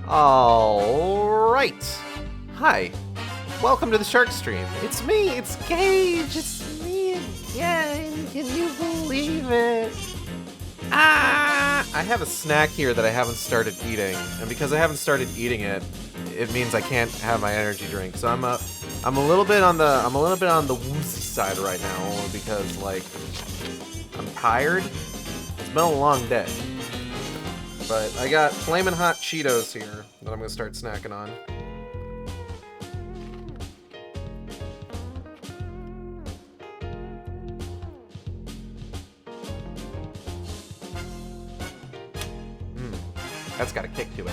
All right. Hi. Welcome to the Shark Stream. It's me. It's Gage. It's me again. Can you believe it? I have a snack here that I haven't started eating, and because I haven't started eating it, it means I can't have my energy drink. So I'm a little bit on the woozy side right now, only because I'm tired. It's been a long day. But I got flamin' hot Cheetos here that I'm gonna start snacking on. That's got a kick to it.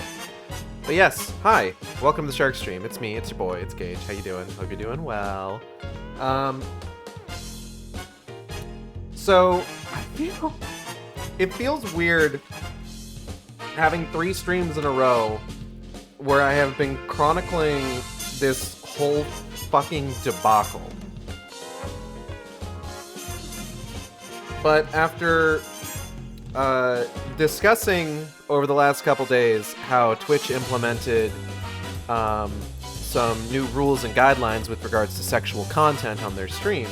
But yes, hi, welcome to the Shark Stream. It's me, it's your boy, it's Gage. How you doing? Hope you're doing well. So it feels weird having 3 streams in a row where I have been chronicling this whole fucking debacle. But after discussing over the last couple days how Twitch implemented some new rules and guidelines with regards to sexual content on their stream,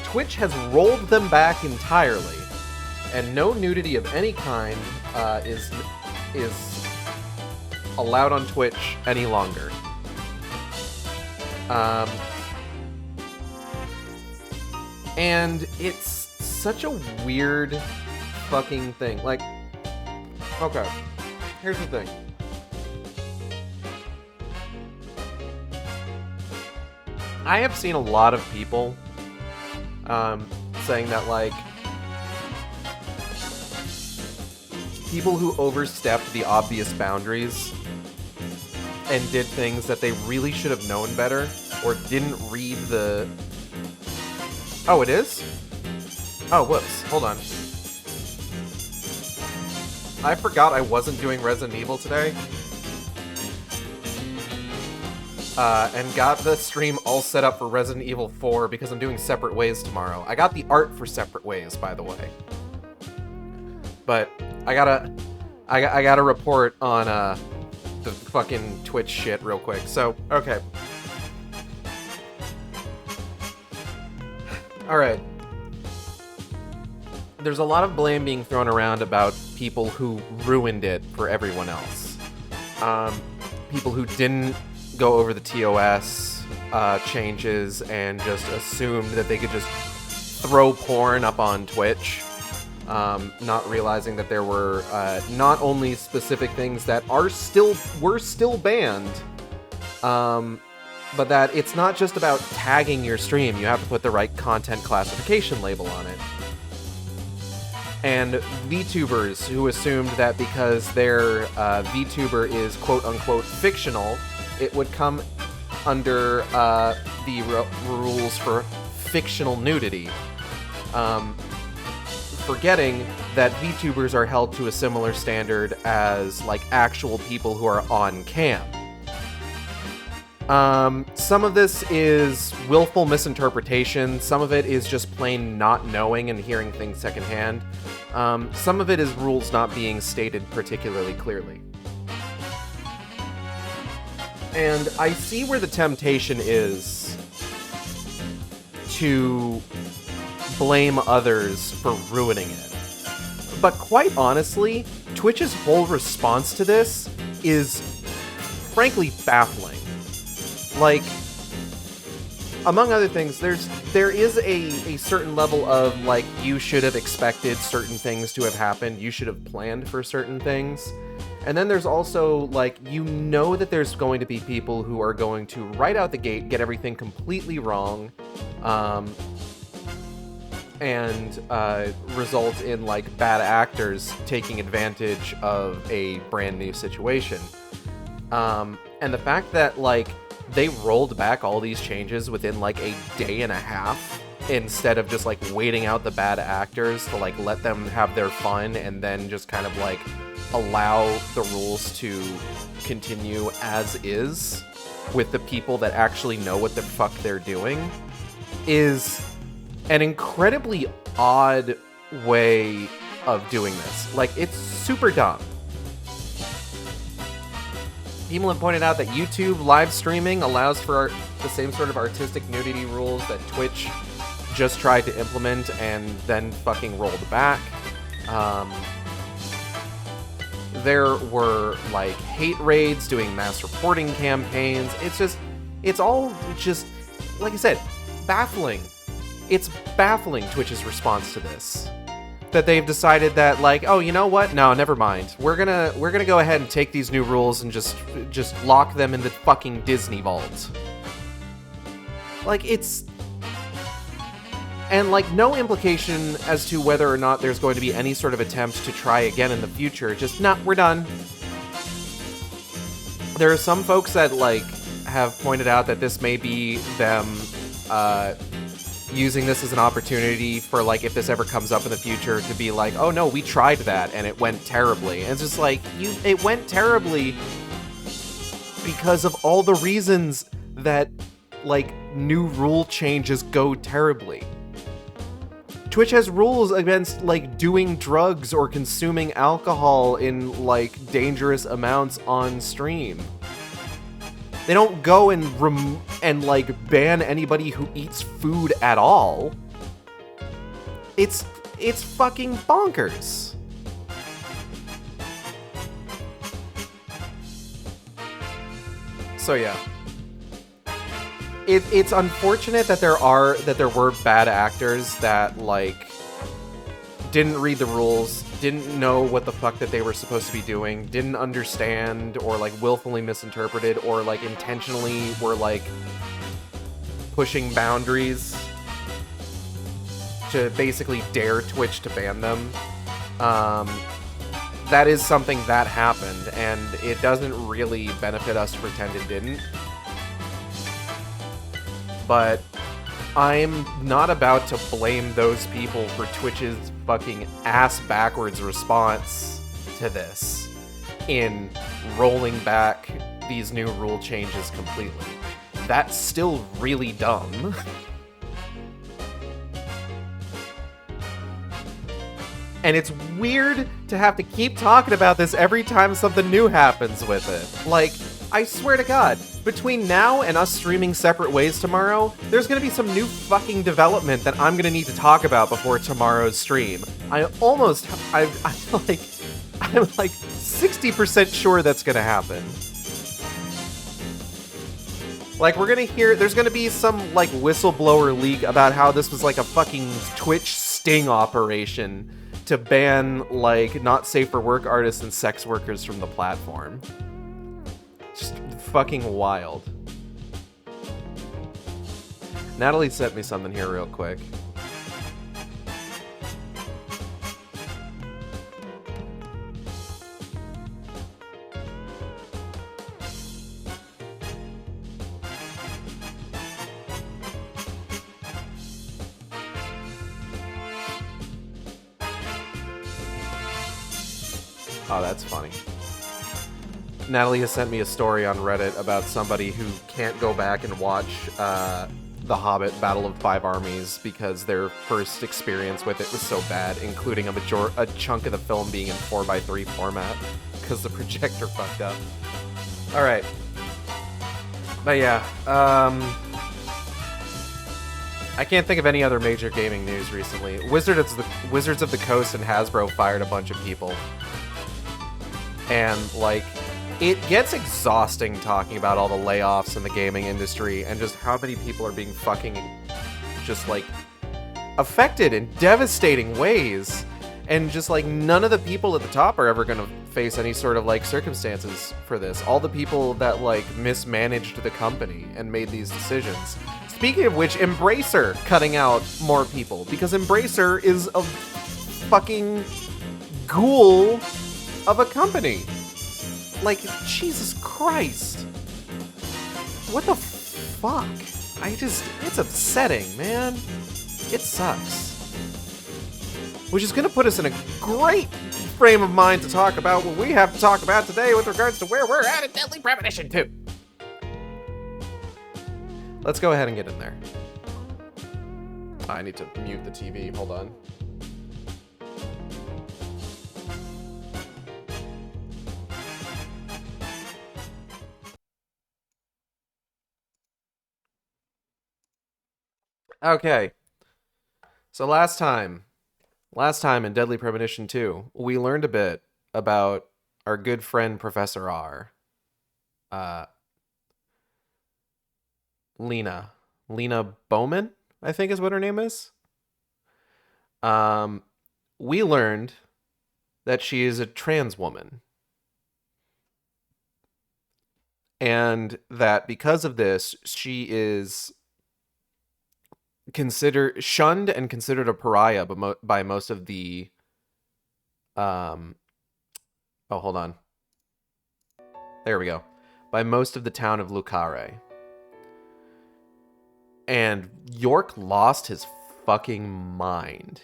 Twitch has rolled them back entirely, and no nudity of any kind is allowed on Twitch any longer. And it's such a weird fucking thing. Like, okay, here's the thing. I have seen a lot of people saying that, like, people who overstepped the obvious boundaries and did things that they really should have known better or didn't read the... Oh, it is? Oh, whoops. Hold on. I forgot I wasn't doing Resident Evil today. And got the stream all set up for Resident Evil 4 because I'm doing Separate Ways tomorrow. I got the art for Separate Ways, by the way. But I gotta report on the fucking Twitch shit real quick. So, okay. Alright. There's a lot of blame being thrown around about people who ruined it for everyone else. People who didn't go over the TOS changes and just assumed that they could just throw porn up on Twitch. Not realizing that there were not only specific things that were still banned, but that it's not just about tagging your stream. You have to put the right content classification label on it. And VTubers who assumed that because their VTuber is quote-unquote fictional, it would come under the rules for fictional nudity. Forgetting that VTubers are held to a similar standard as, like, actual people who are on cam. Some of this is willful misinterpretation, some of it is just plain not knowing and hearing things secondhand. Some of it is rules not being stated particularly clearly. And I see where the temptation is to blame others for ruining it. But quite honestly, Twitch's whole response to this is frankly baffling. Like, among other things, there is a certain level of, like, you should have expected certain things to have happened, you should have planned for certain things. And then there's also, like, you know that there's going to be people who are going to, right out the gate, get everything completely wrong, and result in, like, bad actors taking advantage of a brand new situation. And the fact that, like, they rolled back all these changes within, like, a day and a half, instead of just, like, waiting out the bad actors to, like, let them have their fun and then just kind of, like, allow the rules to continue as is with the people that actually know what the fuck they're doing, is an incredibly odd way of doing this. Like, it's super dumb. People have pointed out that YouTube live streaming allows for the same sort of artistic nudity rules that Twitch just tried to implement and then fucking rolled back. There were, like, hate raids, doing mass reporting campaigns. It's all just, like I said, baffling. It's baffling, Twitch's response to this. That they've decided that, like, oh, you know what? No, never mind. We're gonna go ahead and take these new rules and just lock them in the fucking Disney vault. Like, it's... And, like, no implication as to whether or not there's going to be any sort of attempt to try again in the future. Just, nah, we're done. There are some folks that, like, have pointed out that this may be them, using this as an opportunity for, like, if this ever comes up in the future, to be like, oh no, we tried that and it went terribly. And it's just like, it went terribly because of all the reasons that, like, new rule changes go terribly. Twitch has rules against, like, doing drugs or consuming alcohol in, like, dangerous amounts on stream. They don't go and like ban anybody who eats food at all. It's fucking bonkers. So yeah. It's unfortunate that there were bad actors that, like, didn't read the rules, didn't know what the fuck that they were supposed to be doing, didn't understand, or, like, willfully misinterpreted, or, like, intentionally were, like, pushing boundaries to basically dare Twitch to ban them. That is something that happened, and it doesn't really benefit us to pretend it didn't. But I'm not about to blame those people for Twitch's fucking ass-backwards response to this in rolling back these new rule changes completely. That's still really dumb. And it's weird to have to keep talking about this every time something new happens with it. Like, I swear to God, between now and us streaming separate ways tomorrow, there's gonna be some new fucking development that I'm gonna need to talk about before tomorrow's stream. I'm like 60% sure that's gonna happen. Like, we're gonna hear, there's gonna be some, like, whistleblower leak about how this was, like, a fucking Twitch sting operation to ban, like, not safe for work artists and sex workers from the platform. Just fucking wild. Natalie sent me something here real quick. Oh, that's funny. Natalie has sent me a story on Reddit about somebody who can't go back and watch The Hobbit Battle of Five Armies because their first experience with it was so bad, including a chunk of the film being in 4:3 format because the projector fucked up. Alright. But yeah, I can't think of any other major gaming news recently. Wizards of the Coast and Hasbro fired a bunch of people. And, like, it gets exhausting talking about all the layoffs in the gaming industry and just how many people are being fucking just, like, affected in devastating ways. And just, like, none of the people at the top are ever gonna face any sort of, like, circumstances for this. All the people that, like, mismanaged the company and made these decisions. Speaking of which, Embracer cutting out more people, because Embracer is a fucking ghoul of a company. Like, Jesus Christ. What the fuck? It's upsetting, man. It sucks. Which is gonna put us in a great frame of mind to talk about what we have to talk about today with regards to where we're at in Deadly Premonition 2. Let's go ahead and get in there. I need to mute the TV, hold on. Okay. So last time in Deadly Premonition 2, we learned a bit about our good friend Professor R. Uh, Lena. Lena Bowman, I think is what her name is. Um, we learned that she is a trans woman. And that because of this, she is considered shunned and considered a pariah by most of the oh, hold on. There we go. By most of the town of Lucare. And York lost his fucking mind.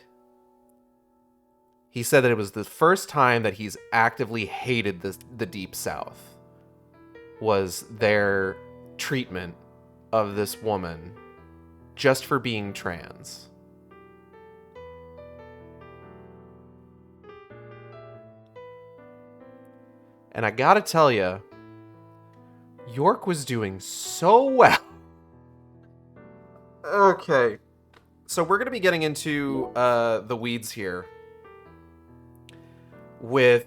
He said that it was the first time that he's actively hated the Deep South. Was their treatment of this woman just for being trans. And I gotta tell you, York was doing so well. Okay. So we're gonna be getting into the weeds here with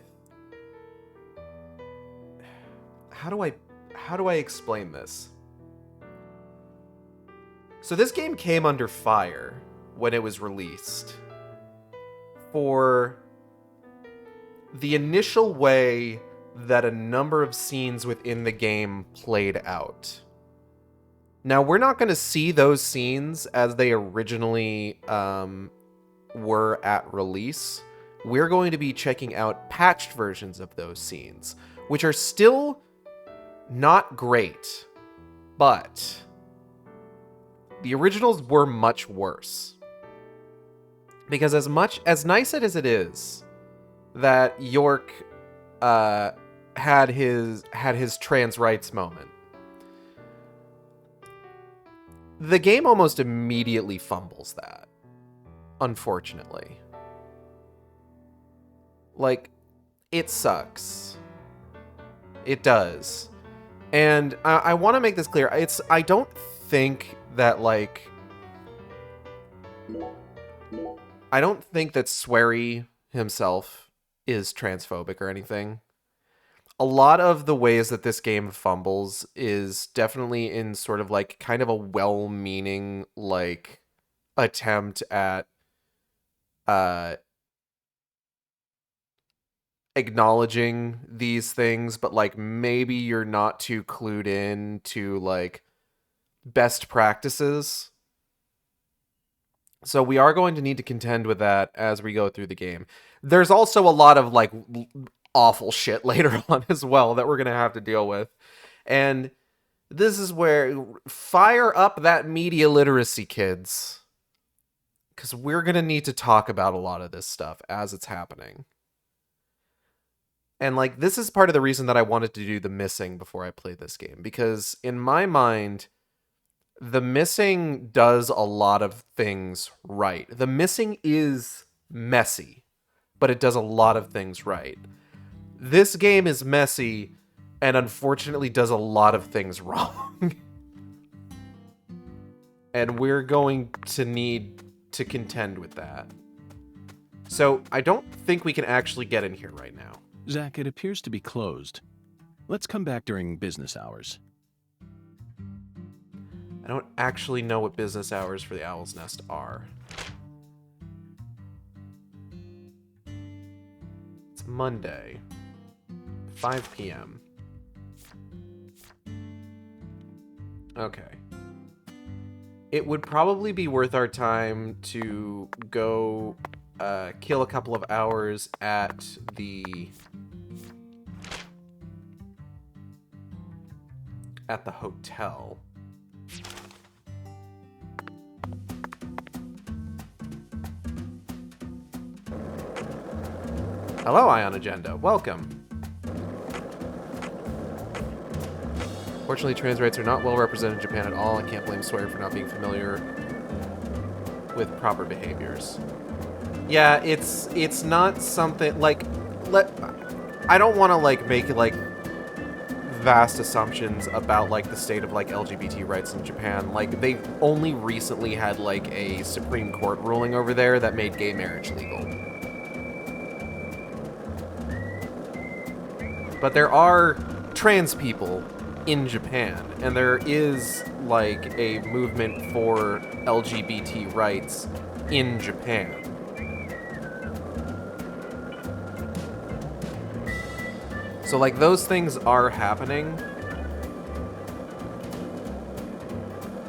how do I explain this? So this game came under fire when it was released for the initial way that a number of scenes within the game played out. Now, we're not going to see those scenes as they originally were at release. We're going to be checking out patched versions of those scenes, which are still not great, but the originals were much worse. Because as nice as it is that York had his trans rights moment, the game almost immediately fumbles that, unfortunately. Like, it sucks. It does. And I want to make this clear. I don't think that, like... I don't think that Swery himself is transphobic or anything. A lot of the ways that this game fumbles is definitely in sort of like kind of a well-meaning like attempt at acknowledging these things, but like maybe you're not too clued in to like best practices. So we are going to need to contend with that as we go through the game. There's also a lot of like awful shit later on as well that we're going to have to deal with. And this is where fire up that media literacy, kids. Because we're going to need to talk about a lot of this stuff as it's happening. And like, this is part of the reason that I wanted to do the missing before I played this game. Because in my mind, the missing does a lot of things right. The missing is messy, but it does a lot of things right. This game is messy and unfortunately does a lot of things wrong. And we're going to need to contend with that. So I don't think we can actually get in here right now. Zach, it appears to be closed. Let's come back during business hours. I don't actually know what business hours for the Owl's Nest are. It's Monday, 5 p.m. Okay. It would probably be worth our time to go kill a couple of hours at the hotel. Hello, Ion Agenda. Welcome. Fortunately, trans rights are not well represented in Japan at all. I can't blame Sawyer for not being familiar with proper behaviors. Yeah, it's not something like I don't want to like make like vast assumptions about like the state of like LGBT rights in Japan. Like they only recently had like a Supreme Court ruling over there that made gay marriage legal. But there are trans people in Japan, and there is like a movement for LGBT rights in Japan. So like those things are happening.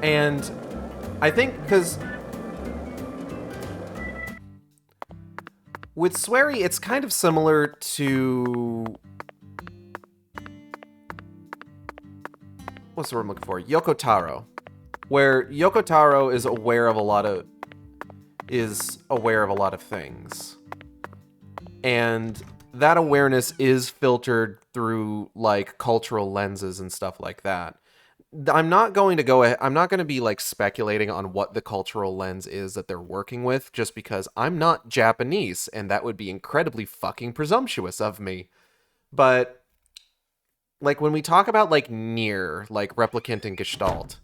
And I think because with Swery, it's kind of similar to, what's the word I'm looking for? Yoko Taro, where Yoko Taro is aware of a lot of things. And that awareness is filtered through like cultural lenses and stuff like that. I'm not going to be like speculating on what the cultural lens is that they're working with, just because I'm not Japanese and that would be incredibly fucking presumptuous of me. But like when we talk about like Nier, like Replicant and Gestalt,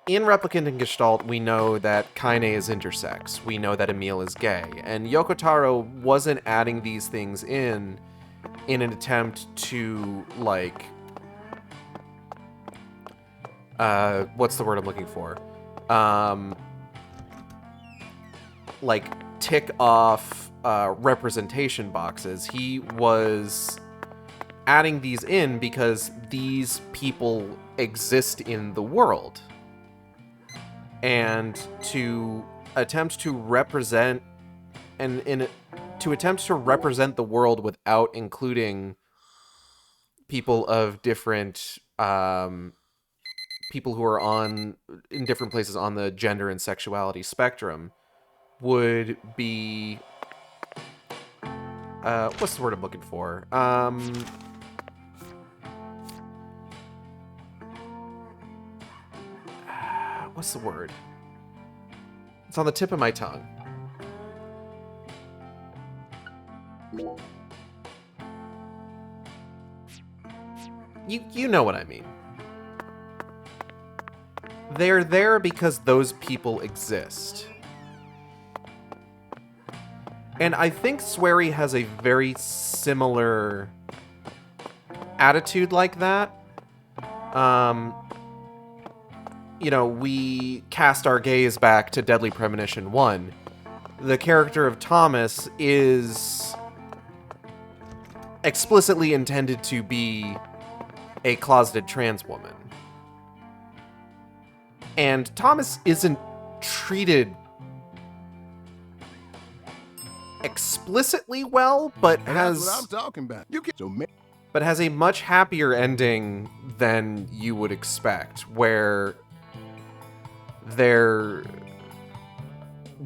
in Replicant and Gestalt, we know that Kaine is intersex. We know that Emil is gay. And Yoko Taro wasn't adding these things in an attempt to, like... what's the word I'm looking for? Like, tick off representation boxes. He was adding these in because these people exist in the world. And to attempt to represent the world without including people of different people who are in different places on the gender and sexuality spectrum would be what's the word I'm looking for? What's the word? It's on the tip of my tongue. You know what I mean. They're there because those people exist. And I think Swery has a very similar attitude like that. You know, we cast our gaze back to Deadly Premonition 1. The character of Thomas is explicitly intended to be a closeted trans woman. And Thomas isn't treated explicitly well, but has... That's what I'm talking about. But has a much happier ending than you would expect, where their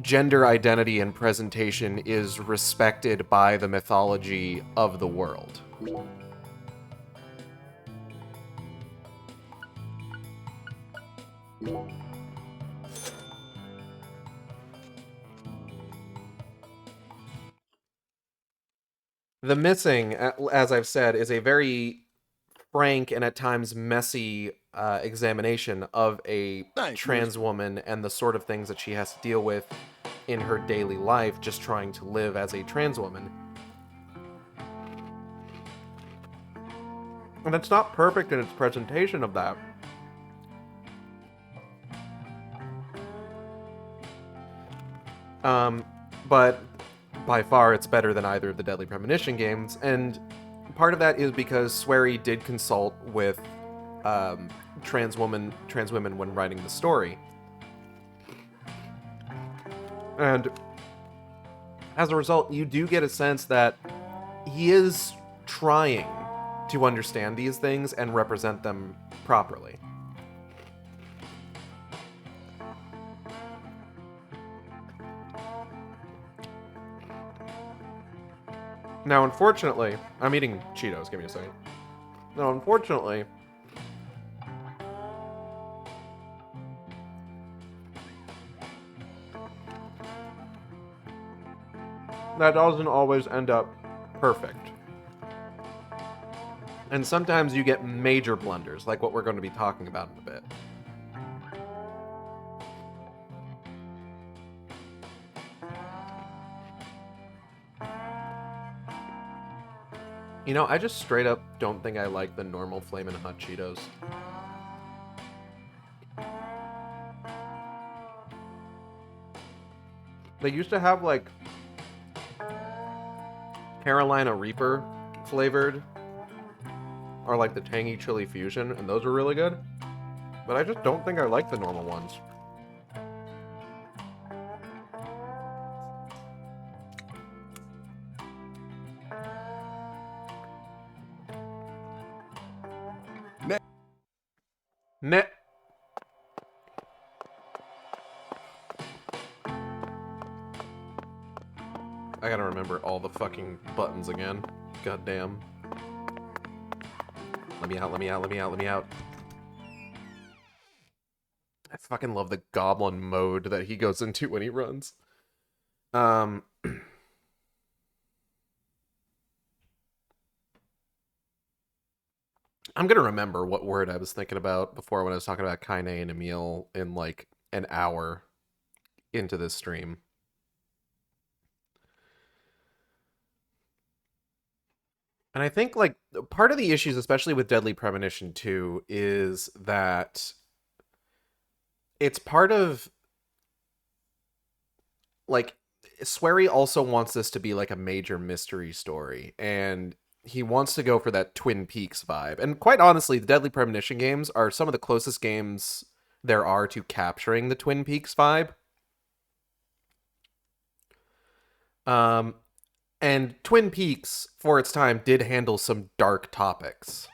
gender identity and presentation is respected by the mythology of the world. The Missing, as I've said, is a very frank and at times messy examination of a trans woman and the sort of things that she has to deal with in her daily life just trying to live as a trans woman. And it's not perfect in its presentation of that. But by far it's better than either of the Deadly Premonition games, and part of that is because Swery did consult with trans women when writing the story. And as a result, you do get a sense that he is trying to understand these things and represent them properly. Now, unfortunately, I'm eating Cheetos, give me a second. Now, unfortunately, that doesn't always end up perfect. And sometimes you get major blunders, like what we're going to be talking about in a bit. You know, I just straight up don't think I like the normal Flamin' Hot Cheetos. They used to have, like, Carolina Reaper flavored, or like the tangy chili fusion, and those were really good. But I just don't think I like the normal ones. Meh. I gotta remember all the fucking buttons again. Goddamn. Let me out, let me out, let me out, let me out. I fucking love the goblin mode that he goes into when he runs. I'm gonna remember what word I was thinking about before when I was talking about Kaine and Emil in like an hour into this stream. And I think like part of the issues, especially with Deadly Premonition 2, is that it's part of like Swery also wants this to be like a major mystery story, and he wants to go for that Twin Peaks vibe. And quite honestly, the Deadly Premonition games are some of the closest games there are to capturing the Twin Peaks vibe. And Twin Peaks, for its time, did handle some dark topics.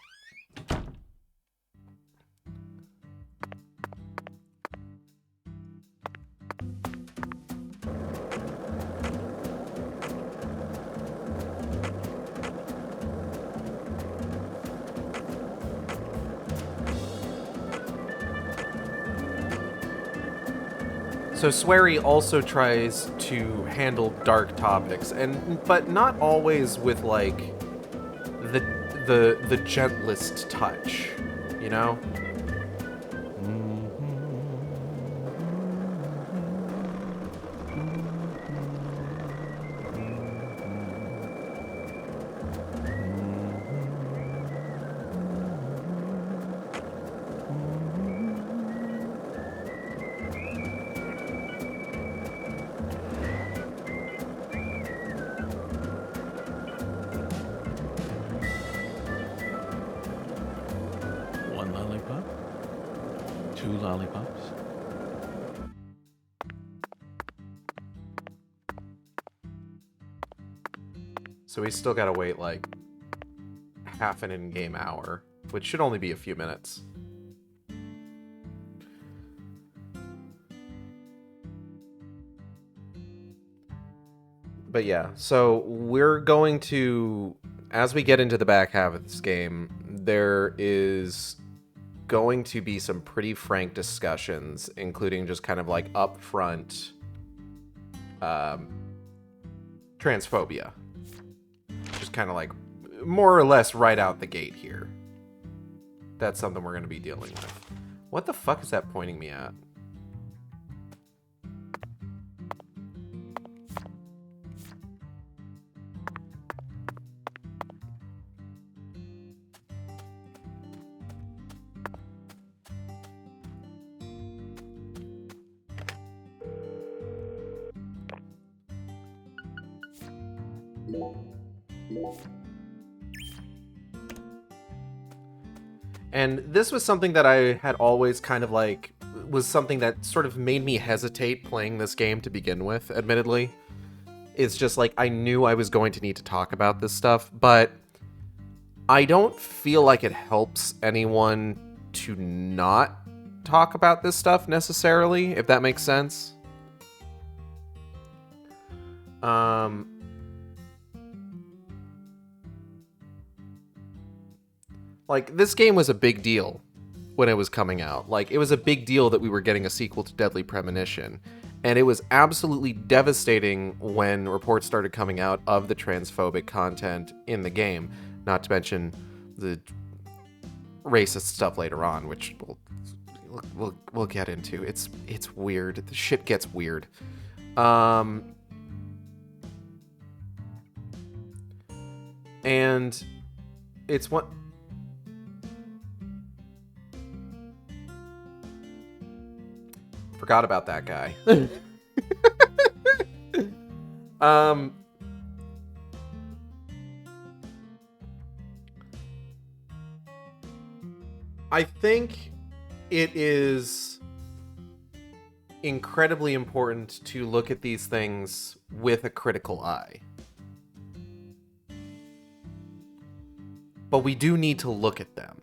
So Swery also tries to handle dark topics, but not always with like the gentlest touch, you know? Lollipops. So we still gotta wait like half an in-game hour, which should only be a few minutes. But yeah, so we're going to, as we get into the back half of this game, there is going to be some pretty frank discussions, including just kind of like upfront transphobia. Just kind of like more or less right out the gate here. That's something we're going to be dealing with. What the fuck is that pointing me at? And this was something that I had always kind of like, was something that sort of made me hesitate playing this game to begin with, admittedly. It's just like, I knew I was going to need to talk about this stuff, but I don't feel like it helps anyone to not talk about this stuff necessarily, if that makes sense. Like, this game was a big deal when it was coming out. Like, it was a big deal that we were getting a sequel to Deadly Premonition. And it was absolutely devastating when reports started coming out of the transphobic content in the game. Not to mention the racist stuff later on, which we'll get into. It's weird. The shit gets weird. And it's what. Forgot about that guy. I think it is incredibly important to look at these things with a critical eye. But we do need to look at them.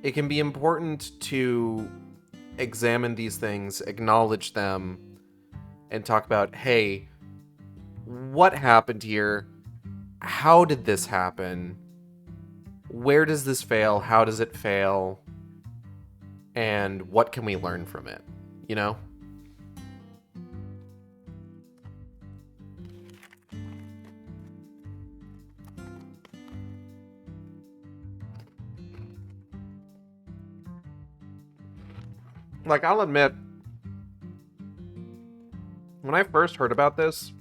It can be important to examine these things, acknowledge them, and talk about, hey, what happened here? How did this happen? Where does this fail? How does it fail? And what can we learn from it? You know? Like, I'll admit, when I first heard about this,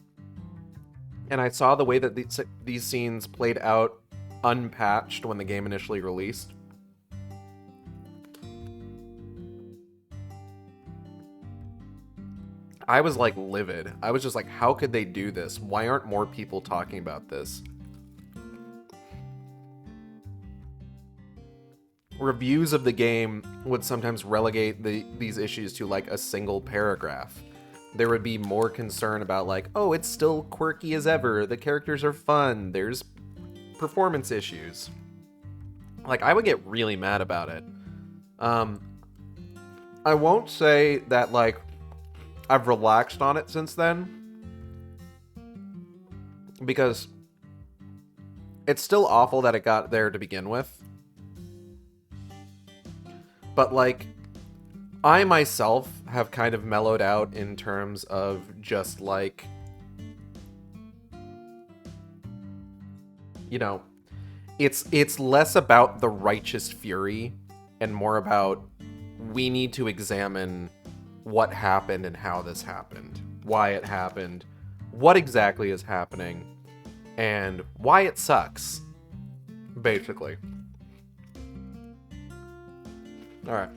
and I saw the way that these scenes played out unpatched when the game initially released, I was like livid. I was just like, how could they do this? Why aren't more people talking about this? Reviews of the game would sometimes relegate these issues to like a single paragraph. There would be more concern about like, oh, it's still quirky as ever. The characters are fun. There's performance issues. Like, I would get really mad about it. I won't say that like I've relaxed on it since then, because it's still awful that it got there to begin with. But like, I myself have kind of mellowed out in terms of just like, you know, it's less about the righteous fury and more about we need to examine what happened and how this happened, why it happened, what exactly is happening, and why it sucks, basically. All right.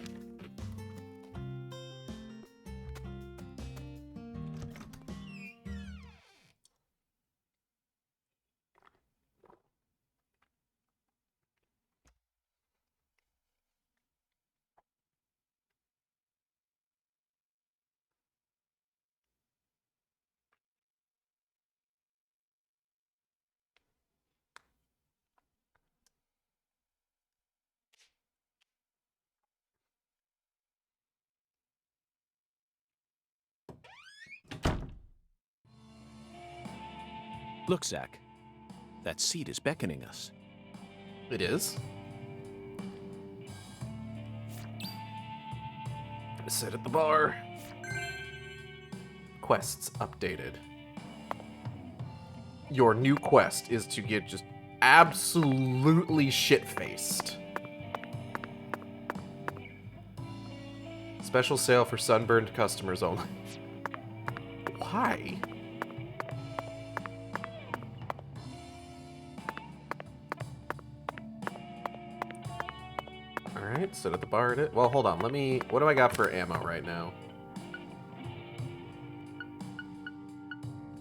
Look, Zach. That seat is beckoning us. It is. Sit at the bar. Quests updated. Your new quest is to get just absolutely shit-faced. Special sale for sunburned customers only. Why? Alright, sit at the bar. Well, hold on. What do I got for ammo right now?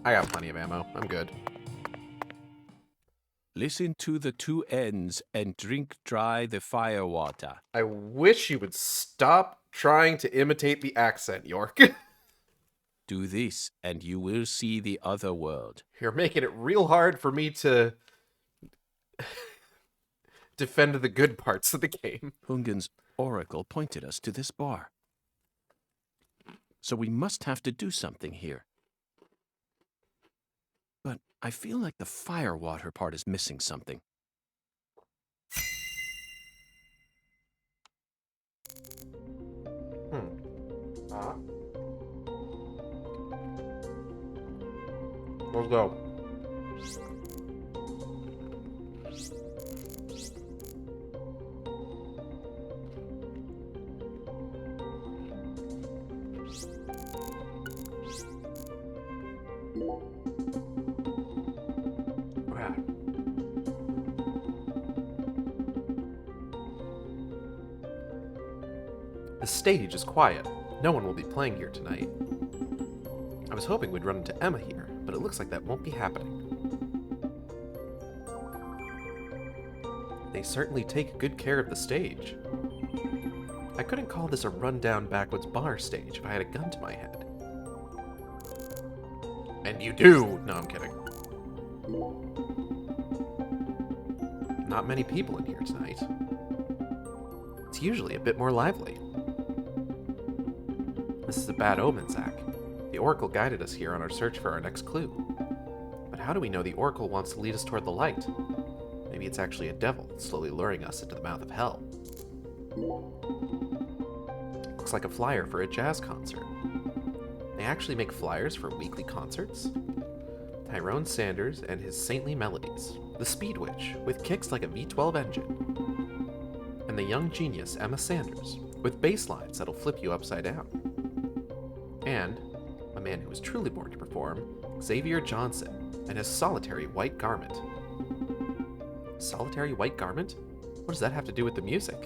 I got plenty of ammo. I'm good. Listen to the two ends and drink dry the fire water. I wish you would stop trying to imitate the accent, York. Do this, and you will see the other world. You're making it real hard for me to defend the good parts of the game. Hungen's oracle pointed us to this bar. So we must have to do something here. But I feel like the fire water part is missing something. Let's go. The stage is quiet. No one will be playing here tonight. I was hoping we'd run into Emma here, but it looks like that won't be happening. They certainly take good care of the stage. I couldn't call this a run-down backwoods bar stage if I had a gun to my head. And you do! No, I'm kidding. Not many people in here tonight. It's usually a bit more lively. This is a bad omen, Zach. The Oracle guided us here on our search for our next clue. But how do we know the Oracle wants to lead us toward the light? Maybe it's actually a devil slowly luring us into the mouth of hell. Looks like a flyer for a jazz concert. They actually make flyers for weekly concerts? Tyrone Sanders and his Saintly Melodies, the Speed Witch with kicks like a V12 engine, and the young genius Emma Sanders with bass lines that'll flip you upside down. And a man who was truly born to perform, Xavier Johnson, and his solitary white garment. Solitary white garment? What does that have to do with the music?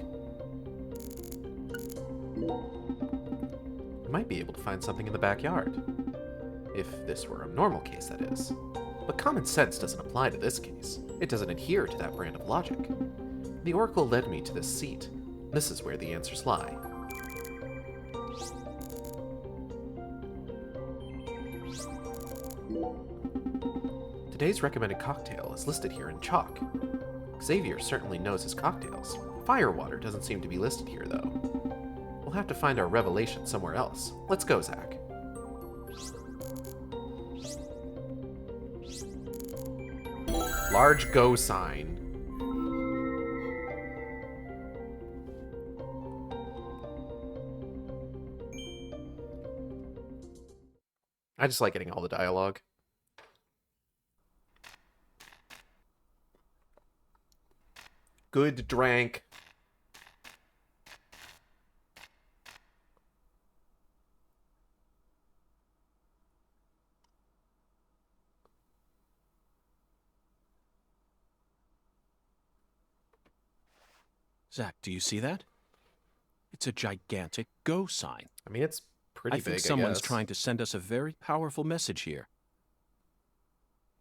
We might be able to find something in the backyard. If this were a normal case, that is. But common sense doesn't apply to this case. It doesn't adhere to that brand of logic. The Oracle led me to this seat. This is where the answers lie. Today's recommended cocktail is listed here in chalk. Xavier certainly knows his cocktails. Firewater doesn't seem to be listed here, though. We'll have to find our revelation somewhere else. Let's go, Zach. Large go sign. I just like getting all the dialogue. Good drank. Zach, do you see that? It's a gigantic go sign. I mean, it's pretty big, I think I someone's guess. trying to send us a very powerful message here.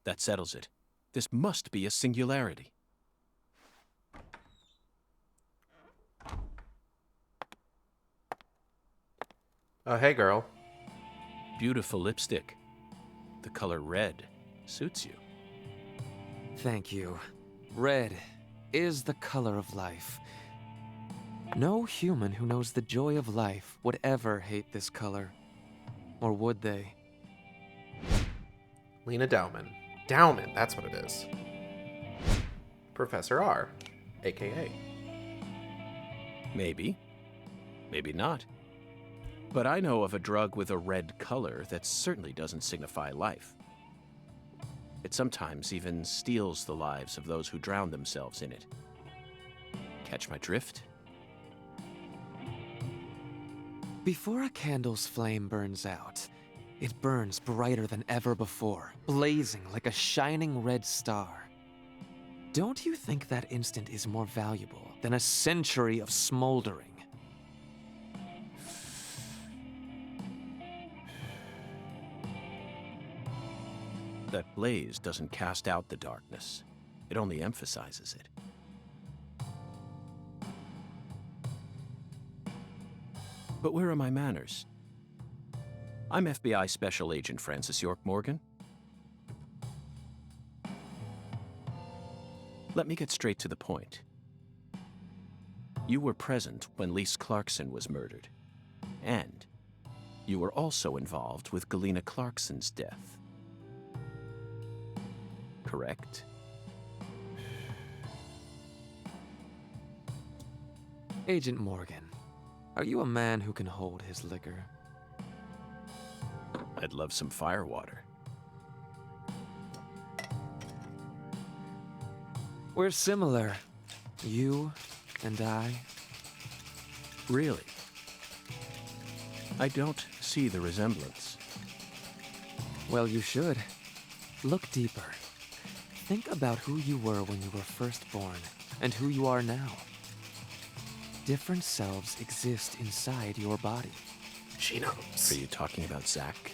That settles it. This must be a singularity. Hey, girl. Beautiful lipstick. The color red suits you. Thank you. Red is the color of life. No human who knows the joy of life would ever hate this color. Or would they? Lena Dowman. Dowman, that's what it is. Professor R, a.k.a. Maybe. Maybe not. But I know of a drug with a red color that certainly doesn't signify life. It sometimes even steals the lives of those who drown themselves in it. Catch my drift? Before a candle's flame burns out, it burns brighter than ever before, blazing like a shining red star. Don't you think that instant is more valuable than a century of smoldering? That blaze doesn't cast out the darkness. It only emphasizes it. But where are my manners? I'm FBI Special Agent Francis York Morgan. Let me get straight to the point. You were present when Lise Clarkson was murdered. And you were also involved with Galena Clarkson's death. Correct? Agent Morgan, are you a man who can hold his liquor? I'd love some firewater. We're similar, you and I. Really? I don't see the resemblance. Well, you should. Look deeper. Think about who you were when you were first born, and who you are now. different selves exist inside your body. She knows. Are you talking about Zach?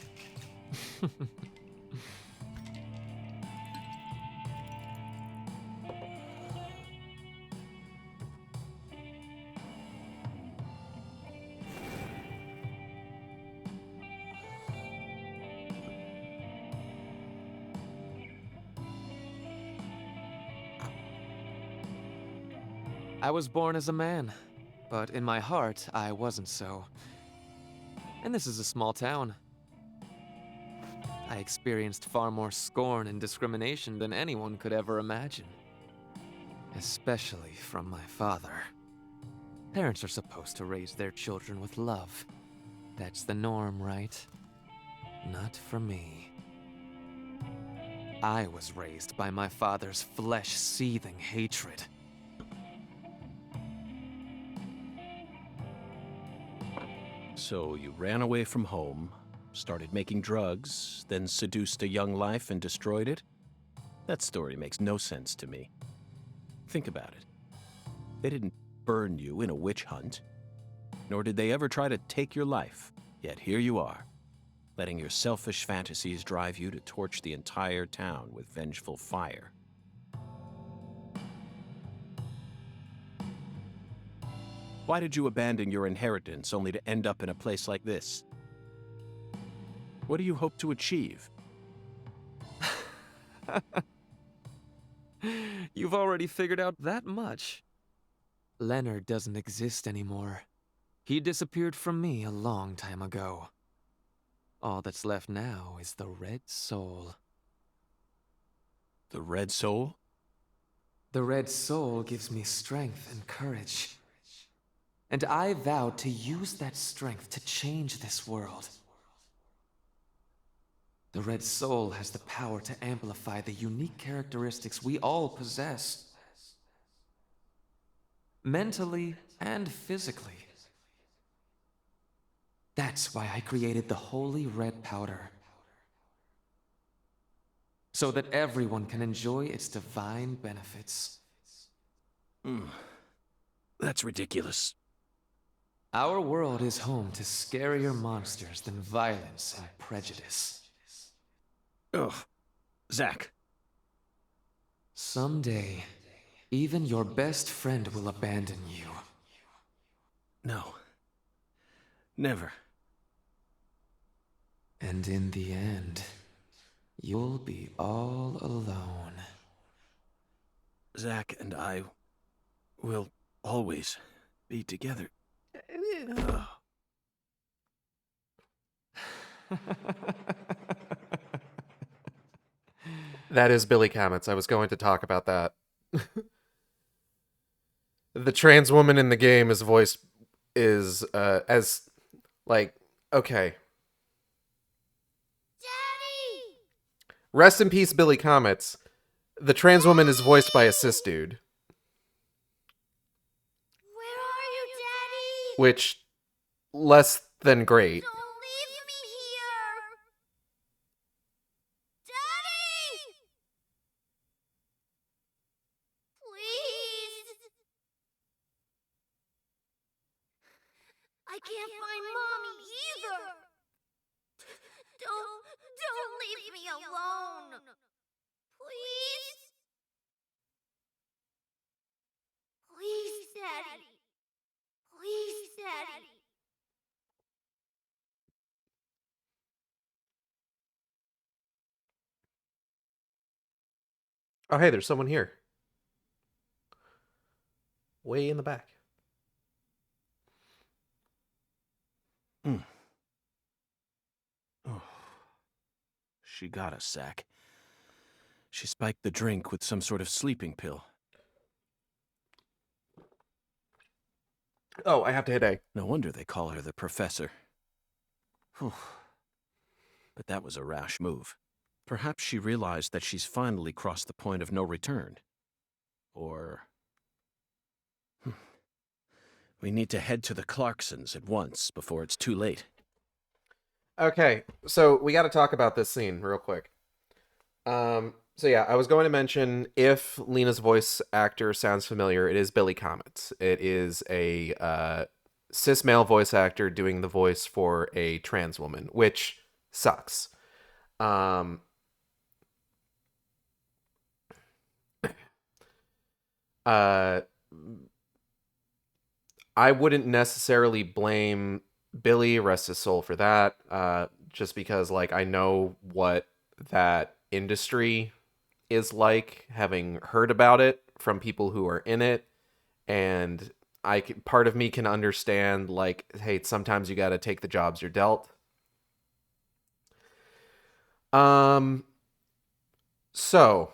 I was born as a man, but in my heart, I wasn't so. And this is a small town. I experienced far more scorn and discrimination than anyone could ever imagine. Especially from my father. Parents are supposed to raise their children with love. That's the norm, right? Not for me. I was raised by my father's flesh-seething hatred. So you ran away from home, started making drugs, then seduced a young life and destroyed it? That story makes no sense to me. Think about it. They didn't burn you in a witch hunt, nor did they ever try to take your life. Yet here you are, letting your selfish fantasies drive you to torch the entire town with vengeful fire. Why did you abandon your inheritance only to end up in a place like this? What do you hope to achieve? You've already figured out that much. Leonard doesn't exist anymore. He disappeared from me a long time ago. All that's left now is the Red Soul. The Red Soul? The Red Soul gives me strength and courage. And I vowed to use that strength to change this world. The Red Soul has the power to amplify the unique characteristics we all possess. Mentally and physically. That's why I created the Holy Red Powder. So that everyone can enjoy its divine benefits. That's ridiculous. Our world is home to scarier monsters than violence and prejudice. Ugh. Zach. Someday, even your best friend will abandon you. No. Never. And in the end, you'll be all alone. Zach and I will always be together. That is Billy Kamets. I was going to talk about that. The trans woman in the game is voiced as like, okay. Daddy! Rest in peace, Billy Kamets. The trans woman is voiced by a cis dude, Where are you, Daddy? which less than great. Don't leave me here! Daddy! Please! I can't find Mommy either! Don't leave me alone! Please? Please, Daddy. Please, Daddy. Oh, hey, there's someone here. Way in the back. Oh. She got us, Zach. She spiked the drink with some sort of sleeping pill. Oh, I have to hit A. No wonder they call her the Professor. Whew. But that was a rash move. Perhaps she realized that she's finally crossed the point of no return. Or... We need to head to the Clarksons at once before it's too late. Okay, so we got to talk about this scene real quick. So yeah, I was going to mention, if Lena's voice actor sounds familiar, it is Billy Comets. It is a cis male voice actor doing the voice for a trans woman, which sucks. Um, uh, I wouldn't necessarily blame Billy, rest his soul, for that. Just because like I know what that industry is like, having heard about it from people who are in it, and part of me can understand, like, hey, sometimes you got to take the jobs you're dealt. Um, so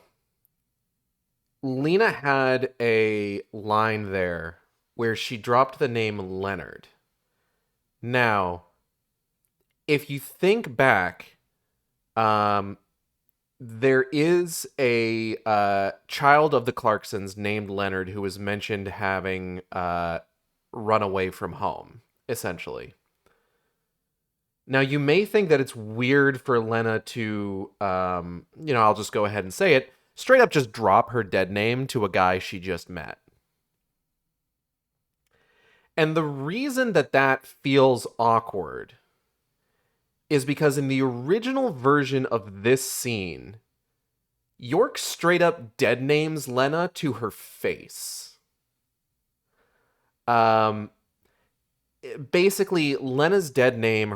Lena had a line there where she dropped the name Leonard. Now, if you think back, um, there is a child of the Clarksons named Leonard who was mentioned having run away from home, essentially. Now, you may think that it's weird for Lena to, I'll just go ahead and say it, straight up just drop her dead name to a guy she just met. And the reason that that feels awkward is because in the original version of this scene, York straight up dead names Lena to her face. Um, Basically, Lena's dead name,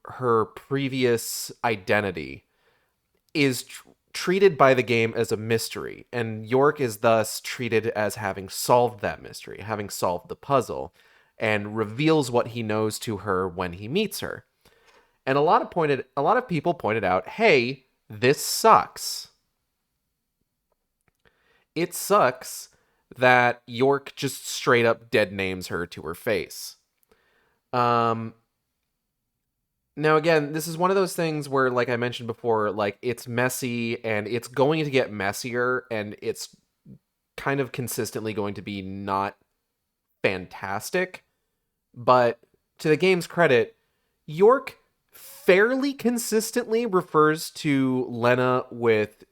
her previous identity, is treated by the game as a mystery, and York is thus treated as having solved that mystery, having solved the puzzle, and reveals what he knows to her when he meets her. And a lot of people pointed out, hey, this sucks. It sucks that York just straight up dead names her to her face. Um, Now, again, this is one of those things where, like I mentioned before, like, it's messy and it's going to get messier, and it's kind of consistently going to be not fantastic. But to the game's credit, York fairly consistently refers to Lena with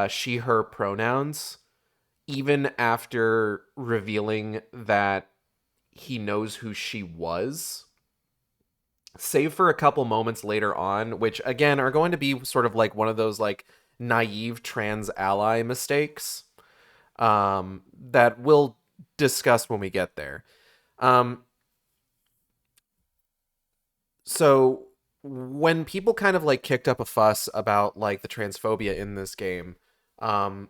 she, her pronouns, even after revealing that he knows who she was, save for a couple moments later on, which again are going to be sort of like one of those like naive trans ally mistakes, that we'll discuss when we get there. Um, so when people kind of like kicked up a fuss about like the transphobia in this game, um,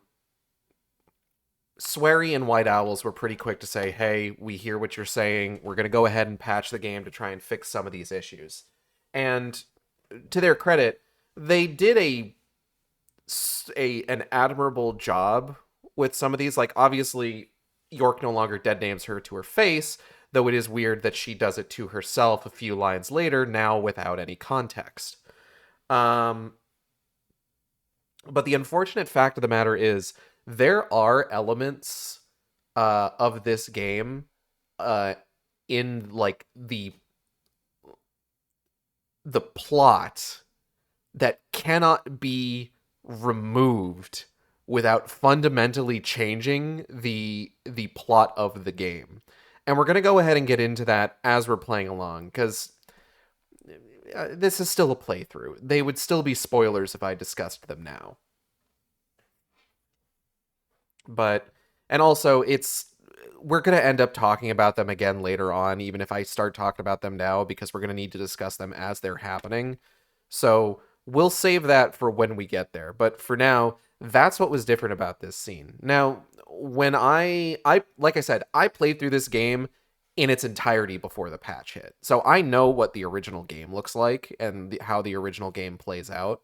Swery and White Owls were pretty quick to say, hey, we hear what you're saying. We're going to go ahead and patch the game to try and fix some of these issues. And to their credit, they did an admirable job with some of these. Like, obviously, York no longer dead names her to her face, though it is weird that she does it to herself a few lines later, now without any context. Um, but the unfortunate fact of the matter is, there are elements of this game uh, in like the plot that cannot be removed without fundamentally changing the plot of the game. And we're going to go ahead and get into that as we're playing along, because this is still a playthrough. They would still be spoilers if I discussed them now. But, and also, we're going to end up talking about them again later on, even if I start talking about them now, because we're going to need to discuss them as they're happening. So we'll save that for when we get there. But for now, that's what was different about this scene. Now, when I like I said, I played through this game in its entirety before the patch hit. So I know what the original game looks like and how the original game plays out.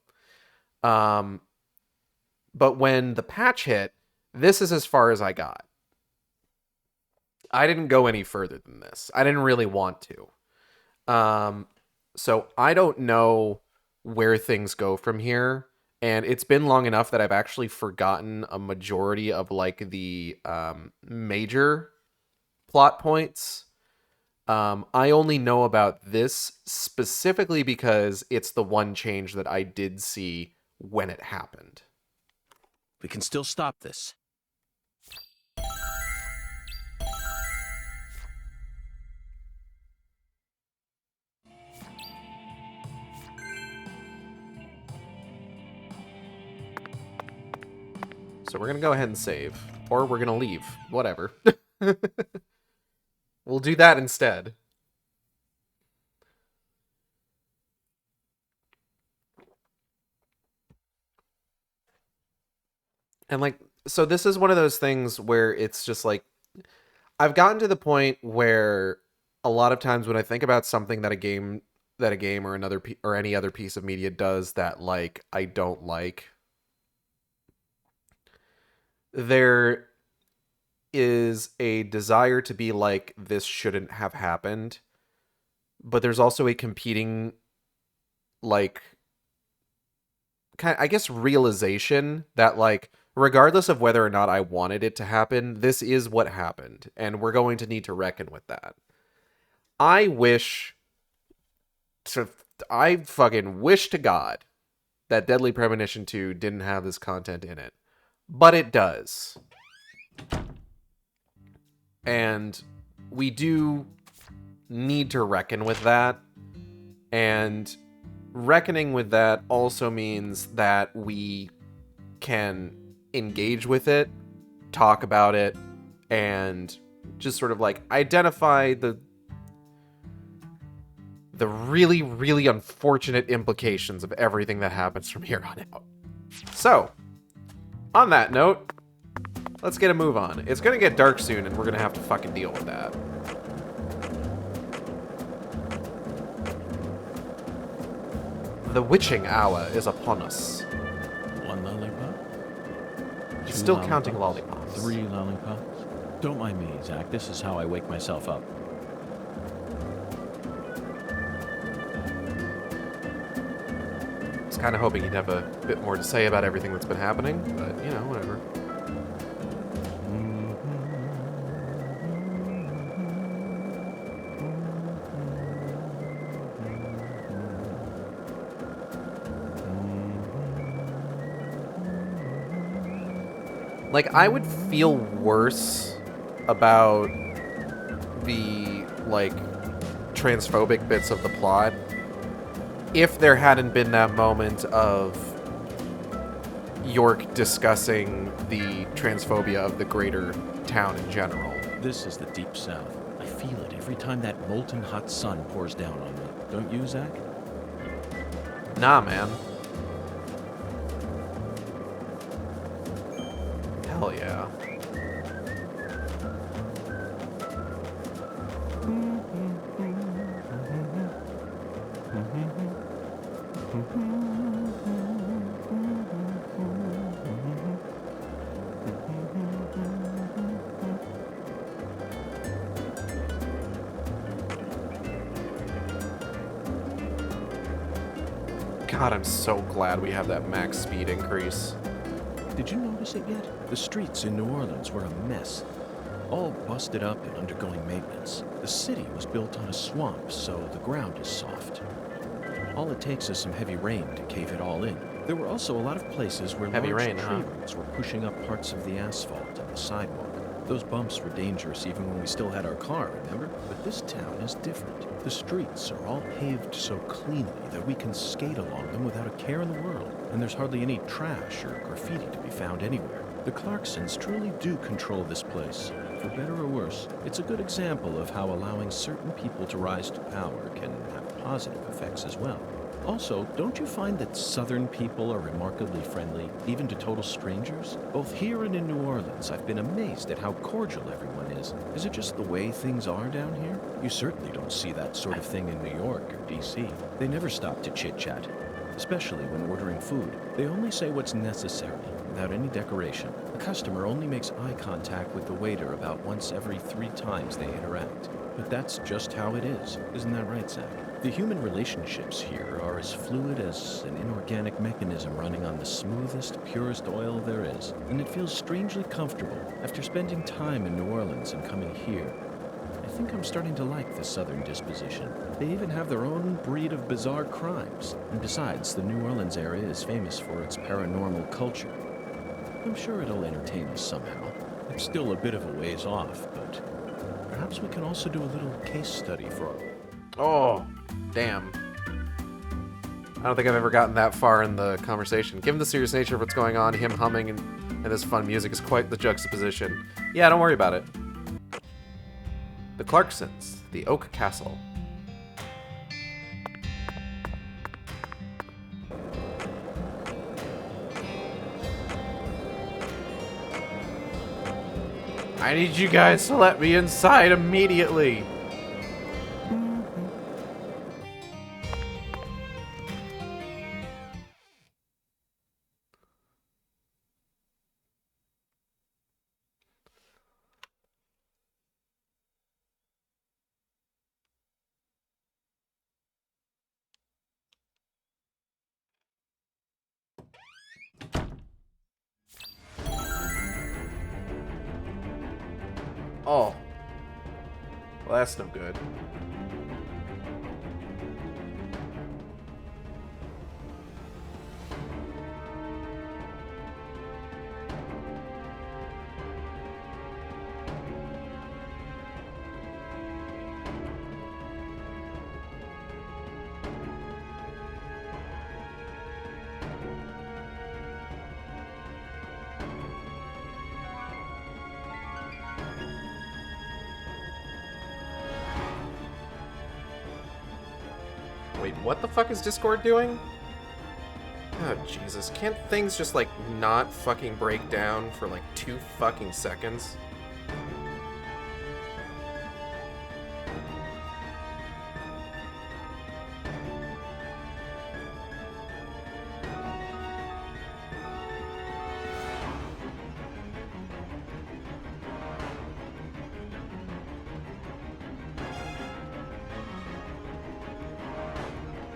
But when the patch hit, this is as far as I got. I didn't go any further than this. I didn't really want to. So I don't know where things go from here. And it's been long enough that I've actually forgotten a majority of like the major plot points. I only know about this specifically because it's the one change that I did see when it happened. We can still stop this. So we're gonna go ahead and save. Or we're gonna leave. Whatever. We'll do that instead. And like, so this is one of those things where it's just like, I've gotten to the point where a lot of times when I think about something that a game or or any other piece of media does that like I don't like, there is a desire to be like, this shouldn't have happened, but there's also a competing, like, kind of, I guess, realization that like, regardless of whether or not I wanted it to happen, this is what happened, and we're going to need to reckon with that. I fucking wish to God that Deadly Premonition 2 didn't have this content in it. But it does. And we do need to reckon with that. And reckoning with that also means that we can engage with it, talk about it, and just sort of like identify the really, really unfortunate implications of everything that happens from here on out. So, on that note, let's get a move on. It's gonna get dark soon, and we're gonna have to fucking deal with that. The witching hour is upon us. 1 lollipop? He's 2 still counting lollipops. 3 lollipops? Don't mind me, Zach. This is how I wake myself up. I was kind of hoping he'd have a bit more to say about everything that's been happening, but, you know, whatever. Like, I would feel worse about the, like, transphobic bits of the plot if there hadn't been that moment of York discussing the transphobia of the greater town in general. This is the Deep South. I feel it every time that molten hot sun pours down on me. Don't you, Zach? Nah, man. Hell yeah. God, I'm so glad we have that max speed increase. Did you notice it yet? The streets in New Orleans were a mess. All busted up and undergoing maintenance. The city was built on a swamp, so the ground is soft. All it takes is some heavy rain to cave it all in. There were also a lot of places where Heavy large rain, tree huh? roots were pushing up parts of the asphalt and the sidewalk. Those bumps were dangerous even when we still had our car, remember? But this town is different. The streets are all paved so cleanly that we can skate along them without a care in the world. And there's hardly any trash or graffiti to be found anywhere. The Clarksons truly do control this place. For better or worse, it's a good example of how allowing certain people to rise to power can have positive effects as well. Also, don't you find that Southern people are remarkably friendly, even to total strangers? Both here and in New Orleans, I've been amazed at how cordial everyone is. Is it just the way things are down here? You certainly don't see that sort of thing in New York or D.C. They never stop to chit-chat, especially when ordering food. They only say what's necessary, without any decoration. A customer only makes eye contact with the waiter about once every 3 times they interact. But that's just how it is. Isn't that right, Zach? The human relationships here are as fluid as an inorganic mechanism running on the smoothest, purest oil there is. And it feels strangely comfortable after spending time in New Orleans and coming here. I think I'm starting to like the Southern disposition. They even have their own breed of bizarre crimes. And besides, the New Orleans area is famous for its paranormal culture. I'm sure it'll entertain us somehow. It's still a bit of a ways off, but perhaps we can also do a little case study for our... Oh, damn. I don't think I've ever gotten that far in the conversation. Given the serious nature of what's going on, him humming and this fun music is quite the juxtaposition. Yeah, don't worry about it. The Clarksons, the Oak Castle. I need you guys to let me inside immediately. Oh. Well, that's no good. Wait, what the fuck is Discord doing? Oh, Jesus. Can't things just, like, not fucking break down for, like, 2 fucking seconds?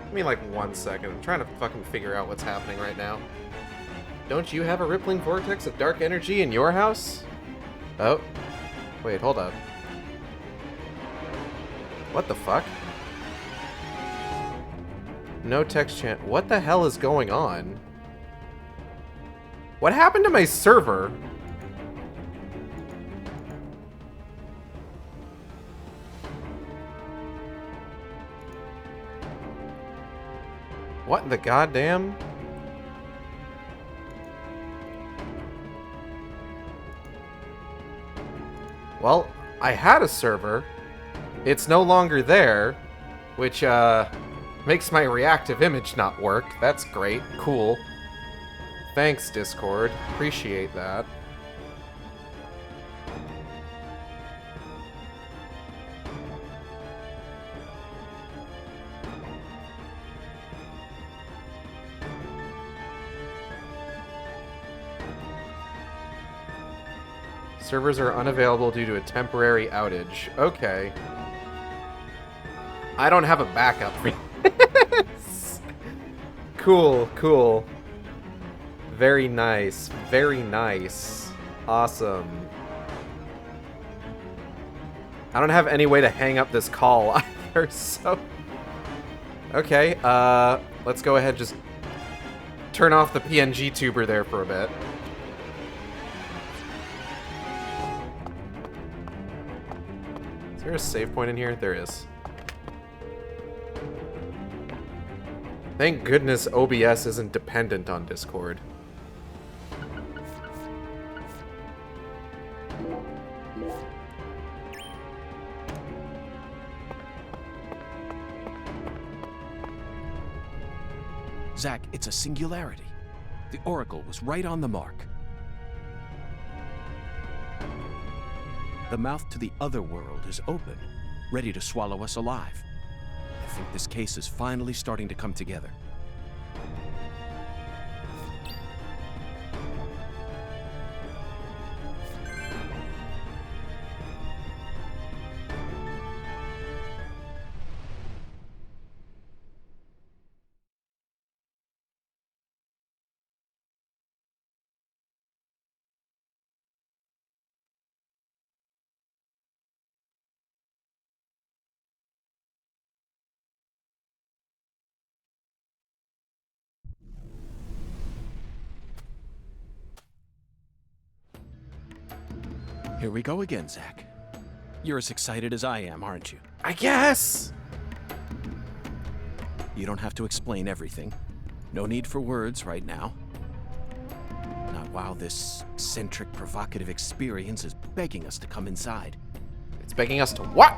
Give me like 1 second. I'm trying to fucking figure out what's happening right now. Don't you have a rippling vortex of dark energy in your house? Oh. Wait, hold up. What the fuck? No text chant. What the hell is going on? What happened to my server? What in the goddamn? Well, I had a server. It's no longer there, which makes my reactive image not work. That's great. Cool. Thanks, Discord. Appreciate that. Servers are unavailable due to a temporary outage. Okay. I don't have a backup for this. Cool, cool. Very nice. Very nice. Awesome. I don't have any way to hang up this call either, so... Okay, let's go ahead and just turn off the PNG tuber there for a bit. Is there a save point in here? There is. Thank goodness OBS isn't dependent on Discord. Zack, it's a singularity. The Oracle was right on the mark. The mouth to the other world is open, ready to swallow us alive. I think this case is finally starting to come together. Here we go again, Zach. You're as excited as I am, aren't you? I guess. You don't have to explain everything. No need for words right now. Not while this eccentric, provocative experience is begging us to come inside. It's begging us to what?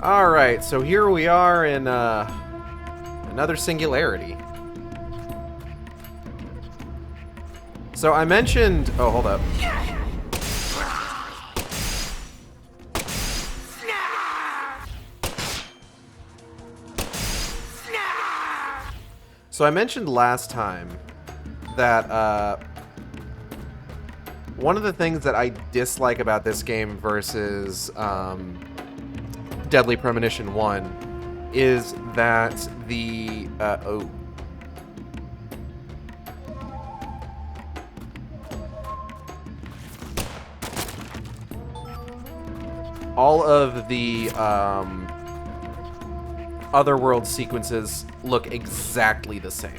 Alright, so here we are in another singularity. So I mentioned... Oh, hold up. So I mentioned last time that one of the things that I dislike about this game versus Deadly Premonition 1 is that the... all of the otherworld sequences look exactly the same.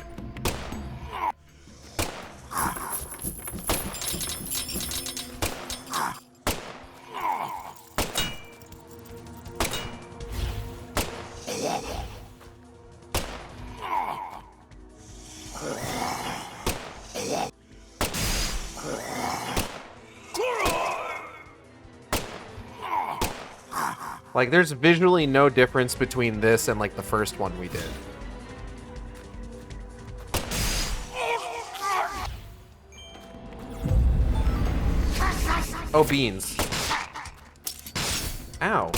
Like, there's visually no difference between this and, like, the first one we did. Oh, beans. Ow.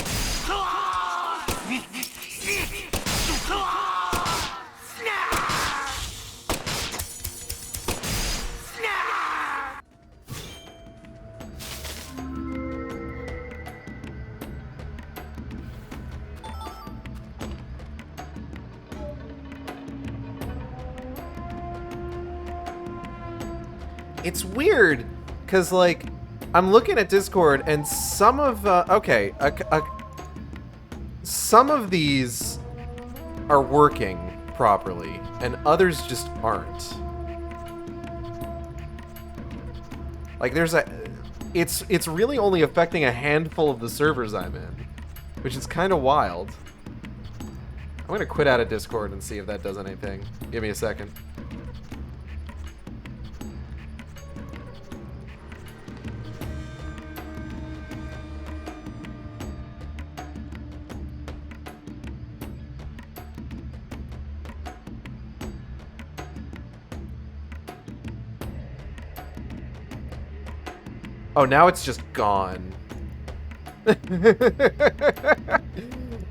It's weird, because, like, I'm looking at Discord, and some of, some of these are working properly, and others just aren't. Like, there's a... It's really only affecting a handful of the servers I'm in, which is kind of wild. I'm gonna quit out of Discord and see if that does anything. Give me a second. Oh, now it's just gone.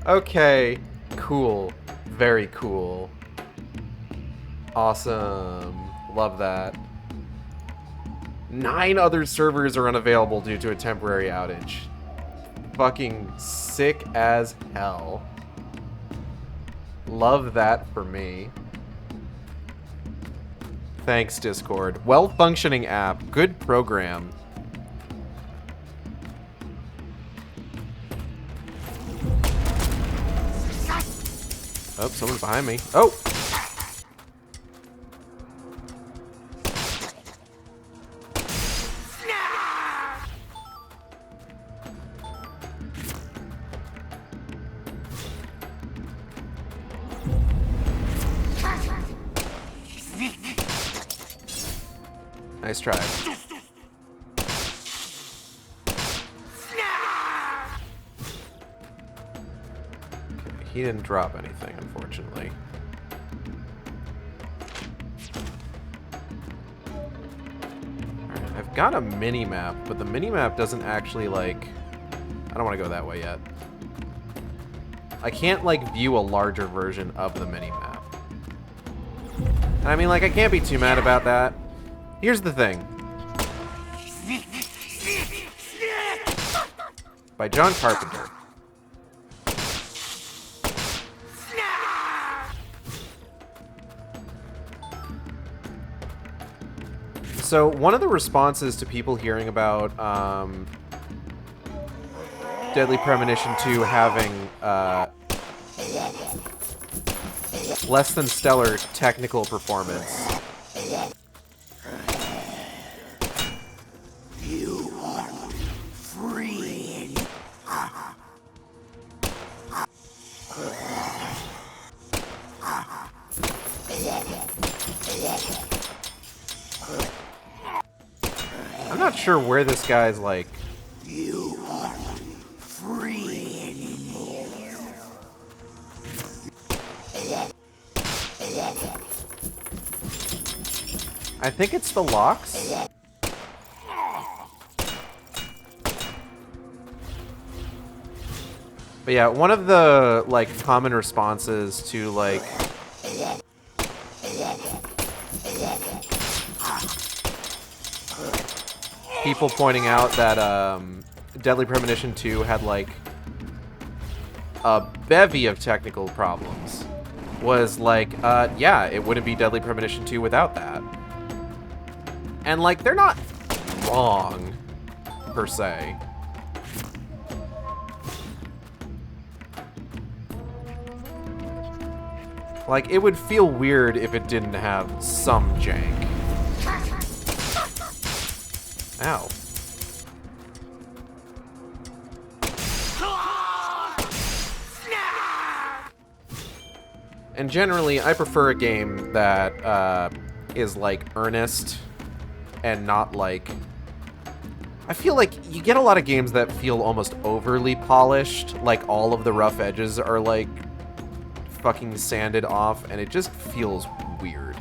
Okay, cool. Very cool. Awesome. Love that. 9 other servers are unavailable due to a temporary outage. Fucking sick as hell. Love that for me. Thanks, Discord. Well-functioning app. Good program. Oh, someone's behind me. Oh! Nice try. He didn't drop anything, unfortunately. Alright, I've got a mini-map, but the mini-map doesn't actually, like... I don't want to go that way yet. I can't, like, view a larger version of the mini-map. And I mean, like, I can't be too mad about that. Here's the thing. By John Carpenter. So, one of the responses to people hearing about Deadly Premonition 2 having less than stellar technical performance I'm not sure where this guy's like. You aren't free anymore. I think it's the locks. But yeah, one of the like common responses to like people pointing out that Deadly Premonition 2 had like a bevy of technical problems was like, yeah, it wouldn't be Deadly Premonition 2 without that. And like, they're not wrong, per se. Like, it would feel weird if it didn't have some jank. Ow. And generally, I prefer a game that is, like, earnest and not, like... I feel like you get a lot of games that feel almost overly polished, like all of the rough edges are, like, fucking sanded off, and it just feels weird.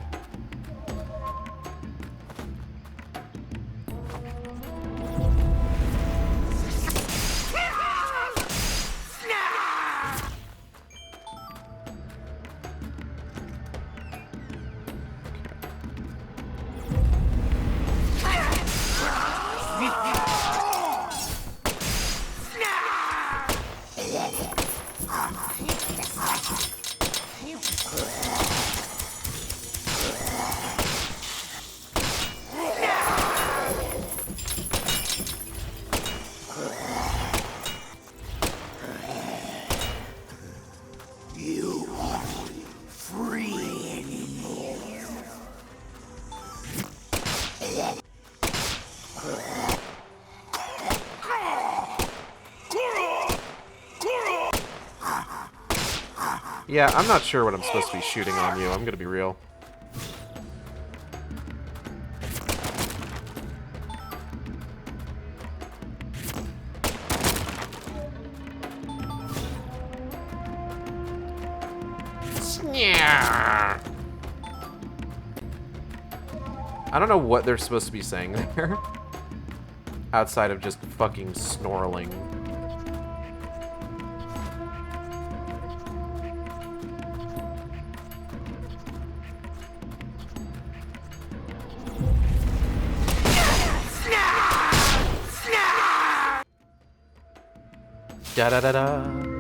You aren't free anymore. Yeah, I'm not sure what I'm supposed to be shooting on you, I'm gonna be real. I don't know what they're supposed to be saying there. Outside of just fucking snarling. Da da da da.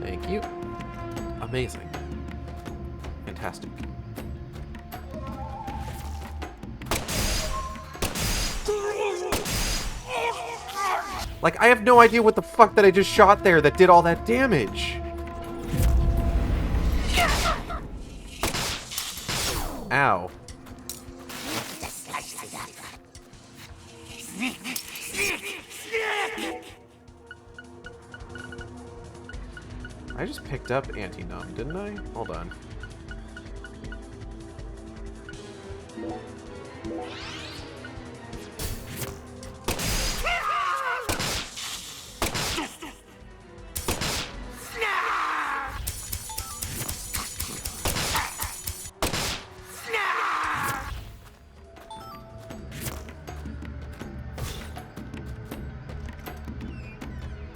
Thank you. Amazing. Fantastic. Like, I have no idea what the fuck that I just shot there that did all that damage. Ow. I just picked up anti-numb, didn't I? Hold on.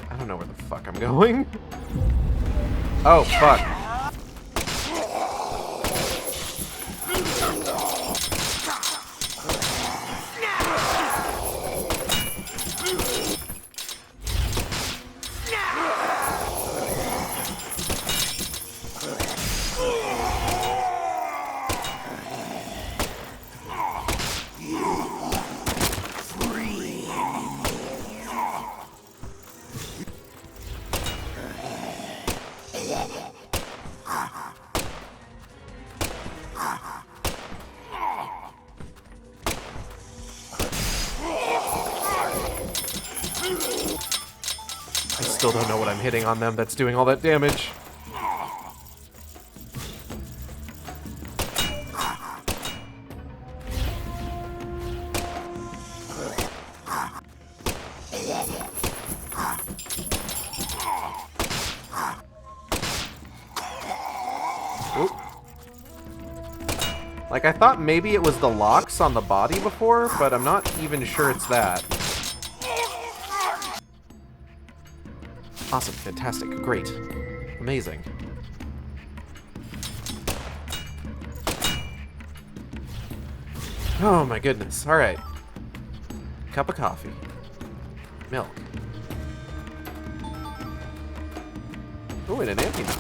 I don't know where the fuck I'm going. Oh, fuck. still don't know what I'm hitting on them that's doing all that damage. Oop. Like, I thought maybe it was the locks on the body before, but I'm not even sure it's that. Awesome, fantastic, great, amazing. Oh my goodness, alright. Cup of coffee. Milk. Oh, and an antidote.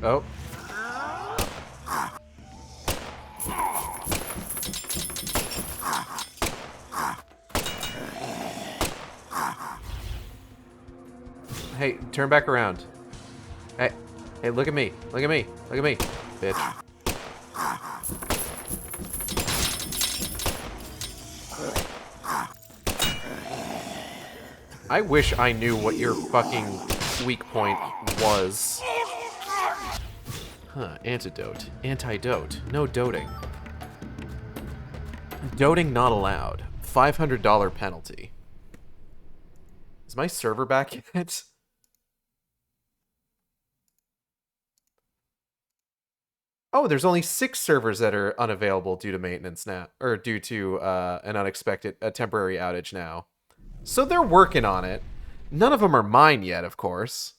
Oh. Hey, turn back around. Hey, hey, look at me. Look at me. Look at me, bitch. I wish I knew what your fucking weak point was. Huh, antidote. Antidote. No doting. Doting not allowed. $500 penalty. Is my server back yet? Oh, there's only 6 servers that are unavailable due to maintenance now, or due to an unexpected, a temporary outage now. So they're working on it. None of them are mine yet, of course.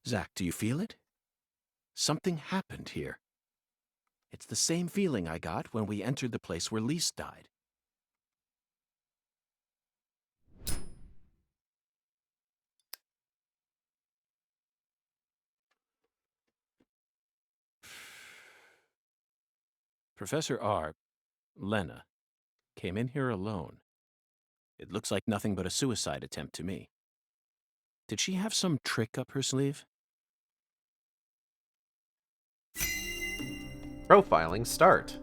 Zach, do you feel it? Something happened here. It's the same feeling I got when we entered the place where Lise died. Professor R, Lena, came in here alone. It looks like nothing but a suicide attempt to me. Did she have some trick up her sleeve? Profiling start.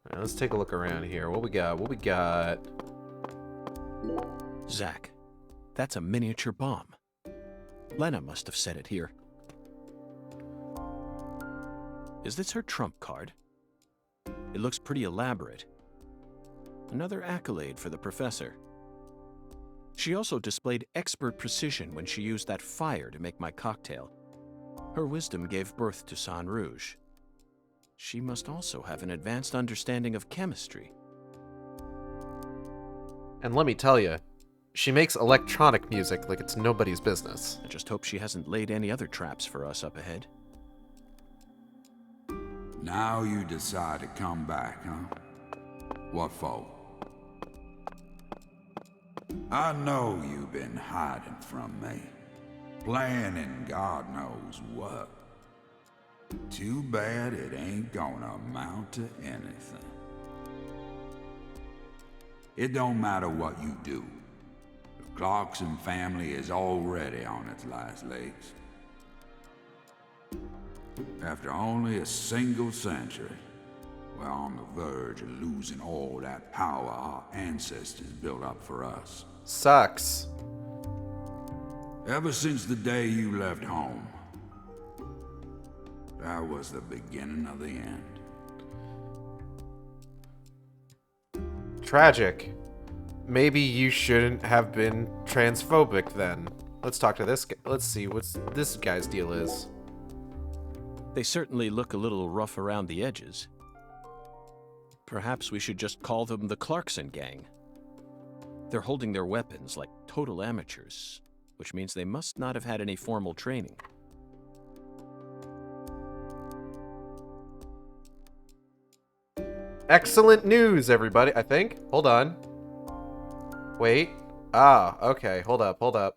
Alright, let's take a look around here. What we got? What we got? Zach, that's a miniature bomb. Lena must have set it here. Is this her trump card? It looks pretty elaborate. Another accolade for the professor. She also displayed expert precision when she used that fire to make my cocktail. Her wisdom gave birth to San Rouge. She must also have an advanced understanding of chemistry. And let me tell you, she makes electronic music like it's nobody's business. I just hope she hasn't laid any other traps for us up ahead. Now you decide to come back, huh? What for? I know you've been hiding from me, planning God knows what. Too bad it ain't gonna amount to anything. It don't matter what you do. The Clarkson family is already on its last legs. After only a single century, we're on the verge of losing all that power our ancestors built up for us. Sucks. Ever since the day you left home, that was the beginning of the end. Tragic. Maybe you shouldn't have been transphobic then. Let's talk to this guy. Let's see what this guy's deal is. They certainly look a little rough around the edges. Perhaps we should just call them the Clarkson Gang. They're holding their weapons like total amateurs, which means they must not have had any formal training. Excellent news, everybody, I think. Hold on. Wait. Ah, okay. Hold up, hold up.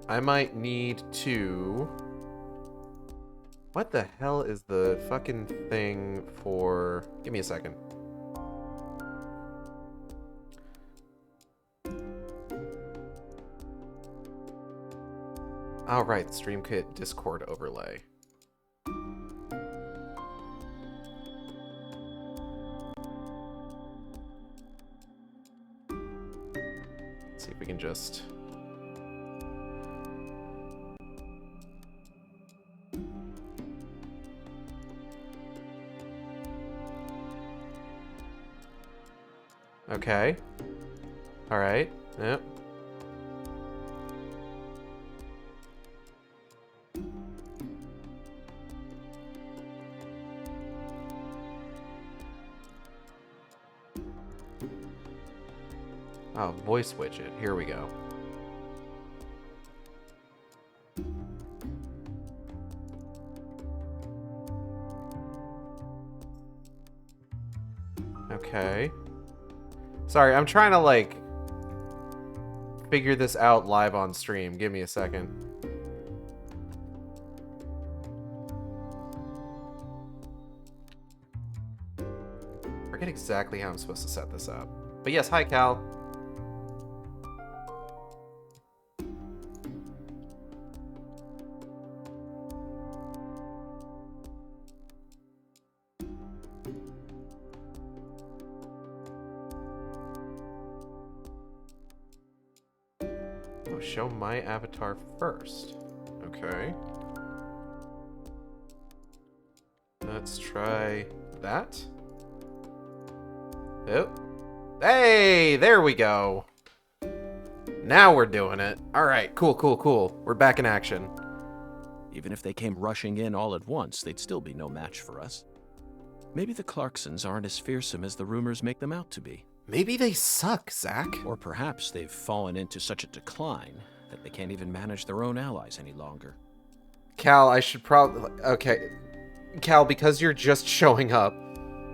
I might need to... What the hell is the fucking thing for... Give me a second. Oh, right, StreamKit Discord overlay. Let's see if we can just... Okay. Alright. Yep. Oh, voice widget. Here we go. Okay. Sorry, I'm trying to, like, figure this out live on stream. Give me a second. Forget exactly how I'm supposed to set this up. But yes, hi, Cal. Show my avatar first. Okay. Let's try that. Yep. Hey, there we go. Now we're doing it. All right, cool, cool, cool. We're back in action. Even if they came rushing in all at once, they'd still be no match for us. Maybe the Clarksons aren't as fearsome as the rumors make them out to be. Maybe they suck, Zach. Or perhaps they've fallen into such a decline that they can't even manage their own allies any longer. Cal, I should probably... Okay. Cal, because you're just showing up,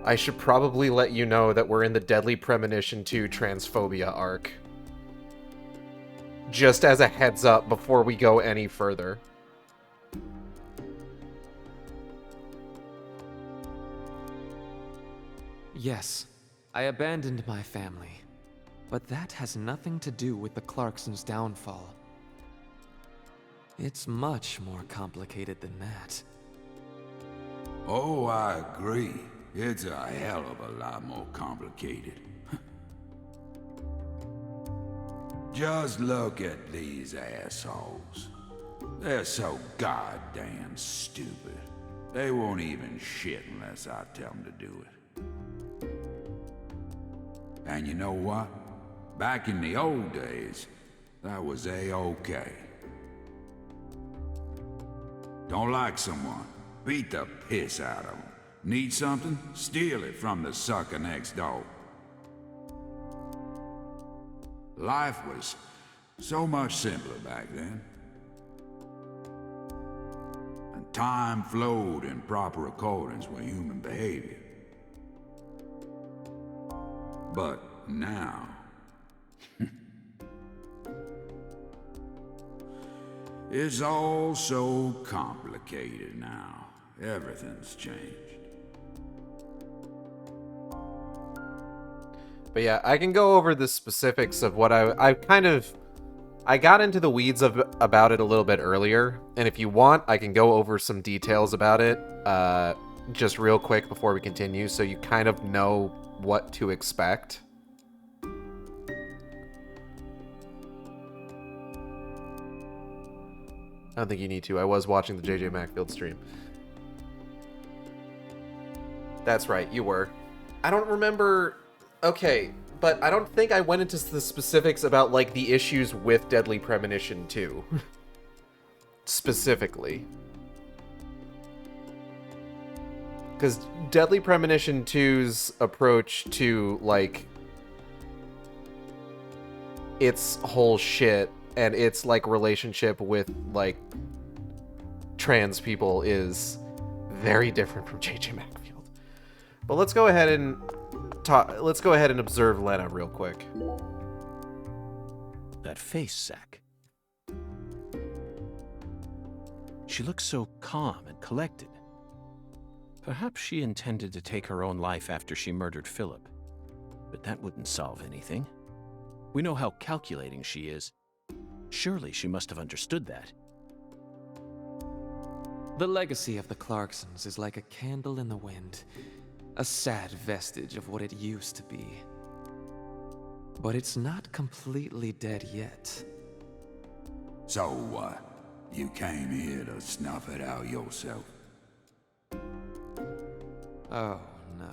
I should probably let you know that we're in the Deadly Premonition 2 Transphobia arc. Just as a heads up before we go any further. Yes, I abandoned my family. But that has nothing to do with the Clarksons' downfall. It's much more complicated than that. Oh, I agree. It's a hell of a lot more complicated. Just look at these assholes. They're so goddamn stupid. They won't even shit unless I tell them to do it. And you know what? Back in the old days, that was A-okay. Don't like someone, beat the piss out of them. Need something? Steal it from the sucker next door. Life was so much simpler back then. And time flowed in proper accordance with human behavior. But now... it's all so complicated now. Everything's changed. But yeah, I can go over the specifics of what I got into the weeds about it a little bit earlier, and if you want, I can go over some details about it just real quick before we continue, so you kind of know what to expect. I don't think you need to. I was watching the JJ Macfield stream. That's right, you were. I don't remember... Okay, but I don't think I went into the specifics about, like, the issues with Deadly Premonition 2. Specifically. Because Deadly Premonition 2's approach to, like, its whole shit and its, like, relationship with, like, trans people is very different from JJ Macfield. But let's go ahead and observe Lena real quick. That face, Zach. She looks so calm and collected. Perhaps she intended to take her own life after she murdered Philip. But that wouldn't solve anything. We know how calculating she is. Surely she must have understood that. The legacy of the Clarksons is like a candle in the wind, a sad vestige of what it used to be. But it's not completely dead yet. So what? You came here to snuff it out yourself? Oh, no.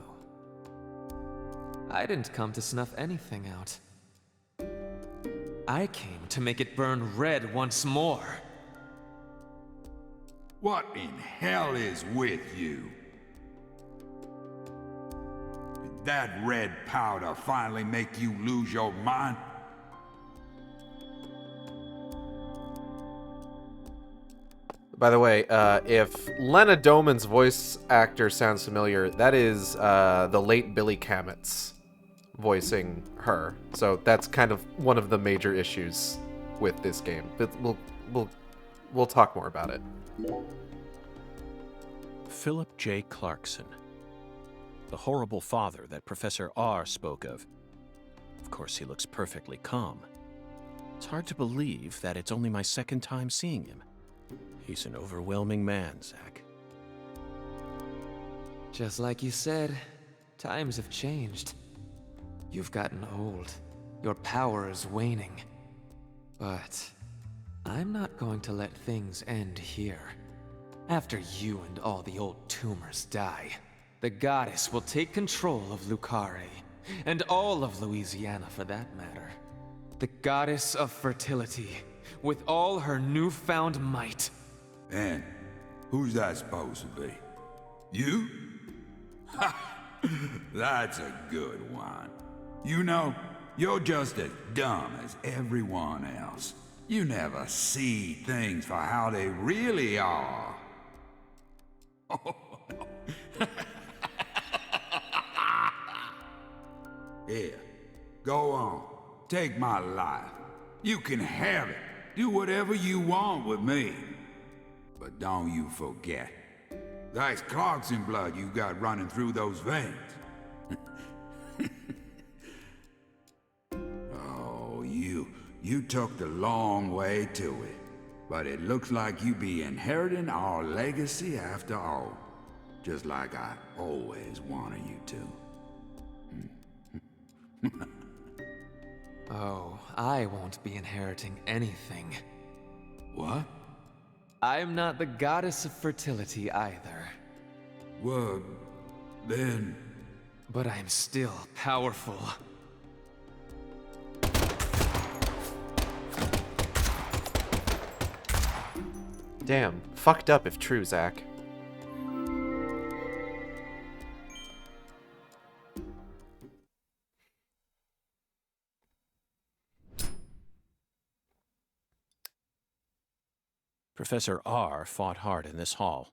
I didn't come to snuff anything out. I came to make it burn red once more. What in hell is with you? Did that red powder finally make you lose your mind? By the way, if Lena Doman's voice actor sounds familiar, that is the late Billy Kametz voicing her. So that's kind of one of the major issues with this game. But we'll talk more about it. Philip J. Clarkson. The horrible father that Professor R spoke of. Of course, he looks perfectly calm. It's hard to believe that it's only my second time seeing him. He's an overwhelming man, Zack. Just like you said, times have changed. You've gotten old. Your power is waning. But I'm not going to let things end here. After you and all the old tumors die, the goddess will take control of Lucare, and all of Louisiana for that matter. The goddess of fertility, with all her newfound might. And who's that supposed to be? You? Ha! That's a good one. You know, you're just as dumb as everyone else. You never see things for how they really are. Here, go on. Take my life. You can have it. Do whatever you want with me. But don't you forget, that's Clarkson blood you got running through those veins. Oh, you took the long way to it. But it looks like you be inheriting our legacy after all. Just like I always wanted you to. Oh, I won't be inheriting anything. What? I'm not the goddess of fertility either. Well, then... But I'm still powerful. Damn, fucked up if true, Zack. Professor R fought hard in this hall.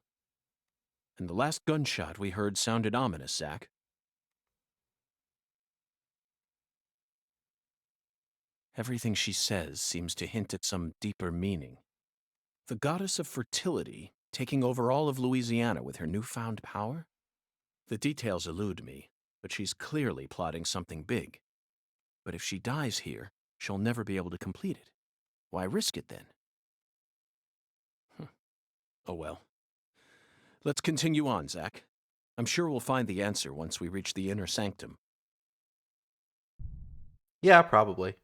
And the last gunshot we heard sounded ominous, Zack. Everything she says seems to hint at some deeper meaning. The goddess of fertility taking over all of Louisiana with her newfound power? The details elude me, but she's clearly plotting something big. But if she dies here, she'll never be able to complete it. Why risk it then? Oh well. Let's continue on, Zack. I'm sure we'll find the answer once we reach the inner sanctum. Yeah, probably.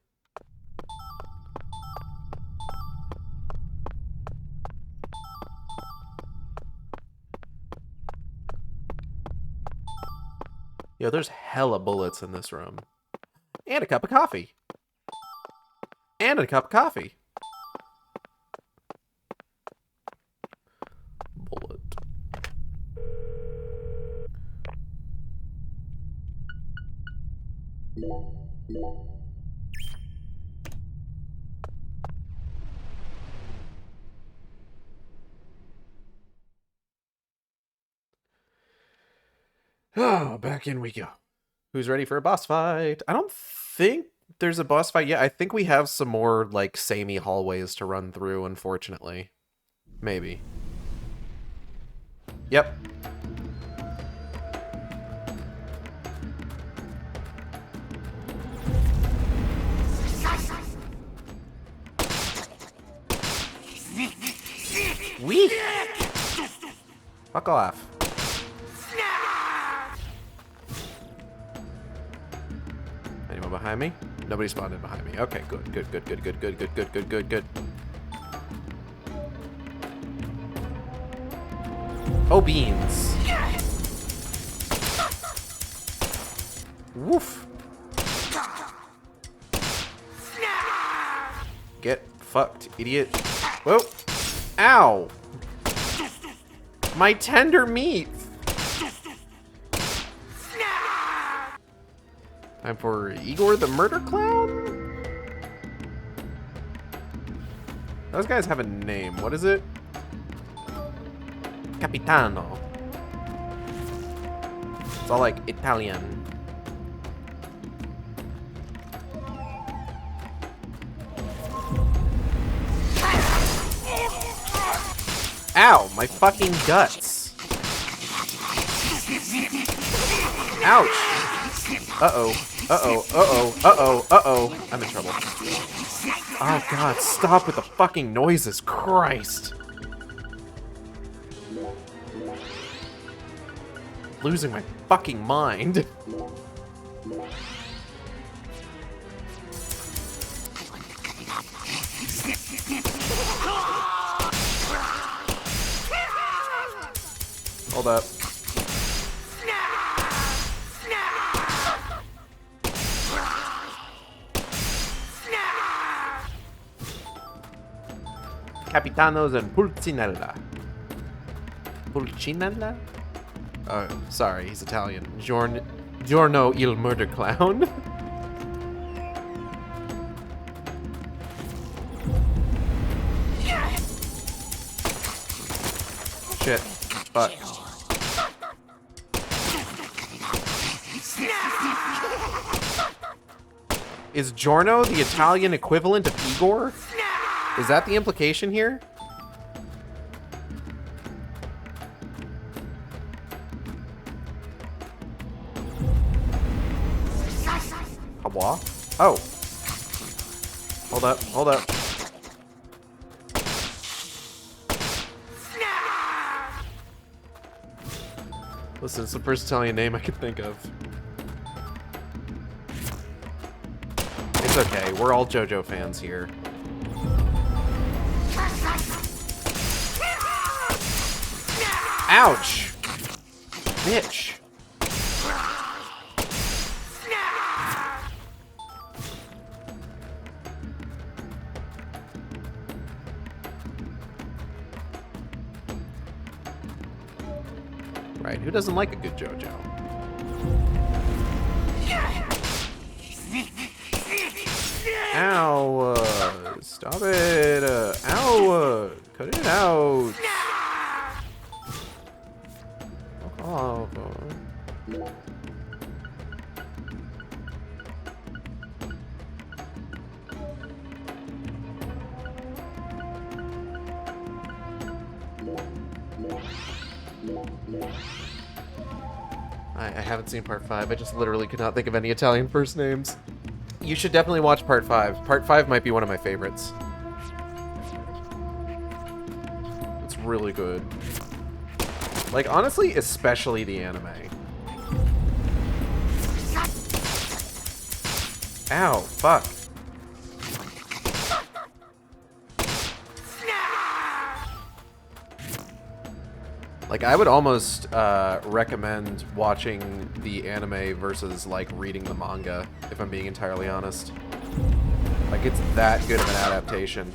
Yo, there's hella bullets in this room. And a cup of coffee. And a cup of coffee. Bullet. Oh, back in we go. Who's ready for a boss fight? I don't think there's a boss fight yet. I think we have some more, like, samey hallways to run through, unfortunately. Maybe. Yep. Wee! Fuck off. Anyone behind me? Nobody spawned in behind me. Okay, good, good, good, good, good, good, good, good, good, good, good. Oh, beans. Woof. Get fucked, idiot. Whoa. Ow. My tender meat. Time for Igor the Murder Clown? Those guys have a name. What is it? Capitano. It's all like Italian. Ow, my fucking guts. Ouch. Uh-oh. Uh-oh. Uh-oh. Uh-oh. Uh-oh. I'm in trouble. Oh god, stop with the fucking noises. Christ. Losing my fucking mind. Hold up. Capitanos and Pulcinella. Pulcinella? Oh, sorry, he's Italian. Giorno il Murder Clown. Shit. Fuck. Is Giorno the Italian equivalent of Igor? Is that the implication here? Hawa? Oh. Hold up, hold up. Listen, it's the first Italian name I could think of. It's okay, we're all JoJo fans here. Ouch! Bitch! Right, who doesn't like a good JoJo? Ow! Stop it! Ow! Cut it out! Oh. I haven't seen part 5. I just literally could not think of any Italian first names. You should definitely watch part 5. Part 5 might be one of my favorites. It's really good. Like, honestly, especially the anime. Ow, fuck. Like, I would almost recommend watching the anime versus, like, reading the manga, if I'm being entirely honest. Like, it's that good of an adaptation.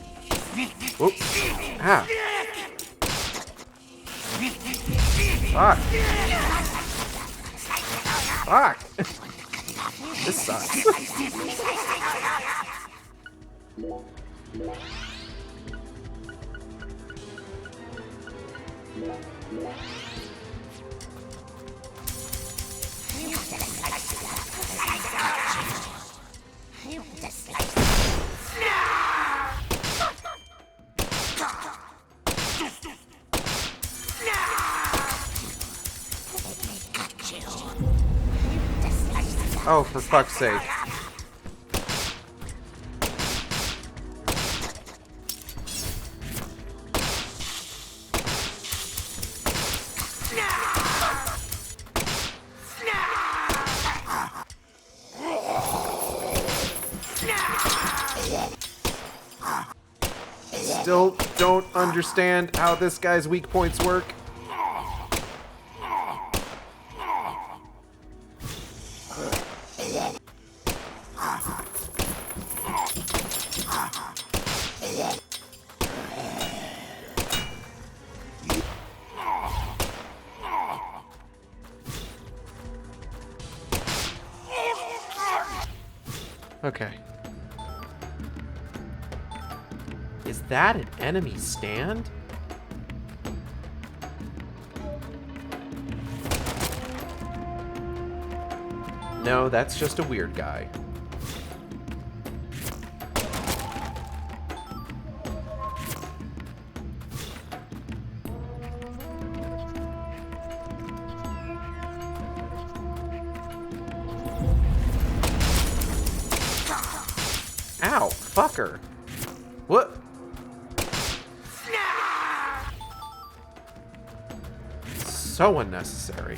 Whoop. Ah. Fuck. Fuck. This sucks. Oh, for fuck's sake. Still don't understand how this guy's weak points work. Okay. Is that an enemy stand? No, that's just a weird guy. Ow, fucker. What? So unnecessary.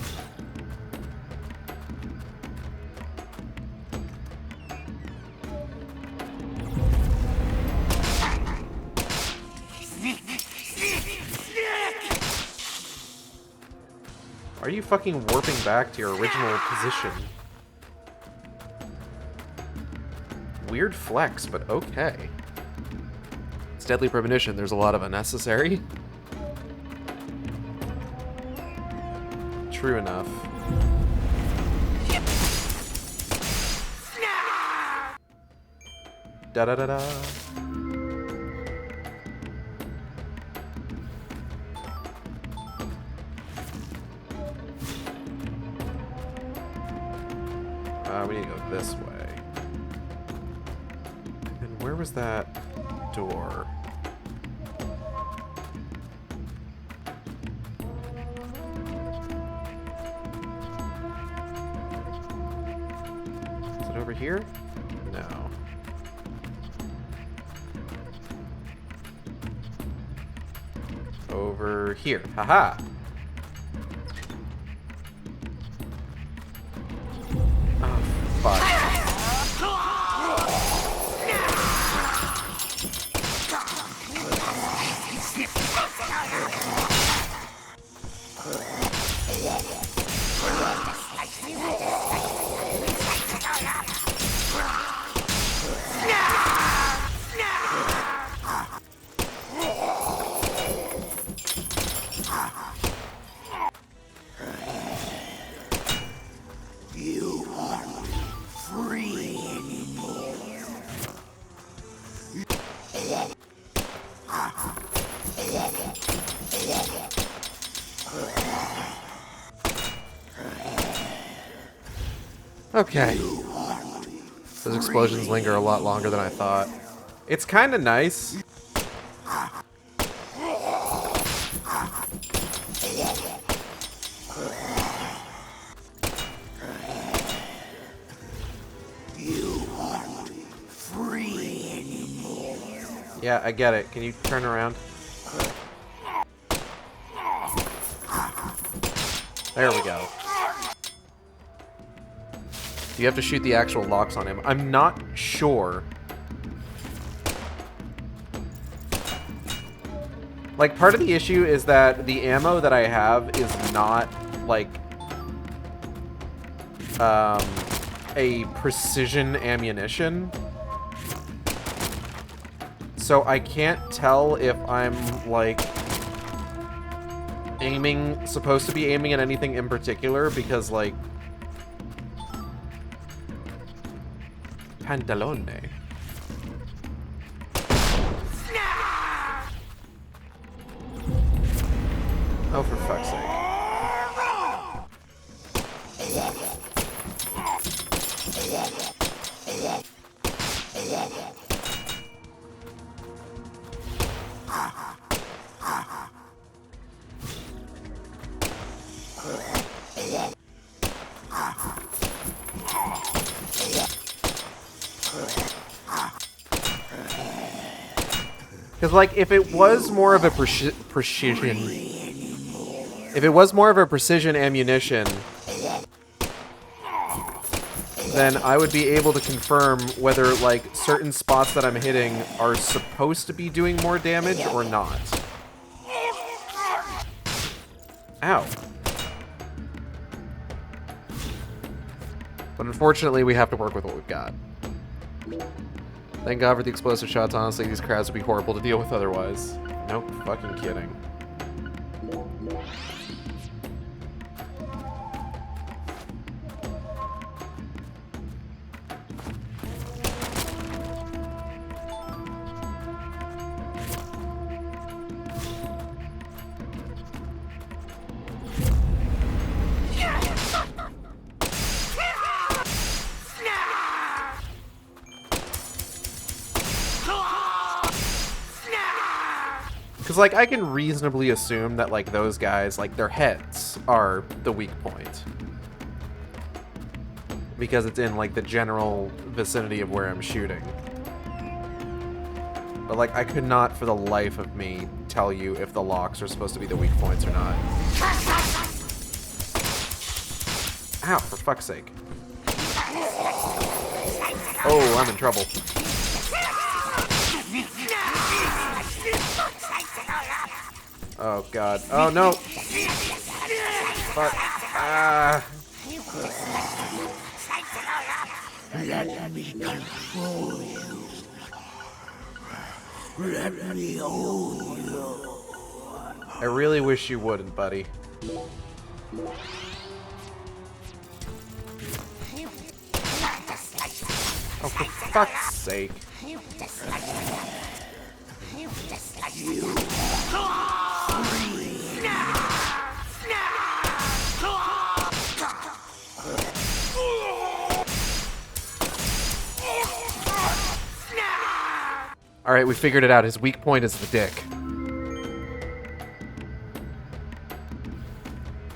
Are you fucking warping back to your original position? Weird flex, but okay. It's Deadly Premonition, there's a lot of unnecessary. True enough. Da da da da. We need to go this way. And where was that door? Is it over here? No. Over here. Haha! Oh, fuck. Okay. Those explosions linger a lot longer than I thought. It's kind of nice. Yeah, I get it. Can you turn around? There we go. You have to shoot the actual locks on him. I'm not sure. Like, part of the issue is that the ammo that I have is not, like, a precision ammunition. So I can't tell if I'm, like, supposed to be aiming at anything in particular, because, like, Pantalone. Oh, for fuck's sake. Because, like, if it was more of a precision... If it was more of a precision ammunition, then I would be able to confirm whether, like, certain spots that I'm hitting are supposed to be doing more damage or not. Ow. But unfortunately, we have to work with what we've got. Thank God for the explosive shots. Honestly, these crowds would be horrible to deal with otherwise. Nope, fucking kidding. Because, like, I can reasonably assume that, like, those guys, like, their heads are the weak point. Because it's in, like, the general vicinity of where I'm shooting. But, like, I could not, for the life of me, tell you if the locks are supposed to be the weak points or not. Ow, for fuck's sake. Oh, I'm in trouble. Oh, God. Oh, no! Fuck. Ah. Let me control you. Let me own you. I really wish you wouldn't, buddy. Oh, for fuck's sake. Alright, we figured it out. His weak point is the dick.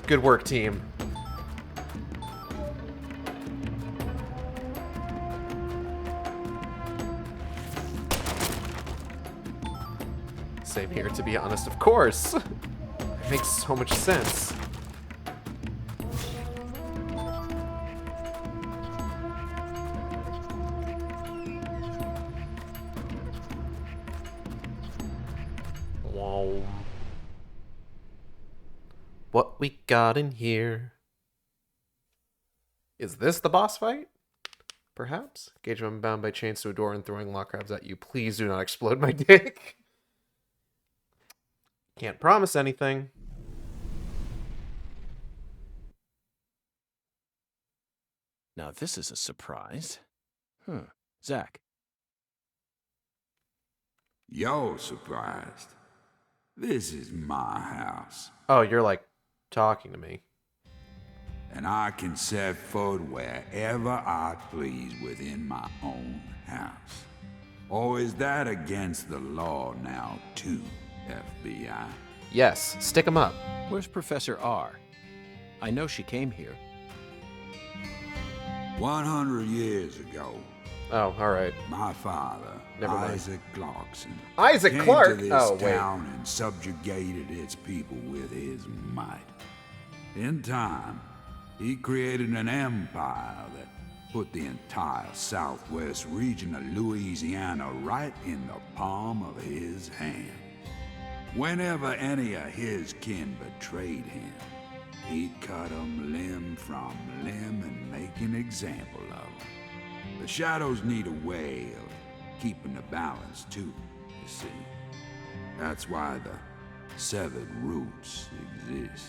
Good work, team. Same here, to be honest, of course. It makes so much sense. Wow. What we got in here? Is this the boss fight? Perhaps? Gage, I'm bound by chains to a door and throwing lock crabs at you. Please do not explode my dick. Can't promise anything. Now this is a surprise. Zach. You're surprised. This is my house, Oh, you're like talking to me. and I can set foot wherever I please within my own house. Or is that against the law now, too, FBI? Yes, stick 'em up. Where's Professor R? I know she came here. 100 years ago, Oh, alright. my father, Never mind. Isaac Clarkson, Isaac came Clarke? to this Oh, wait. town and subjugated its people with his might. In time, he created an empire that put the entire southwest region of Louisiana right in the palm of his hand. Whenever any of his kin betrayed him, he'd cut 'em limb from limb and make an example of 'em. The shadows need a way of keeping the balance too, you see. That's why the severed roots exist.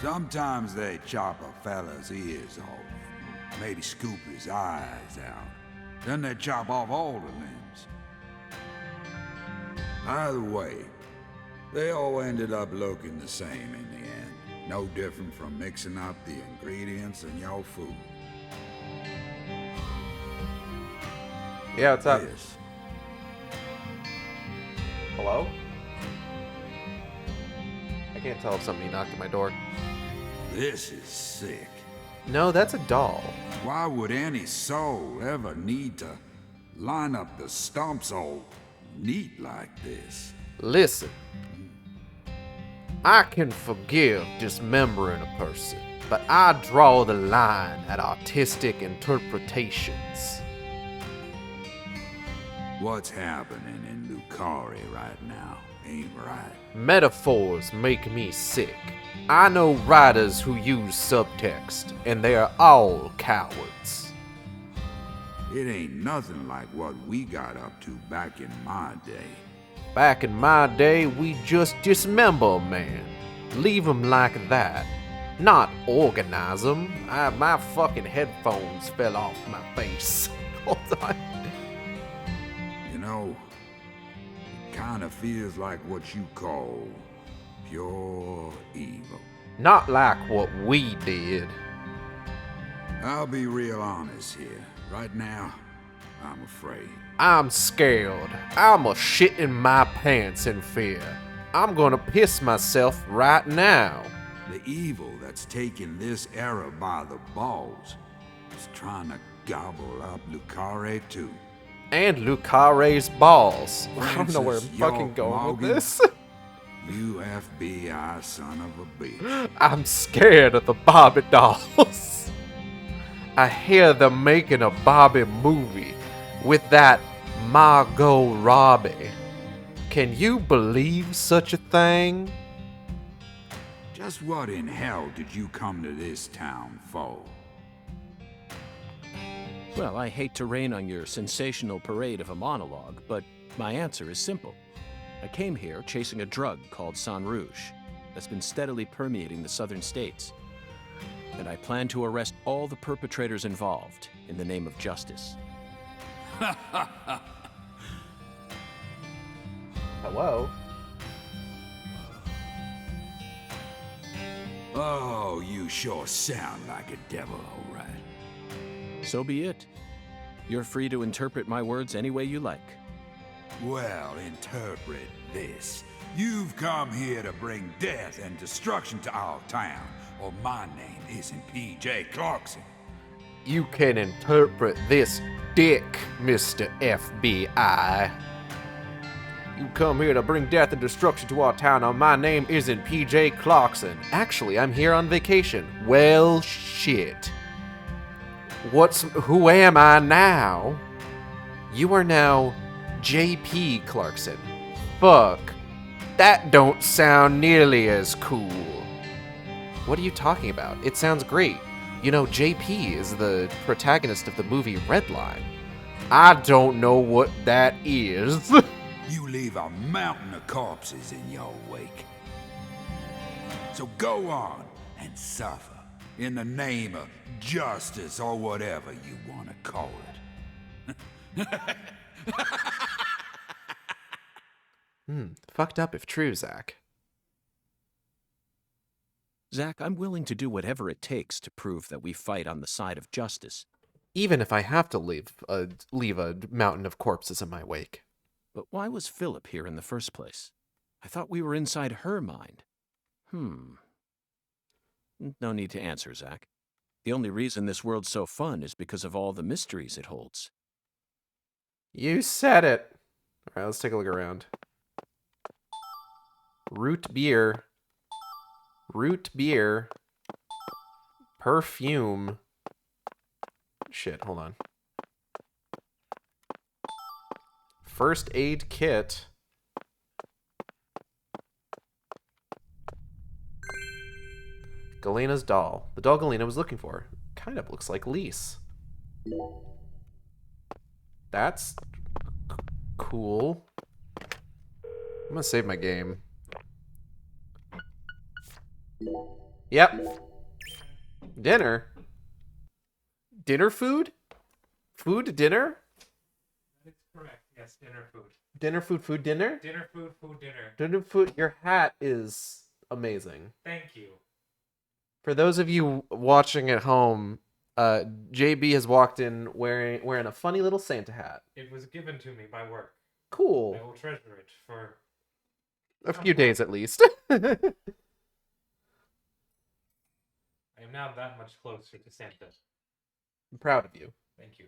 Sometimes they chop a fella's ears off, maybe scoop his eyes out. Then they chop off all the limbs. Either way, they all ended up looking the same in the end. No different from mixing up the ingredients in your food. Yeah, what's up? This Hello? I can't tell if somebody knocked at my door. This is sick. No, that's a doll. Why would any soul ever need to line up the stumps all neat like this. Listen, I can forgive dismembering a person, but I draw the line at artistic interpretations. What's happening in Lucari right now ain't right. Metaphors make me sick. I know writers who use subtext, and they are all cowards. It ain't nothing like what we got up to back in my day. Back in my day, we just dismember a man. Leave him like that. Not organize him. My fucking headphones fell off my face. Hold on. You know, it kinda feels like what you call pure evil. Not like what we did. I'll be real honest here. Right now, I'm afraid. I'm scared. I'm a shit in my pants in fear. I'm gonna piss myself right now. The evil that's taking this era by the balls is trying to gobble up Lucare too. And Lucare's balls. I don't know where I'm Francis fucking York going Morgan. with this. You FBI son of a bitch. I'm scared of the Barbie dolls. I hear they're making a Barbie movie with that Margot Robbie. Can you believe such a thing? Just what in hell did you come to this town for? Well, I hate to rain on your sensational parade of a monologue, but my answer is simple. I came here chasing a drug called Sang Rouge that's been steadily permeating the southern states. And I plan to arrest all the perpetrators involved in the name of justice. Hello? Oh, you sure sound like a devil, all right. So be it. You're free to interpret my words any way you like. Well, interpret this. You've come here to bring death and destruction to our town, or my name isn't P.J. Clarkson. You can interpret this dick, Mr. FBI. You come here to bring death and destruction to our town, and my name isn't P.J. Clarkson. Actually, I'm here on vacation. Well, shit. Who am I now? You are now J.P. Clarkson. Fuck. That don't sound nearly as cool. What are you talking about? It sounds great. You know, JP is the protagonist of the movie Redline. I don't know what that is. You leave a mountain of corpses in your wake. So go on and suffer in the name of justice or whatever you want to call it. Fucked up if true, Zach. Zach, I'm willing to do whatever it takes to prove that we fight on the side of justice. Even if I have to leave a mountain of corpses in my wake. But why was Philip here in the first place? I thought we were inside her mind. No need to answer, Zach. The only reason this world's so fun is because of all the mysteries it holds. You said it. All right, let's take a look around. Root beer. Perfume. Shit, hold on. First aid kit. Galena's doll. The doll Galena was looking for. Kind of looks like Lise. That's cool. I'm gonna save my game. Yep. Dinner. Dinner food? Food dinner? That's correct. Yes, dinner food. Dinner food dinner? Dinner food dinner. Dinner food. Your hat is amazing. Thank you. For those of you watching at home, JB has walked in wearing a funny little Santa hat. It was given to me by work. Cool. I will treasure it for A few days at least. I am now that much closer to Santa. I'm proud of you. Thank you.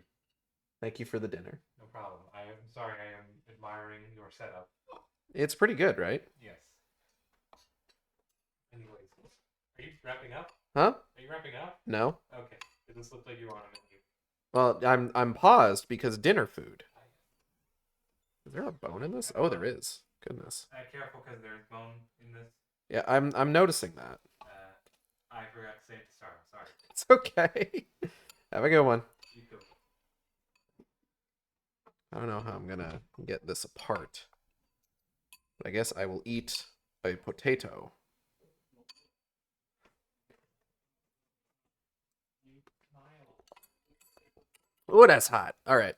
Thank you for the dinner. No problem. I am sorry. I am admiring your setup. It's pretty good, right? Yes. Anyways, are you wrapping up? Huh? Are you wrapping up? No. Okay. It just looked like you were on a menu. Well, I'm paused because dinner food. Is there a bone in this? Oh, there is. Goodness. Careful, because there's bone in this. Yeah, I'm noticing that. I forgot to say it to start. I'm sorry. It's okay. Have a good one. You go. I don't know how I'm gonna get this apart. But I guess I will eat a potato. Oh, that's hot. All right.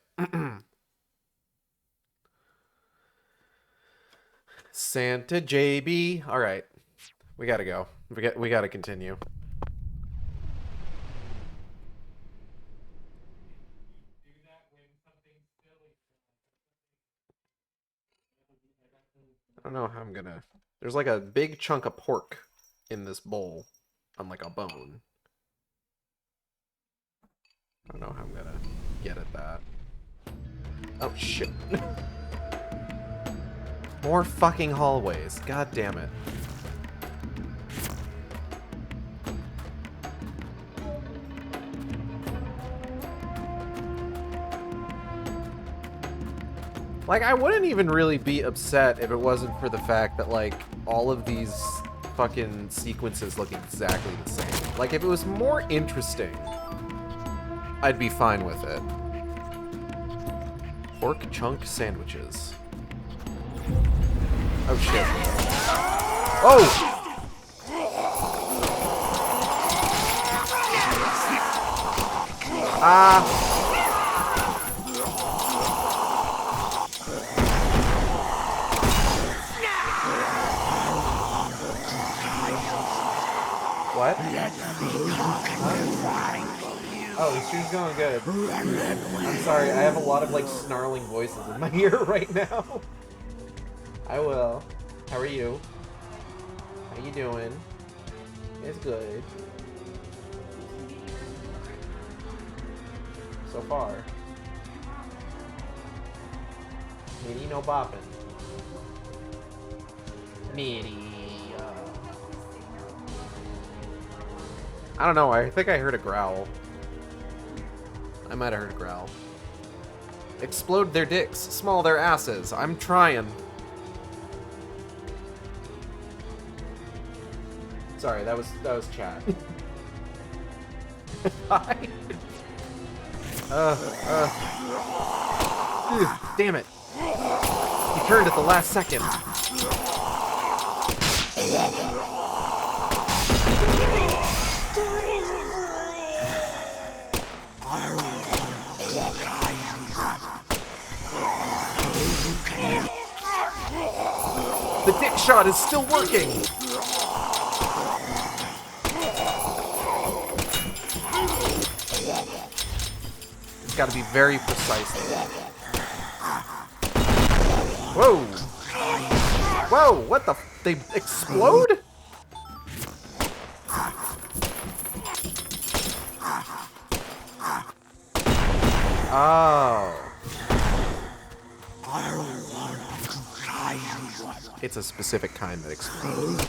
Santa JB. All right. We gotta go. We gotta continue. I don't know how I'm gonna... There's like a big chunk of pork in this bowl on like a bone. I don't know how I'm gonna get at that. Oh, shit. More fucking hallways. God damn it. Like, I wouldn't even really be upset if it wasn't for the fact that, like, all of these fucking sequences look exactly the same. Like, if it was more interesting, I'd be fine with it. Pork chunk sandwiches. Oh, shit. Oh! What? Oh, the stream's going good. I'm sorry, I have a lot of, like, snarling voices in my ear right now. I will. How are you? How you doing? It's good. So far. Mitty no boppin'. Mitty. I don't know, I think I heard a growl. I might have heard a growl. Explode their dicks, small their asses. I'm trying. Sorry, that was chat. Hi. Damn it. He turned at the last second. The dick shot is still working! It's gotta be very precise. Whoa! Whoa, what the f- they explode? Oh. It's a specific kind that explodes.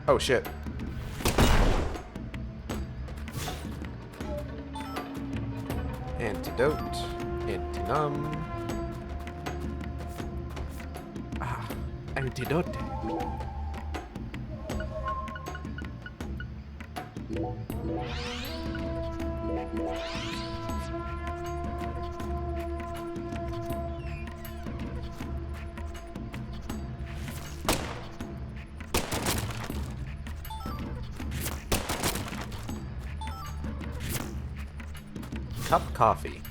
Oh shit. Antidote. Antinum. Ah, antidote. Cup coffee.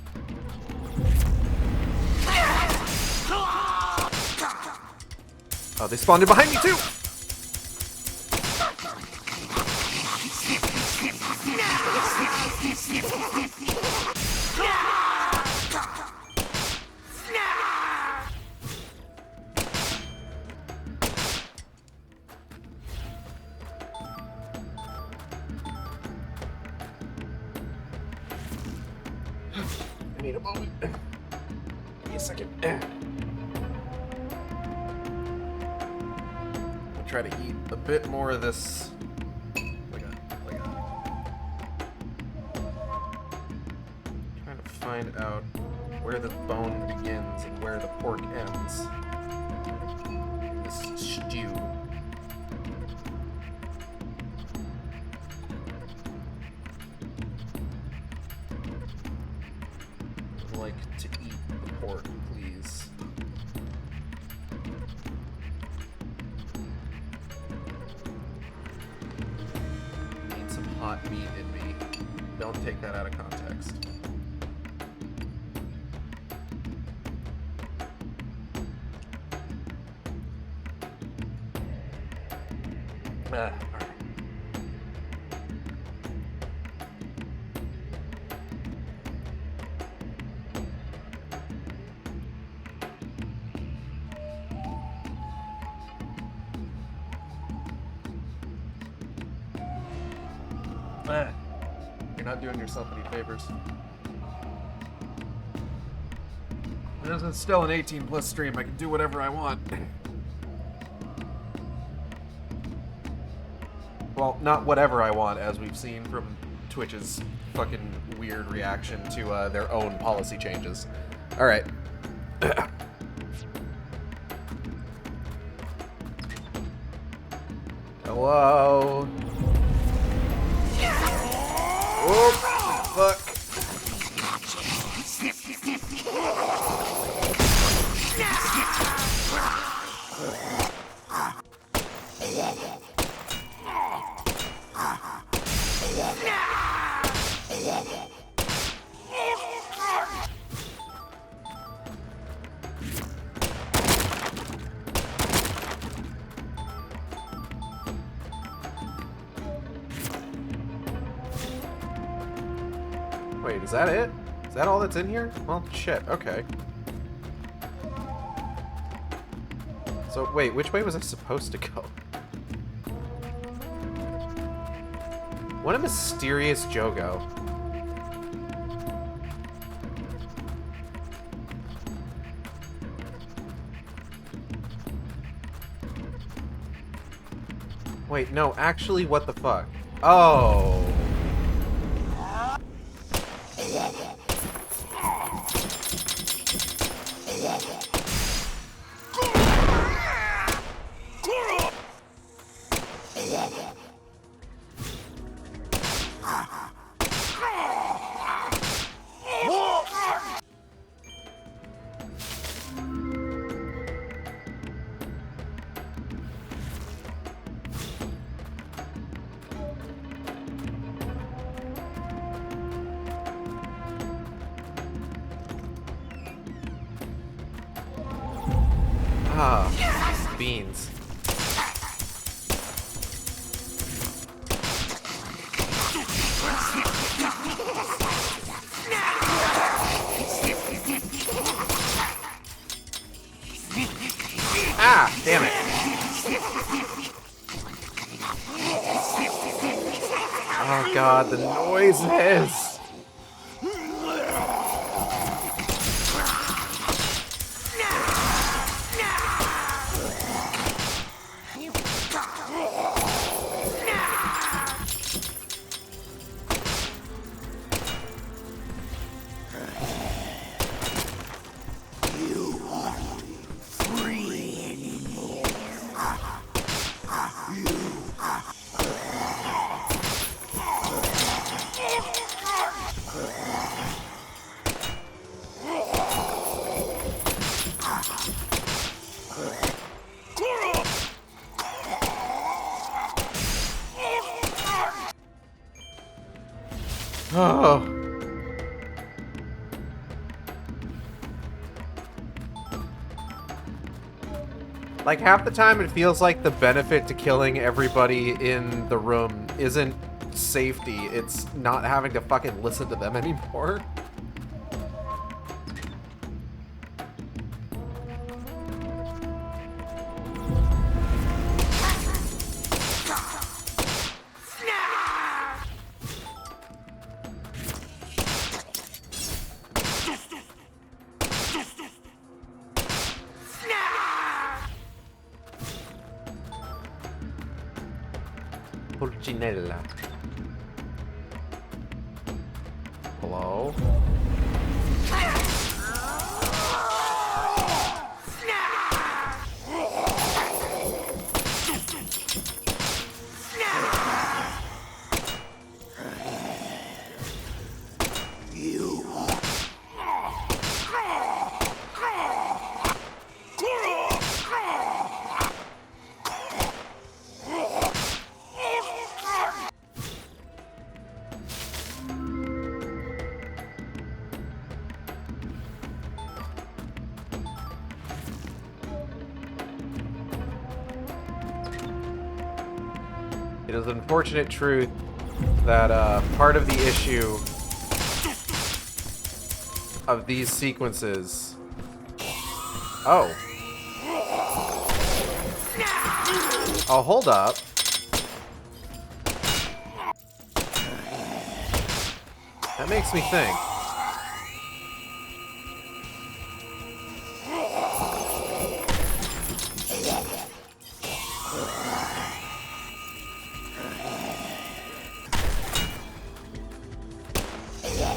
Oh, they spawned in behind me too! I need a moment. Give me a second. I'll try to eat a bit more of this. Trying to find out where the bone begins and where the pork ends. This stew. I'd like to eat the pork, please. Need some hot meat in me. Don't take that out of context. Alright. You're not doing yourself any favors. This is still an 18+ stream. I can do whatever I want. Well, not whatever I want, as we've seen from Twitch's fucking weird reaction to their own policy changes. Alright. Hello? Oh, fuck. Wait, is that it? Is that all that's in here? Well, shit, okay. So, wait, which way was I supposed to go? What a mysterious Jogo. Wait, no, actually, what the fuck? Oh. Ah, beans. Ah, damn it. Oh god, the noises. Oh. Like, half the time it feels like the benefit to killing everybody in the room isn't safety, it's not having to fucking listen to them anymore. Pulcinella. Hello? It is an unfortunate truth that part of the issue of these sequences... Oh. Oh, hold up. That makes me think.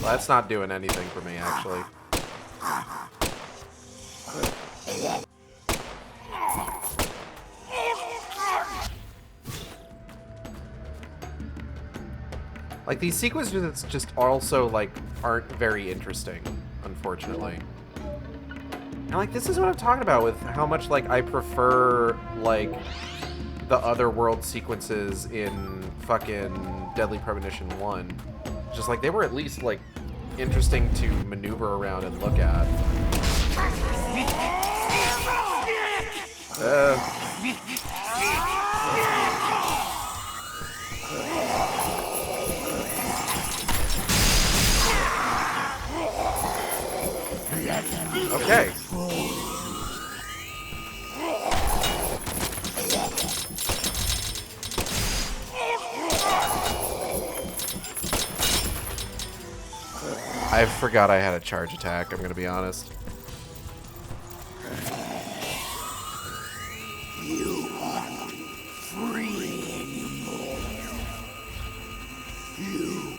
Well, that's not doing anything for me, actually. Like, these sequences just also, like, aren't very interesting, unfortunately. And, like, this is what I'm talking about with how much, like, I prefer, like, the other world sequences in fucking Deadly Premonition 1. Just, like, they were at least, like, interesting to maneuver around and look at. Okay. I forgot I had a charge attack, I'm gonna be honest. You aren't free anymore. You...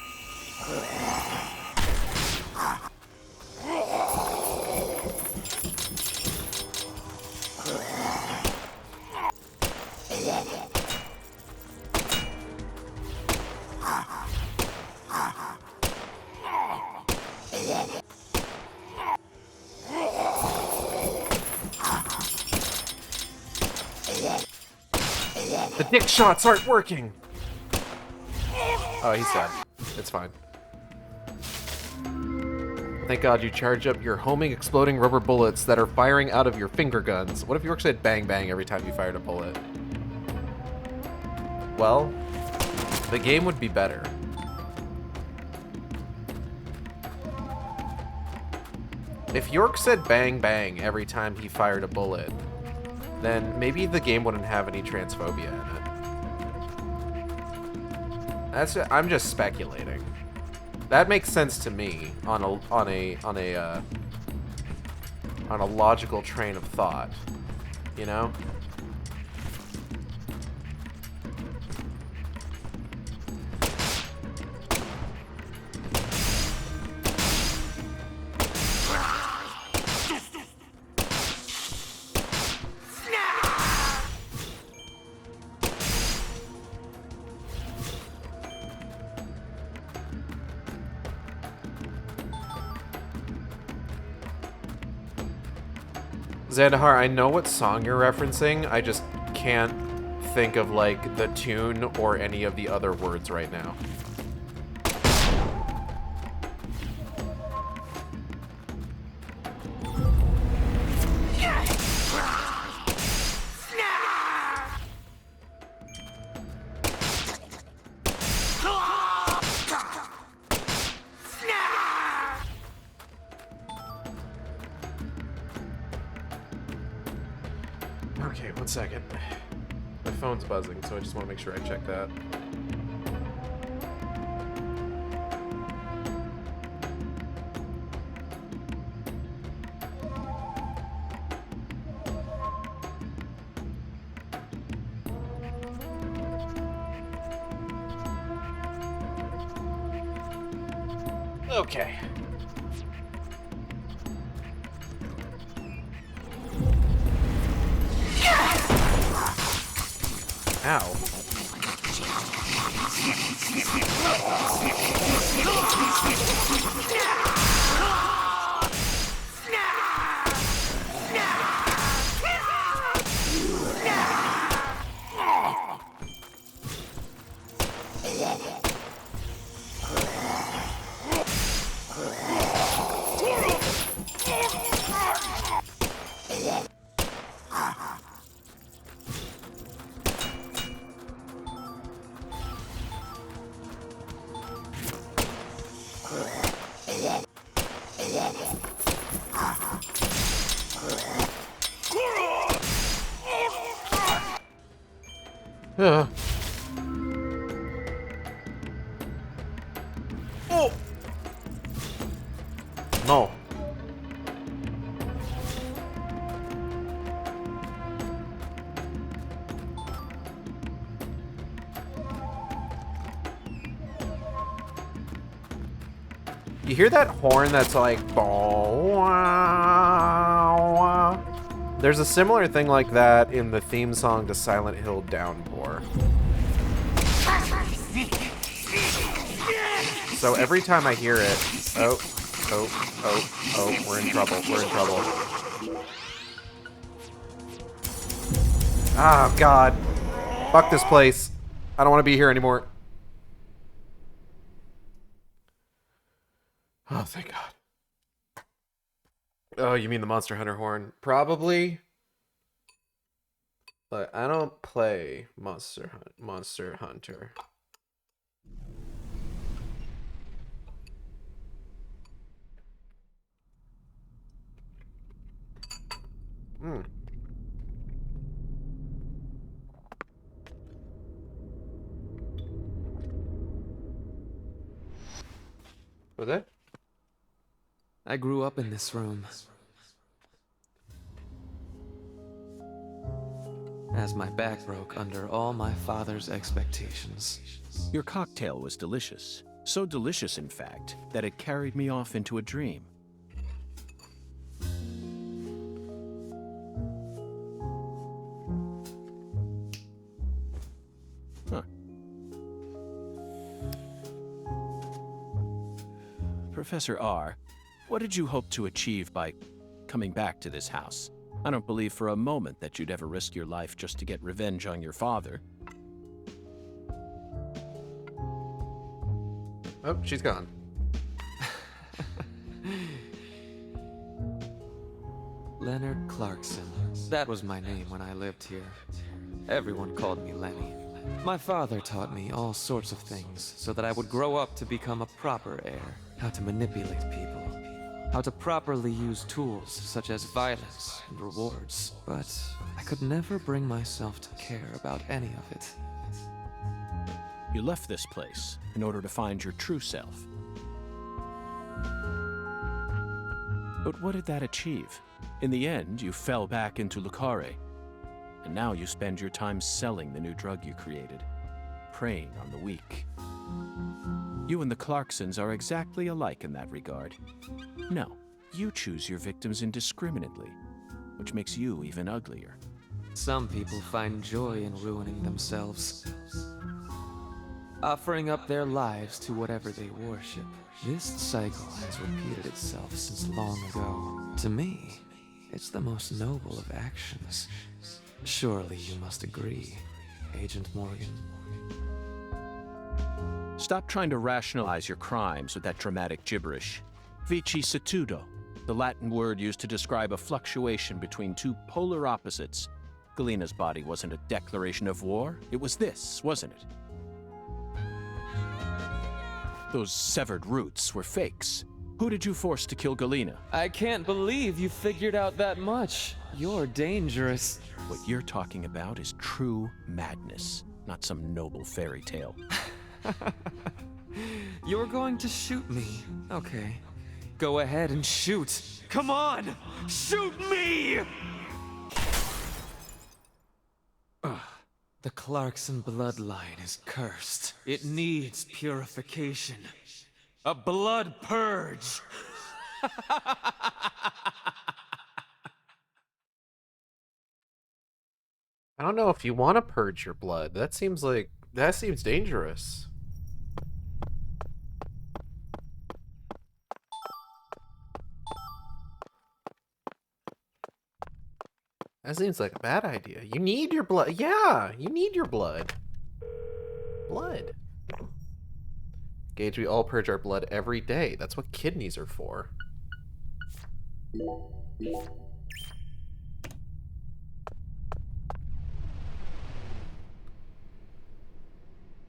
The dick shots aren't working! Oh, he's dead. It's fine. Thank God you charge up your homing exploding rubber bullets that are firing out of your finger guns. What if York said bang bang every time you fired a bullet? Well, the game would be better. If York said bang bang every time he fired a bullet, then maybe the game wouldn't have any transphobia in it. I'm just speculating. That makes sense to me on a logical train of thought, you know? Zandahar, I know what song you're referencing, I just can't think of, like, the tune or any of the other words right now. second. My phone's buzzing, so I just want to make sure I check that. Okay. Ow. Oh. No. You hear that horn that's like, there's a similar thing like that in the theme song to Silent Hill Downpour. So every time I hear it, oh, we're in trouble, we're in trouble. Ah, God. Fuck this place. I don't want to be here anymore. Oh, thank God. Oh, you mean the Monster Hunter horn? Probably. But I don't play Monster Hunter. Hmm. Was it? I grew up in this room. As my back broke under all my father's expectations. Your cocktail was delicious. So delicious, in fact, that it carried me off into a dream. Huh. Professor R, what did you hope to achieve by coming back to this house? I don't believe for a moment that you'd ever risk your life just to get revenge on your father. Oh, she's gone. Leonard Clarkson. That was my name when I lived here. Everyone called me Lenny. My father taught me all sorts of things so that I would grow up to become a proper heir. How to manipulate people. How to properly use tools such as violence and rewards. But I could never bring myself to care about any of it. You left this place in order to find your true self. But what did that achieve? In the end, you fell back into Lucare. And now you spend your time selling the new drug you created, preying on the weak. You and the Clarksons are exactly alike in that regard. No, you choose your victims indiscriminately, which makes you even uglier. Some people find joy in ruining themselves, offering up their lives to whatever they worship. This cycle has repeated itself since long ago. To me, it's the most noble of actions. Surely you must agree, Agent Morgan. Stop trying to rationalize your crimes with that dramatic gibberish. Vicissitudo, the Latin word used to describe a fluctuation between two polar opposites. Galena's body wasn't a declaration of war. It was this, wasn't it? Those severed roots were fakes. Who did you force to kill Galena? I can't believe you figured out that much. You're dangerous. What you're talking about is true madness, not some noble fairy tale. You're going to shoot me. Okay. Go ahead and shoot. Come on! Shoot me! The Clarkson bloodline is cursed. It needs purification. A blood purge! I don't know if you want to purge your blood. That seems dangerous. That seems like a bad idea. You need your blood. Yeah, you need your blood. Blood. Gage, we all purge our blood every day. That's what kidneys are for.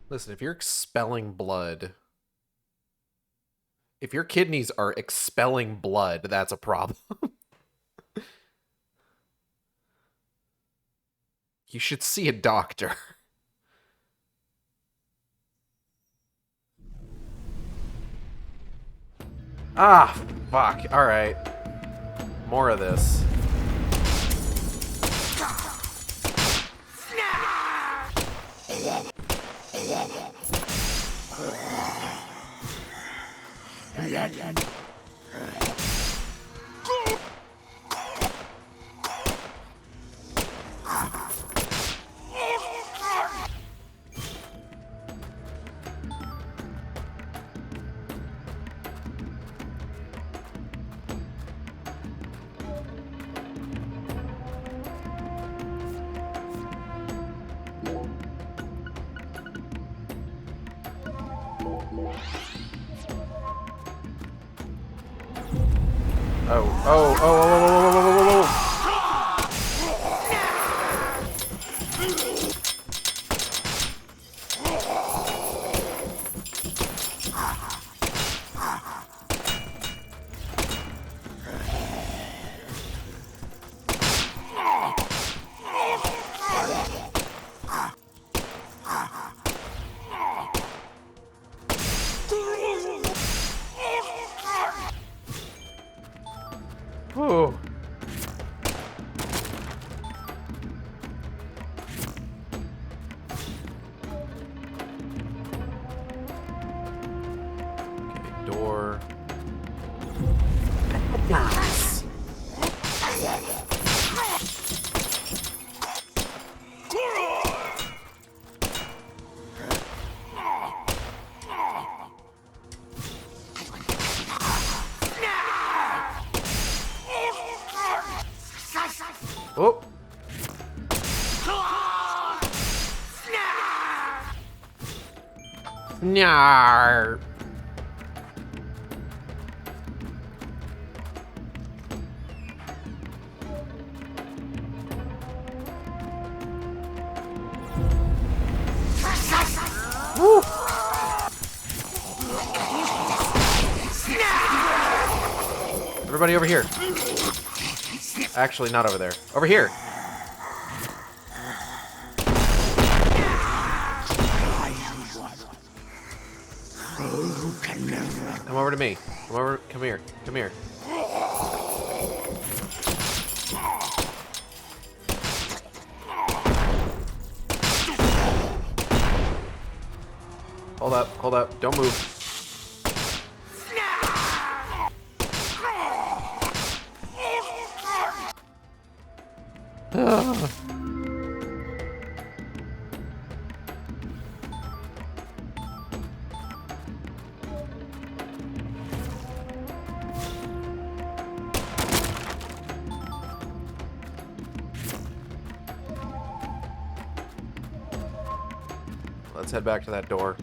Listen, if you're expelling blood, if your kidneys are expelling blood, that's a problem. You should see a doctor. Ah, fuck. Alright. More of this. Oh. Oh. Okay, door. Nice. Oh. Nyar. Woo. Everybody over here. Actually, not over there. Over here. Come over to me. Come over. Come here. Come here. Hold up. Hold up. Don't move. Let's head back to that door.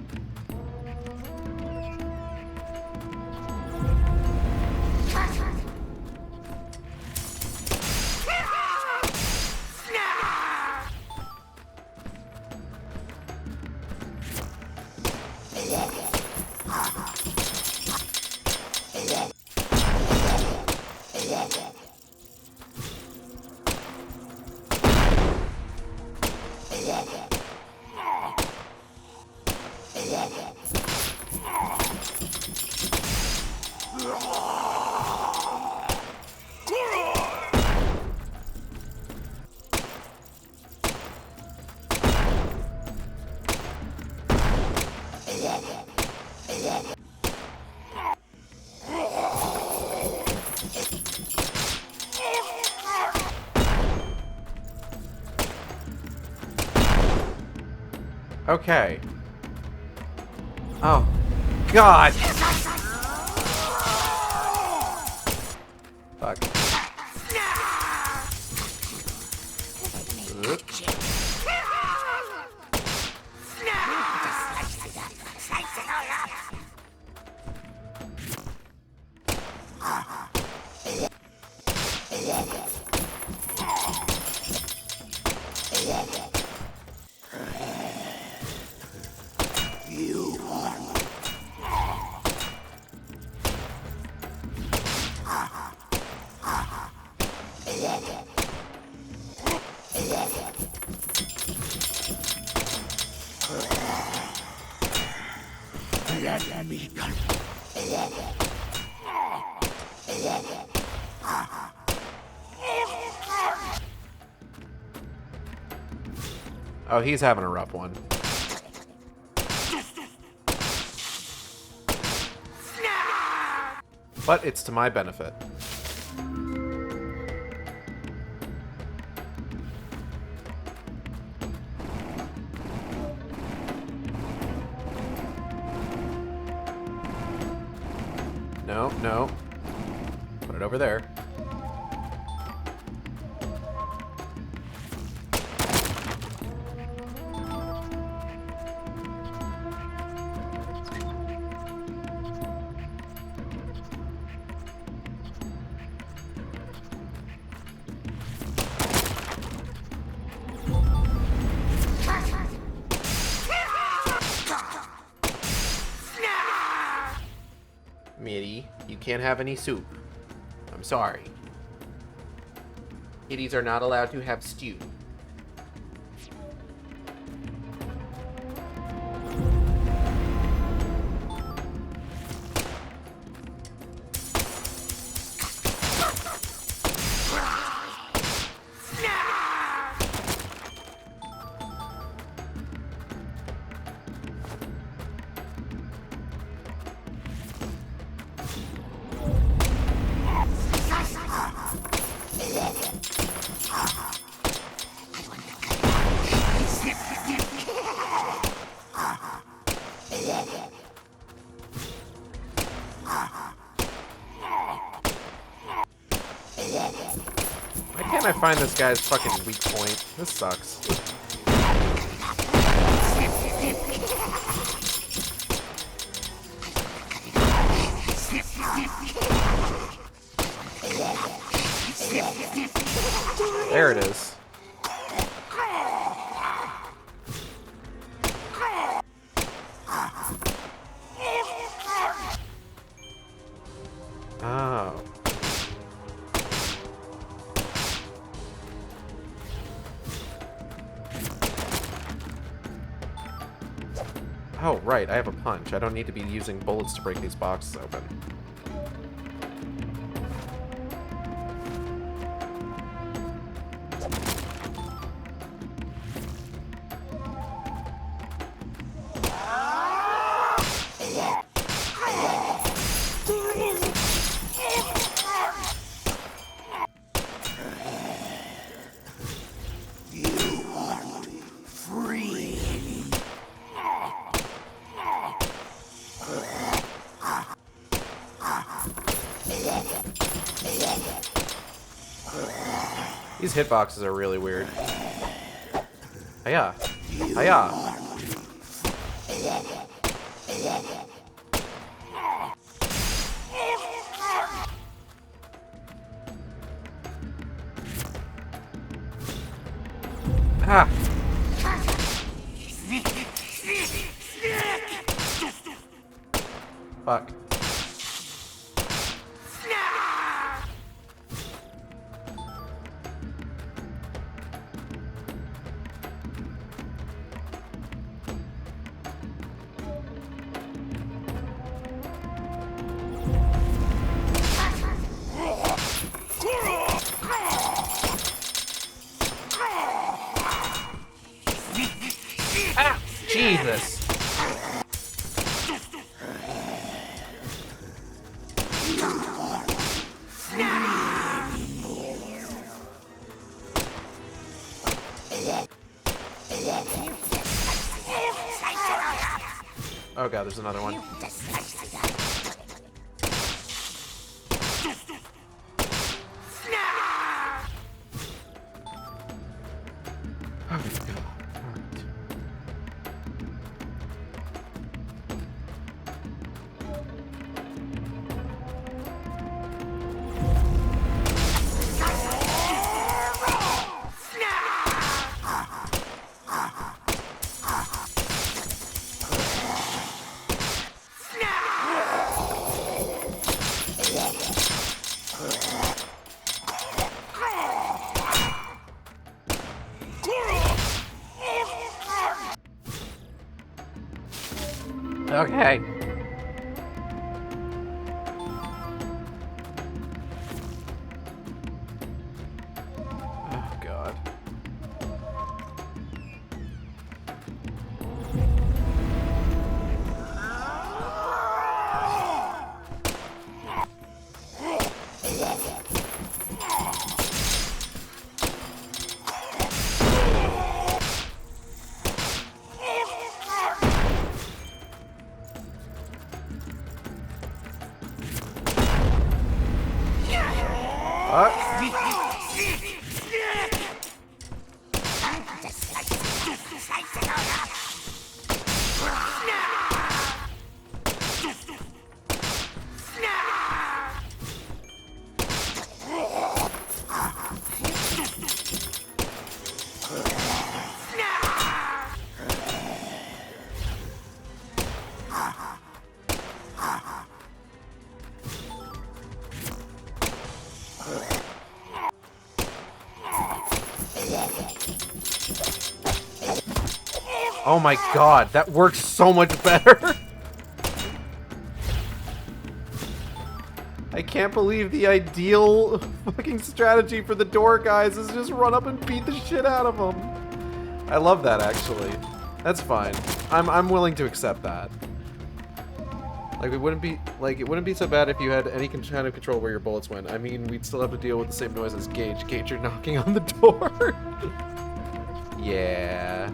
Okay. Oh, God! Fuck. Oop. Let me go. Oh, he's having a rough one. But it's to my benefit. No, no. Put it over there. Mitty, you can't have any soup. I'm sorry. Kitties are not allowed to have stew. Why can't I find this guy's fucking weak point? This sucks. There it is. Oh. Oh, right, I have a punch. I don't need to be using bullets to break these boxes open. These hitboxes are really weird. Hiya. Hiya. Ah. Fuck. Oh god, there's another one. Oh god. Alright. Okay. Oh god. Oh my god, that works so much better! I can't believe the ideal fucking strategy for the door guys is just run up and beat the shit out of them. I love that, actually. That's fine. I'm willing to accept that. Like, it wouldn't be so bad if you had any kind of control where your bullets went. I mean, we'd still have to deal with the same noise as Gage. Gage, you're knocking on the door. Yeah.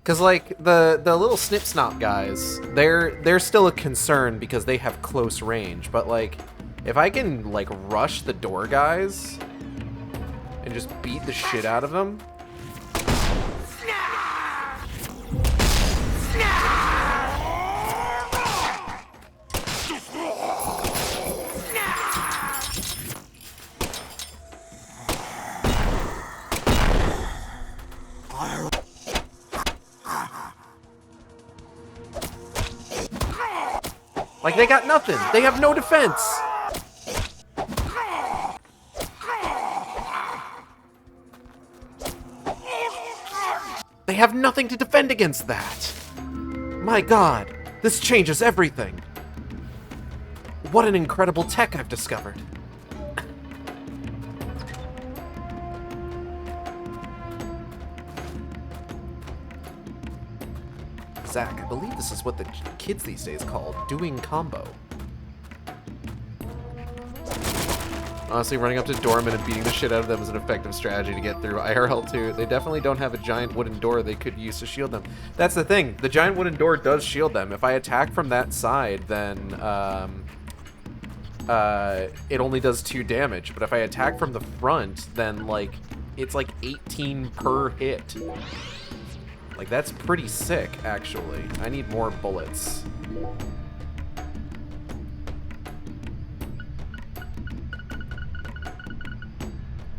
Cause like the little snip snop guys, they're still a concern because they have close range. But like, if I can like rush the door guys and just beat the shit out of them. Like, they got nothing. They have no defense. They have nothing to defend against that. My god, this changes everything. What an incredible tech I've discovered. Zach, I believe this is what the kids these days call doing combo. Honestly, running up to doormen and beating the shit out of them is an effective strategy to get through IRL 2. They definitely don't have a giant wooden door they could use to shield them. That's the thing. The giant wooden door does shield them. If I attack from that side, then it only does 2 damage. But if I attack from the front, then like it's like 18 per hit. Like, that's pretty sick, actually. I need more bullets.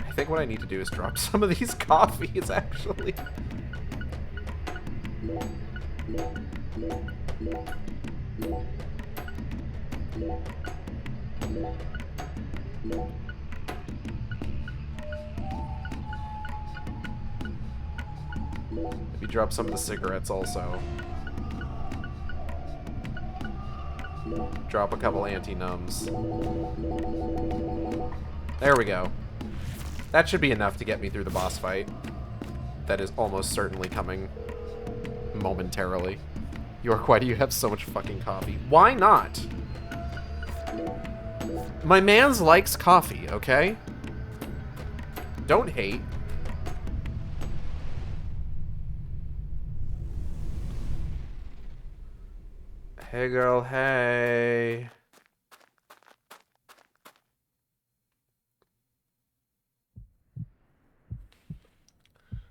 I think what I need to do is drop some of these coffees, actually. Maybe drop some of the cigarettes also. Drop a couple anti-numbs. There we go. That should be enough to get me through the boss fight. That is almost certainly coming momentarily. York, why do you have so much fucking coffee? Why not? My mans likes coffee, okay? Don't hate. Hey, girl, hey.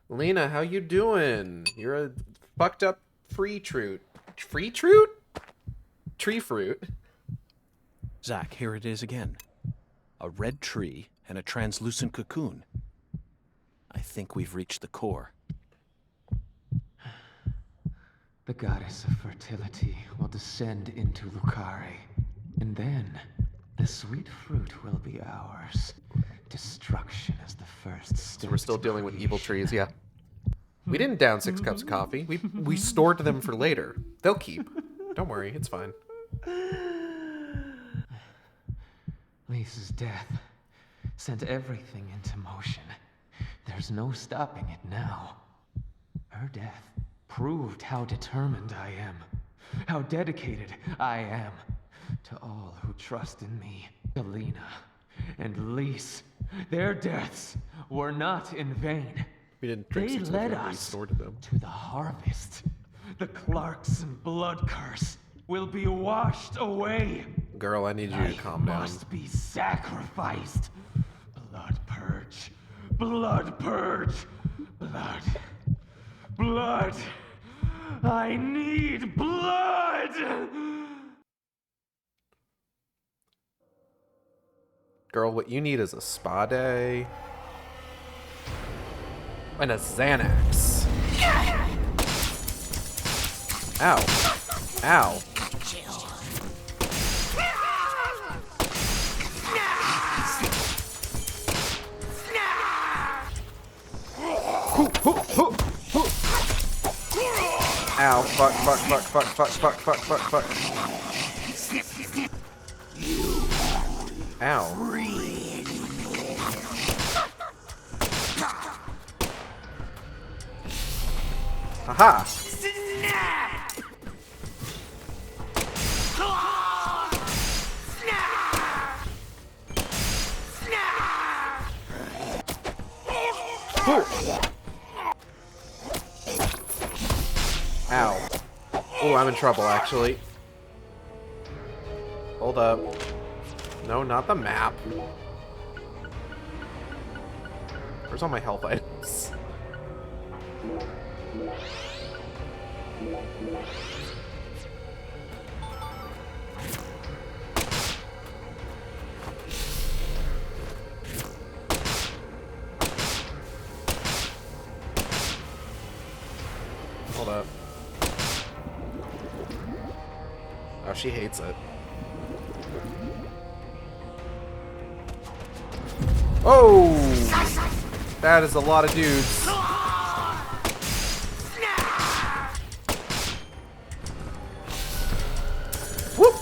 Lena, how you doing? You're a fucked up free fruit. Free fruit? Tree fruit. Zack, here it is again. A red tree and a translucent cocoon. I think we've reached the core. The goddess of fertility will descend into Lucare, and then the sweet fruit will be ours. Destruction is the first step. So we're still dealing with evil trees, yeah. We didn't down 6 cups of coffee. We stored them for later. They'll keep. Don't worry, it's fine. Lisa's death sent everything into motion. There's no stopping it now. Her death proved how determined I am, how dedicated I am to all who trust in me. Galena and Lise, their deaths were not in vain. We didn't drink They 6 led cups, we us stored them. to the harvest. The Clarkson blood curse will be washed away. Girl, I need you to calm down. Must be sacrificed. Blood purge. Blood purge. Blood. Blood. I need blood. Girl, what you need is a spa day. And a Xanax. Ow. Ow. Ow, fuck, fuck, fuck, fuck, fuck, fuck, fuck, fuck, fuck. Ow. Haha. Ow. Oh, I'm in trouble, actually. Hold up. No, not the map. Where's all my health items? Hold up. Oh, she hates it. Oh! That is a lot of dudes. Whoop!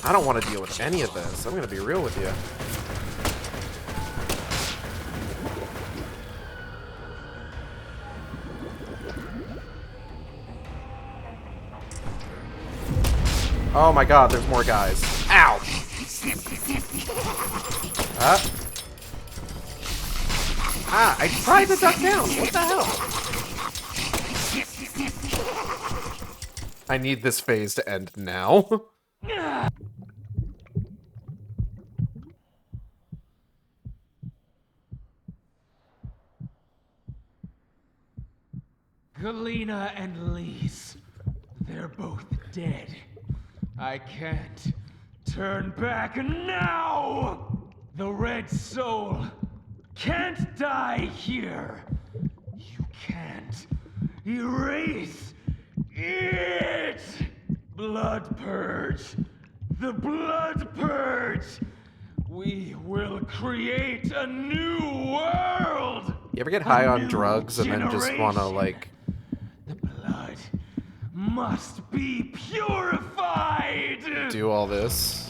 I don't want to deal with any of this. I'm going to be real with you. Oh my god, there's more guys. Ow! Ah, I tried to duck down. What the hell? I need this phase to end now. Galena and Lise, they're both dead. I can't turn back now! The Red Soul can't die here. You can't erase it! Blood Purge. The Blood Purge. We will create a new world! You ever get high on drugs and then just want to, like... The blood must be purified! do all this?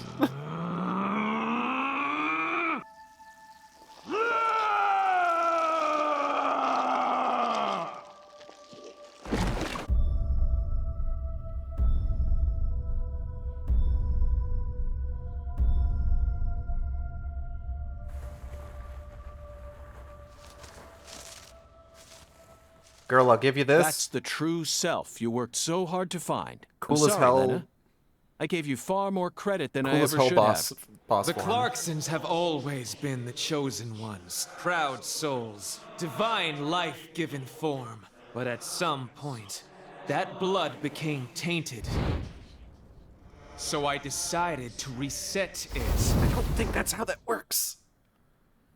Girl, I'll give you this. That's the true self you worked so hard to find. Cool I'm as sorry, hell. Lena. I gave you far more credit than I Cool as ever hell should boss, have. boss The form. Clarksons have always been the chosen ones, proud souls, divine life-given form. But at some point, that blood became tainted. So I decided to reset it. I don't think that's how that works.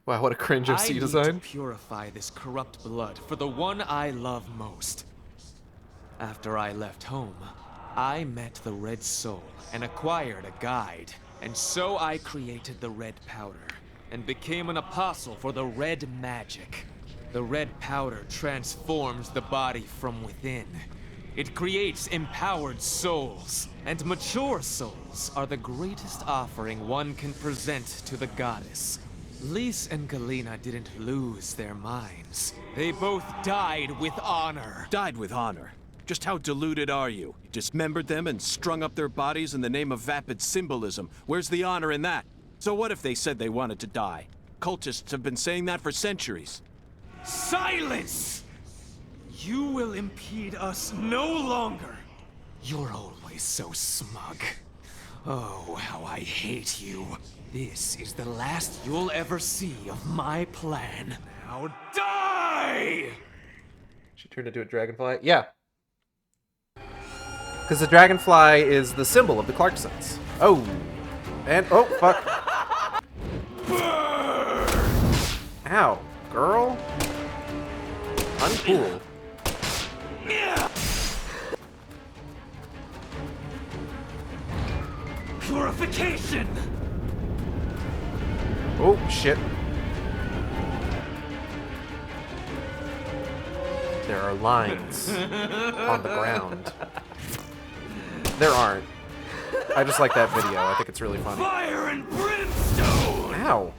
Wow, what a cringe I OC need design. to purify this corrupt blood for the one I love most. After I left home, I met the Red Soul and acquired a guide. And so I created the red powder and became an apostle for the red magic. The red powder transforms the body from within. It creates empowered souls, and mature souls are the greatest offering one can present to the goddess. Lys and Galena didn't lose their minds. They both died with honor. Died with honor. Just how deluded are you? You dismembered them and strung up their bodies in the name of vapid symbolism. Where's the honor in that? So what if they said they wanted to die? Cultists have been saying that for centuries. Silence! You will impede us no longer. You're always so smug. Oh, how I hate you. This is the last you'll ever see of my plan. Now die! She turned into a dragonfly? Yeah. Because the dragonfly is the symbol of the Clarksons. Oh. And, oh, fuck. Ow. Girl. Uncool. Purification! Oh, shit. There are lines on the ground. There aren't. I just like that video. I think it's really funny. Fire and brimstone! Ow.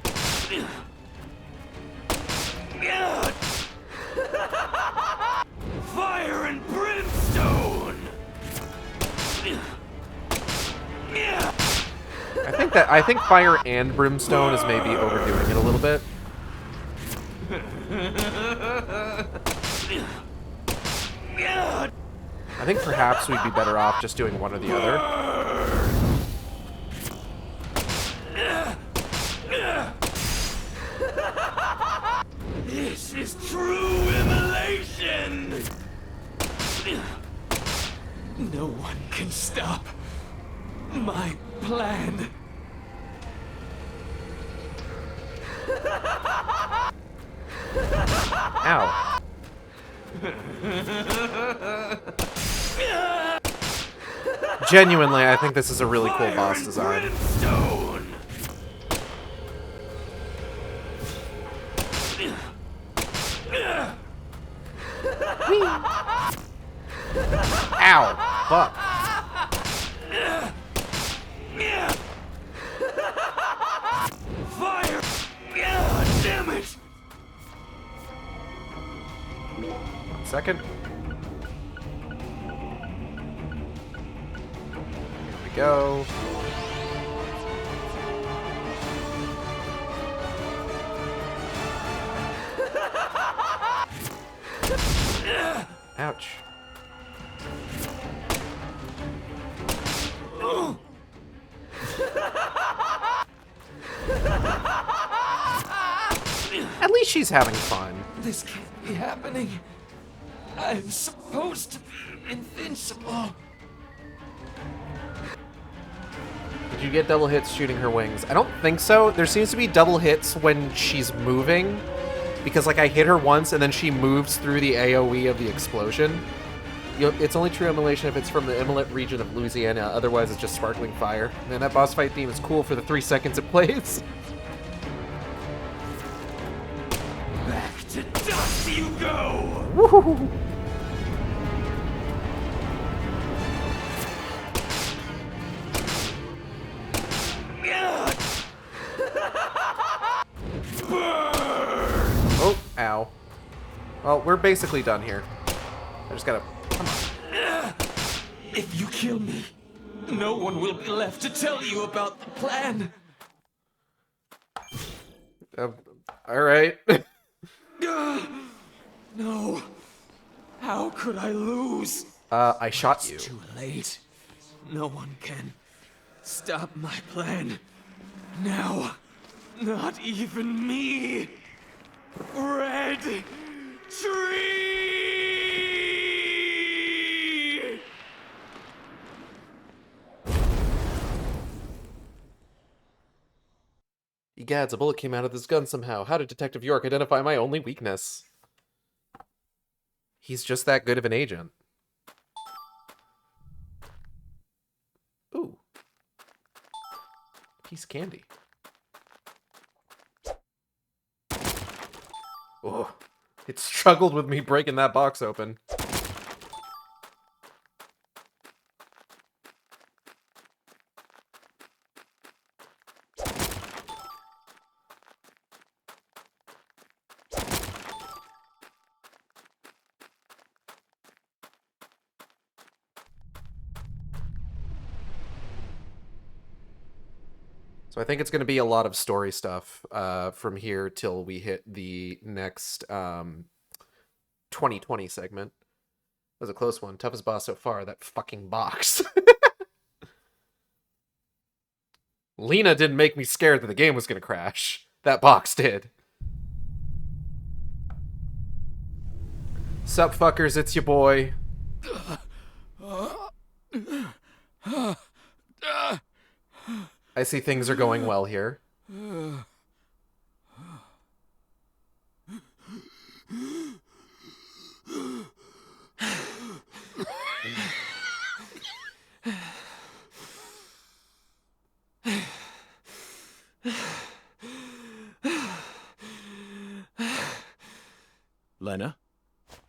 Fire and brimstone! I think fire and brimstone is maybe overdoing it a little bit. I think perhaps we'd be better off just doing one or the other. This is true immolation! No one can stop my plan. Ow. Genuinely, I think this is a really cool boss design. Ow. Fuck. Fire! Damn it! 1 second. Here we go. Ouch. At least she's having fun. This can't be happening. I'm supposed to be invincible. Did you get double hits shooting her wings? I don't think so. There seems to be double hits when she's moving. Because, like, I hit her once and then she moves through the AoE of the explosion. It's only true immolation if it's from the Immolate region of Louisiana. Otherwise, it's just sparkling fire. Man, that boss fight theme is cool for the 3 seconds it plays. Back to dust you go! Woohoo! Oh, ow. Well, we're basically done here. I just gotta... Come on. If you kill me, no one will be left to tell you about the plan. Alright. No. How could I lose? I shot you. It's too late. No one can stop my plan. Now, not even me. Red Tree! Egads, a bullet came out of this gun somehow. How did Detective York identify my only weakness? He's just that good of an agent. Ooh. Piece of candy. Oh, it struggled with me breaking that box open. So I think it's going to be a lot of story stuff from here till we hit the next 2020 segment. That was a close one. Toughest boss so far, that fucking box. Lena didn't make me scared that the game was going to crash. That box did. Sup, fuckers, it's your boy. I see things are going well here. Lena,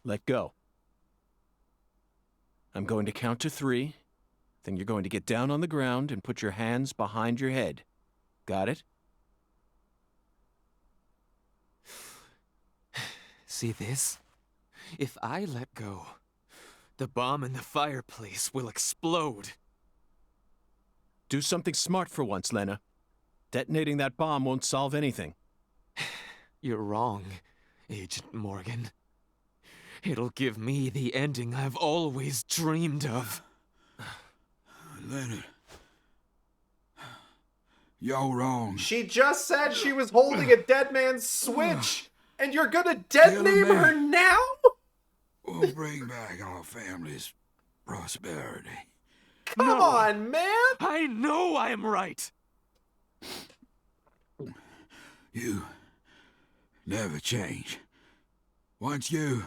let go. I'm going to count to 3. Then you're going to get down on the ground and put your hands behind your head. Got it? See this? If I let go, the bomb in the fireplace will explode. Do something smart for once, Lena. Detonating that bomb won't solve anything. You're wrong, Agent Morgan. It'll give me the ending I've always dreamed of. Leonard. You're wrong. She just said she was holding a dead man's switch, and you're gonna detonate her now? We'll bring back our family's prosperity. Come on, man! I know I'm right! You never change. Once you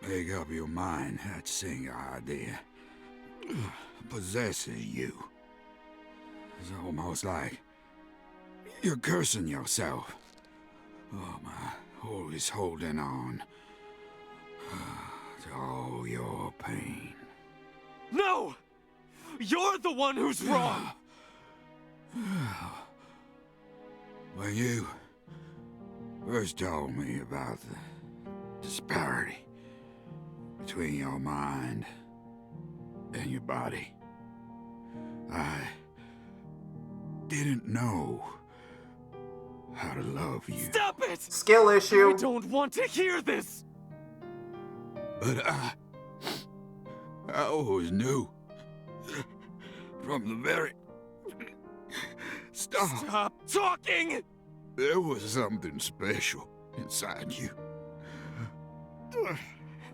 make up your mind, that single idea possesses you. It's almost like you're cursing yourself. Oh, my, always holding on to all your pain. No! You're the one who's wrong! When you first told me about the disparity between your mind and your body, I didn't know how to love you. Stop it! Skill issue. I don't want to hear this! But I always knew from the very start. Stop talking! There was something special inside you.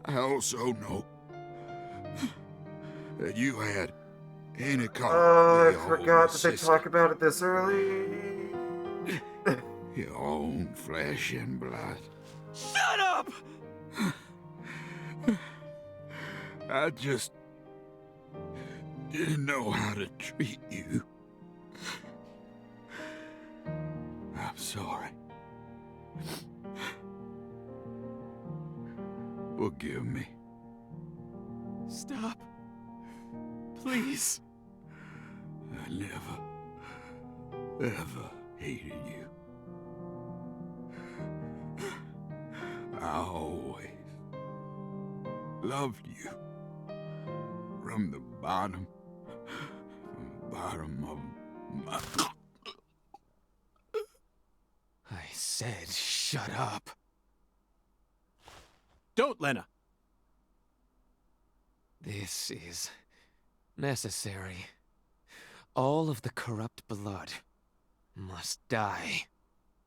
I also know that you had any I forgot that they talk about it this early. Your own flesh and blood. Shut up! I just didn't know how to treat you. I'm sorry. Forgive me. Stop. Please. I never, ever hated you. I always loved you. From the bottom of my... I said shut up. Don't, Lena. This is necessary. All of the corrupt blood must die.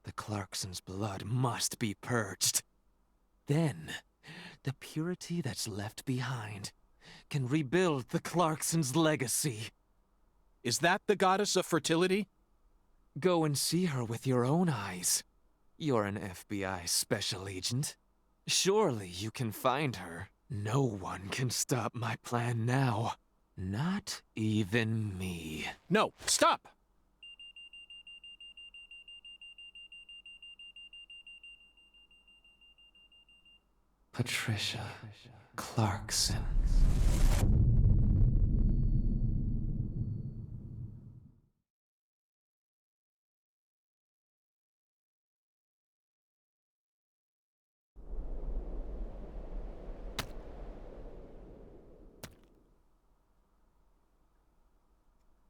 The Clarksons' blood must be purged. Then, the purity that's left behind can rebuild the Clarksons' legacy. Is that the goddess of fertility? Go and see her with your own eyes. You're an FBI special agent. Surely you can find her. No one can stop my plan now. Not even me. No, stop! Patricia Clarkson.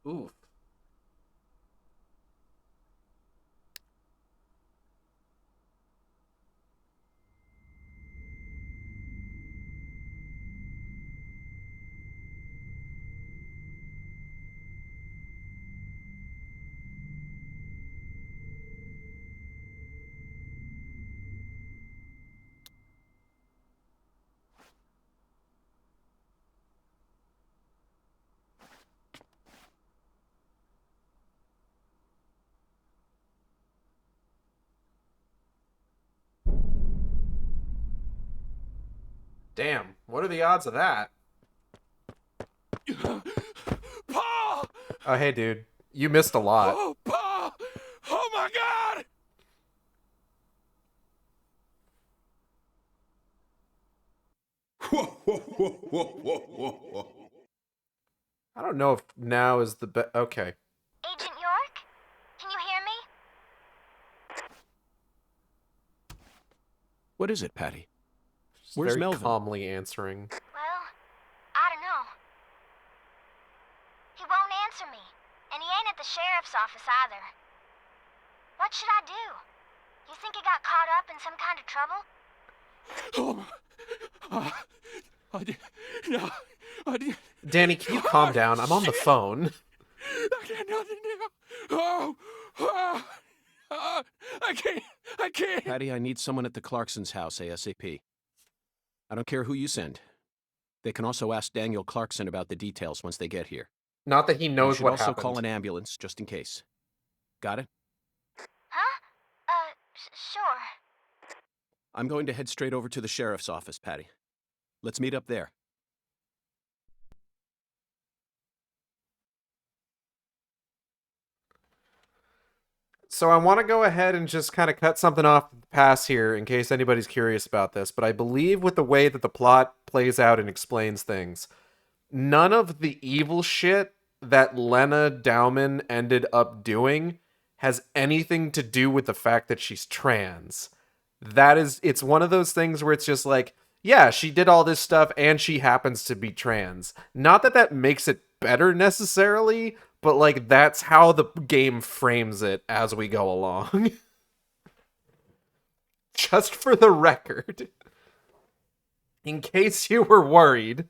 Oof. Damn, what are the odds of that? Paul! Oh, hey, dude. You missed a lot. Oh, Paul! Oh my God! I don't know if now is the best. Okay. Agent York? Can you hear me? What is it, Patty? Just Where's very Melvin? calmly answering. Well, I don't know. He won't answer me, and he ain't at the sheriff's office either. What should I do? You think he got caught up in some kind of trouble? No, I did. Danny, can you calm down? I'm on the phone. I got nothing now. I can't. Patty, I need someone at the Clarksons' house ASAP. I don't care who you send. They can also ask Daniel Clarkson about the details once they get here. Not that he You knows should what also happened. call an ambulance just in case. Got it? Huh? Sure. I'm going to head straight over to the sheriff's office, Patty. Let's meet up there. So I want to go ahead and just kind of cut something off the pass here in case anybody's curious about this, but I believe with the way that the plot plays out and explains things, none of the evil shit that Lena Dowman ended up doing has anything to do with the fact that she's trans. It's one of those things where it's just like, yeah, she did all this stuff and she happens to be trans. Not that that makes it better necessarily, but like that's how the game frames it as we go along. Just for the record. In case you were worried.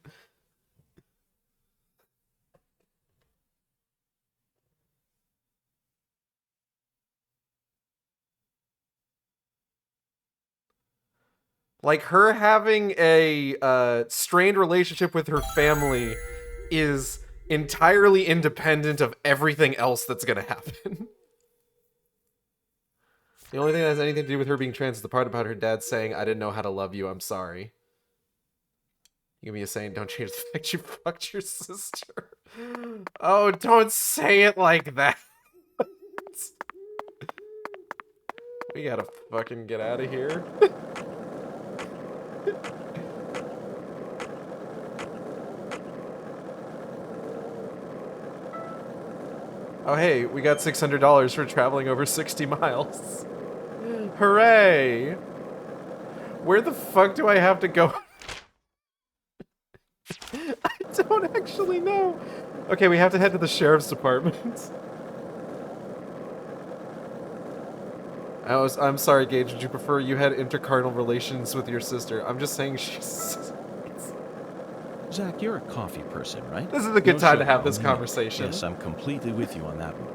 Like, her having a strained relationship with her family is entirely independent of everything else that's gonna happen. The only thing that has anything to do with her being trans is the part about her dad saying, "I didn't know how to love you, I'm sorry." You give me a saying, don't change the fact you fucked your sister. Oh, don't say it like that. We gotta fucking get out of here. Oh hey, we got $600 for traveling over 60 miles. Hooray! Where the fuck do I have to go? I don't actually know. Okay, we have to head to the sheriff's department. I'm sorry, Gage, would you prefer you had intercarnal relations with your sister? I'm just saying she's Zach, you're a coffee person, right? This is a good No time to sugar, have this only milk. conversation. Yes, I'm completely with you on that one.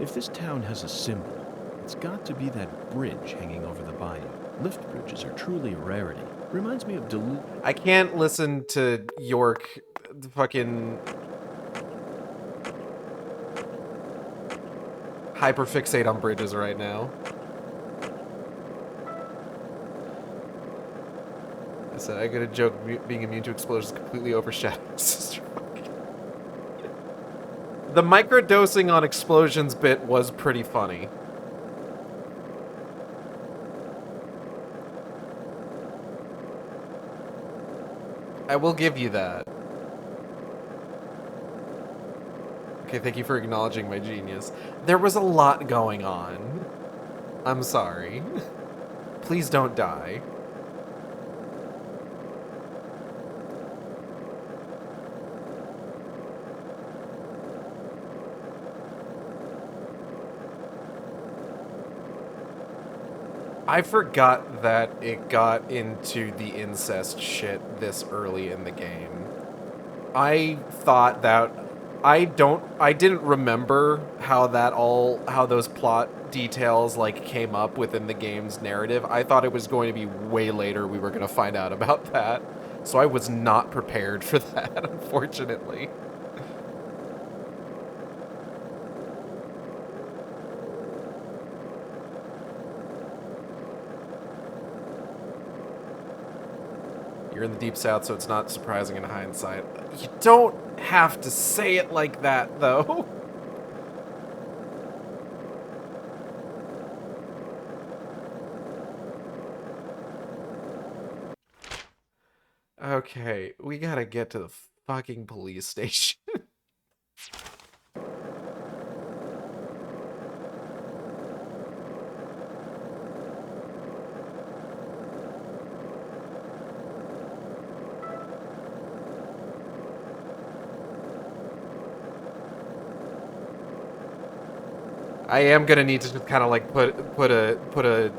If this town has a symbol, it's got to be that bridge hanging over the bayou. Lift bridges are truly a rarity. Reminds me of Duluth. I can't listen to York fucking hyperfixate on bridges right now. I said I got a joke being immune to explosions completely overshadows. The microdosing on explosions bit was pretty funny. I will give you that. Okay, thank you for acknowledging my genius. There was a lot going on. I'm sorry. Please don't die. I forgot that it got into the incest shit this early in the game. I thought that I didn't remember how those plot details like came up within the game's narrative. I thought it was going to be way later we were going to find out about that. So I was not prepared for that, unfortunately. You're in the Deep South, so it's not surprising in hindsight. You don't have to say it like that, though. Okay, we gotta get to the fucking police station. I am gonna need to just kind of like put a.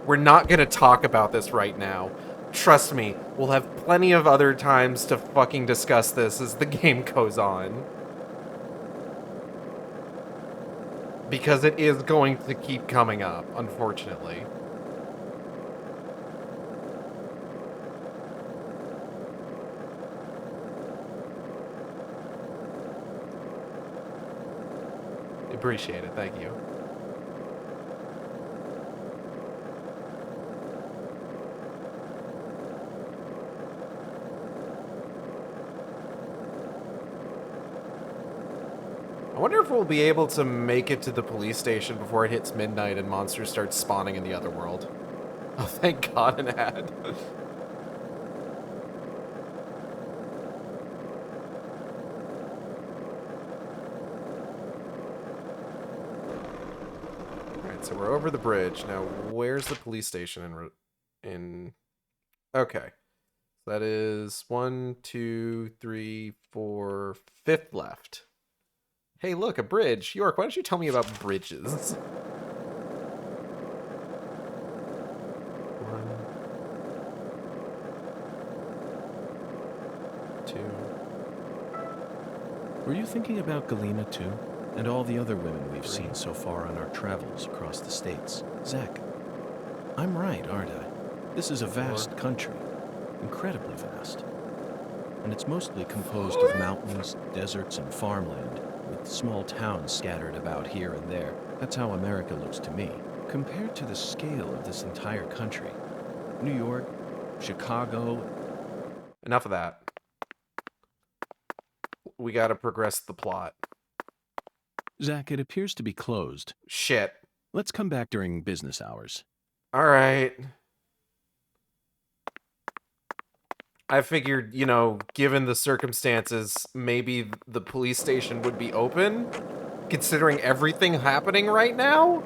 We're not gonna talk about this right now. Trust me, we'll have plenty of other times to fucking discuss this as the game goes on. Because it is going to keep coming up, unfortunately. Appreciate it, thank you. I wonder if we'll be able to make it to the police station before it hits midnight and monsters start spawning in the other world. Oh, thank God, an ad. So we're over the bridge. Now, where's the police station in... Okay. That is 1, 2, 3, 4, 5th left. Hey, look, a bridge. York, why don't you tell me about bridges? 1, 2... Were you thinking about Galena too? And all the other women we've seen so far on our travels across the states? Zach, I'm right, aren't I? This is a vast country. Incredibly vast. And it's mostly composed of mountains, deserts, and farmland, with small towns scattered about here and there. That's how America looks to me. Compared to the scale of this entire country, New York, Chicago... Enough of that. We gotta progress the plot. Zach, it appears to be closed. Shit. Let's come back during business hours. Alright. I figured, you know, given the circumstances, maybe the police station would be open, considering everything happening right now?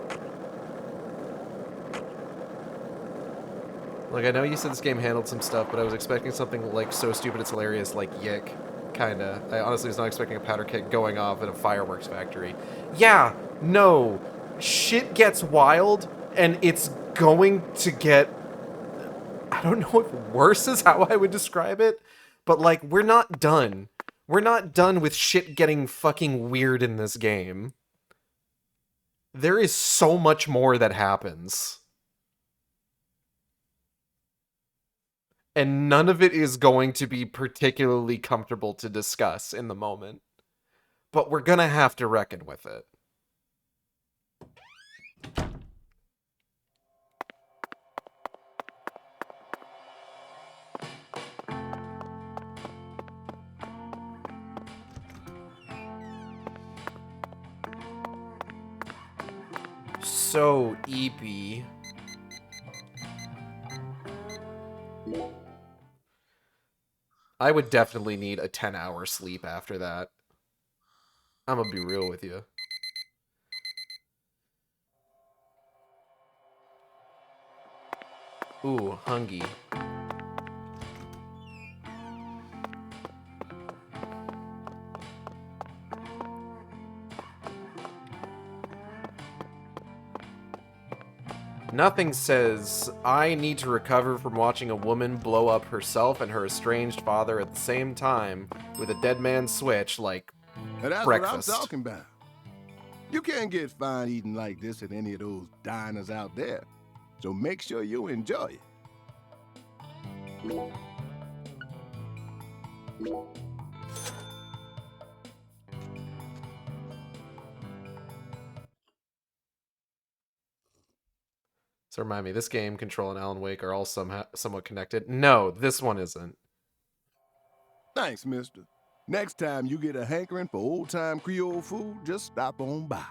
Like, I know you said this game handled some stuff, but I was expecting something, like, so stupid it's hilarious, like Yick. Kinda. I honestly was not expecting a powder keg going off at a fireworks factory. Yeah, no. Shit gets wild, and it's going to get... I don't know if worse is how I would describe it, but, like, we're not done. We're not done with shit getting fucking weird in this game. There is so much more that happens. And none of it is going to be particularly comfortable to discuss in the moment. But we're gonna have to reckon with it. So, EP. I would definitely need a 10-hour sleep after that. I'm gonna be real with you. Ooh, hungry. Nothing says, I need to recover from watching a woman blow up herself and her estranged father at the same time with a dead man's switch, like And that's breakfast. what I'm talking about. You can't get fine eating like this at any of those diners out there. So make sure you enjoy it. So remind me, this game, Control, and Alan Wake are all somewhat connected. No, this one isn't. Thanks, mister. Next time you get a hankering for old-time Creole food, just stop on by.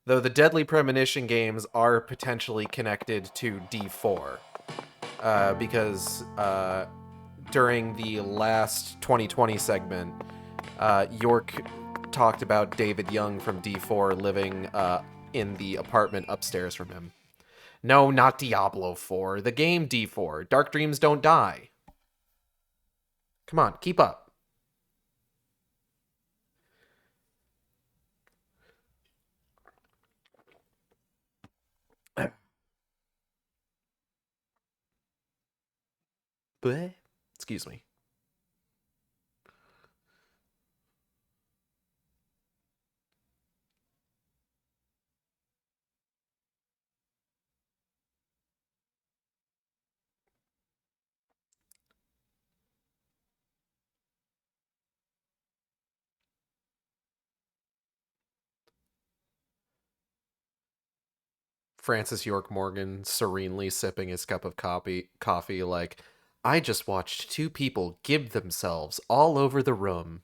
Though the Deadly Premonition games are potentially connected to D4. Because during the last 2020 segment, York talked about David Young from D4 living in the apartment upstairs from him. No, not Diablo 4. The game D4. Dark Dreams Don't Die. Come on, keep up. Bleh. Excuse me. Francis York Morgan serenely sipping his cup of coffee like, I just watched two people give themselves all over the room.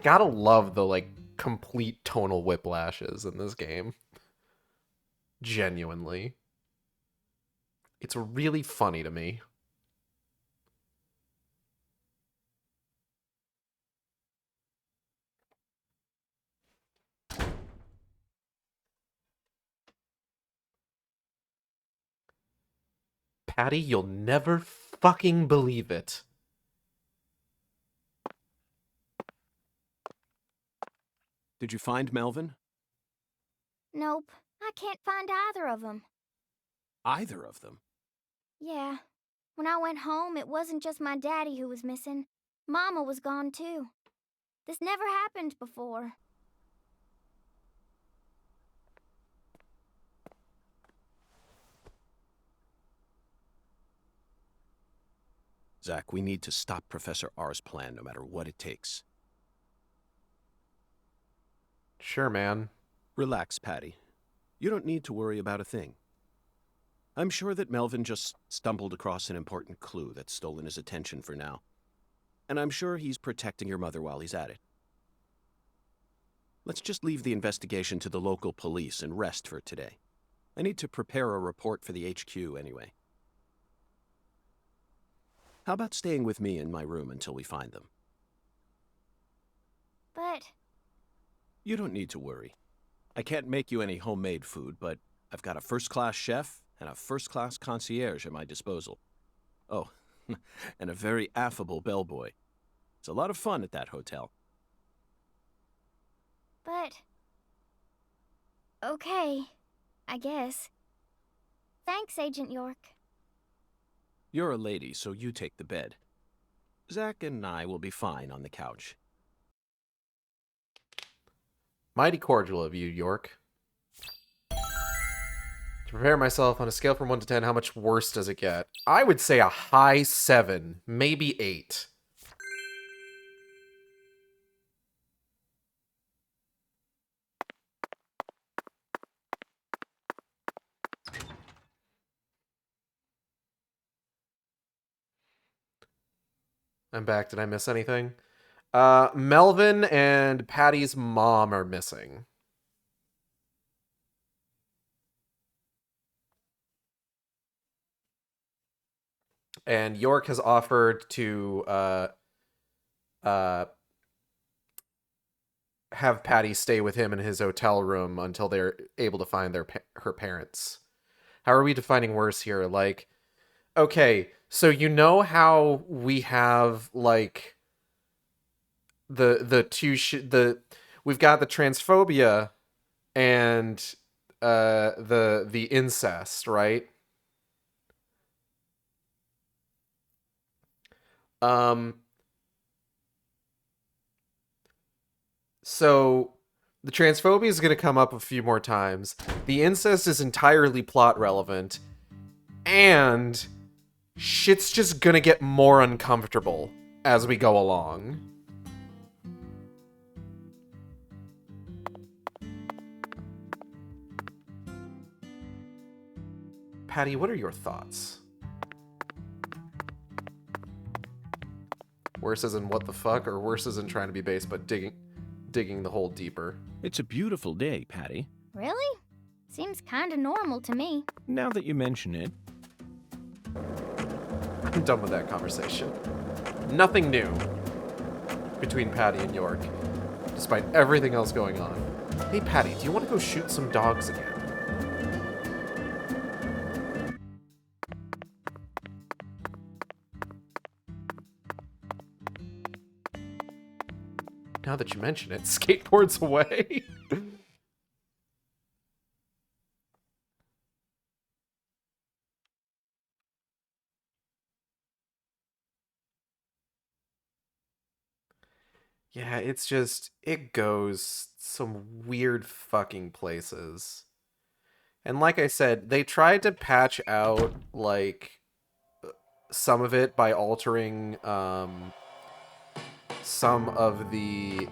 Gotta love the, like, complete tonal whiplashes in this game. Genuinely. It's really funny to me. Patty, you'll never fucking believe it. Did you find Melvin? Nope, I can't find either of them. Either of them? Yeah. When I went home, it wasn't just my daddy who was missing. Mama was gone too. This never happened before. Zach, we need to stop Professor R's plan no matter what it takes. Sure, man. Relax, Patty. You don't need to worry about a thing. I'm sure that Melvin just stumbled across an important clue that's stolen his attention for now. And I'm sure he's protecting your mother while he's at it. Let's just leave the investigation to the local police and rest for today. I need to prepare a report for the HQ anyway. How about staying with me in my room until we find them? But... You don't need to worry. I can't make you any homemade food, but I've got a first-class chef and a first-class concierge at my disposal. Oh, and a very affable bellboy. It's a lot of fun at that hotel. But... Okay, I guess. Thanks, Agent York. You're a lady, so you take the bed. Zack and I will be fine on the couch. Mighty cordial of you, York. To prepare myself on a scale from 1 to 10, how much worse does it get? I would say a high 7, maybe 8. I'm back. Did I miss anything? Melvin and Patty's mom are missing. And York has offered to have Patty stay with him in his hotel room until they're able to find her parents. How are we defining worse here? Like, okay, so you know how we have like we've got the transphobia and the incest, right? So the transphobia is going to come up a few more times. The incest is entirely plot relevant, and shit's just going to get more uncomfortable as we go along. Patty, what are your thoughts? Worse as in what the fuck, or worse as in trying to be base but digging the hole deeper? It's a beautiful day, Patty. Really? Seems kinda normal to me. Now that you mention it. I'm done with that conversation. Nothing new between Patty and York, despite everything else going on. Hey Patty, do you want to go shoot some dogs again? Now that you mention it, skateboards away. Yeah, it's just, it goes some weird fucking places. And like I said, they tried to patch out, like, some of it by altering, some of the,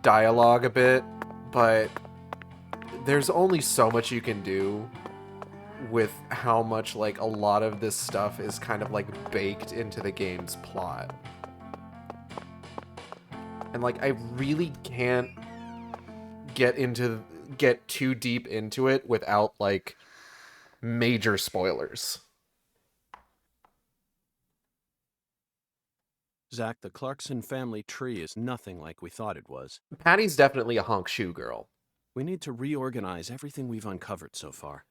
dialogue a bit, but there's only so much you can do with how much, like, a lot of this stuff is kind of, like, baked into the game's plot. And, like, I really can't get too deep into it without, like, major spoilers. Zack, the Clarkson family tree is nothing like we thought it was. Patty's definitely a honk shoe girl. We need to reorganize everything we've uncovered so far.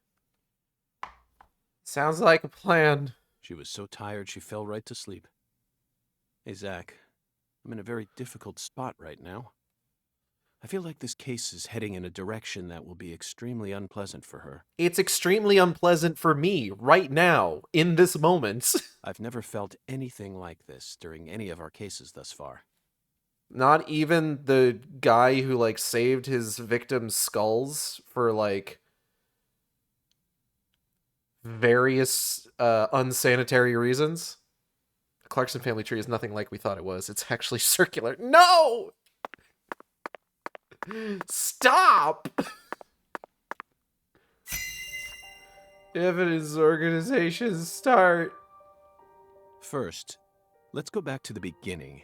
Sounds like a plan. She was so tired she fell right to sleep. Hey, Zack. I'm in a very difficult spot right now. I feel like this case is heading in a direction that will be extremely unpleasant for her. It's extremely unpleasant for me right now, in this moment. I've never felt anything like this during any of our cases thus far. Not even the guy who, like, saved his victims' skulls for, like, various unsanitary reasons. The Clarkson family tree is nothing like we thought it was. It's actually circular. No! Stop! Evidence organizations start. First, let's go back to the beginning.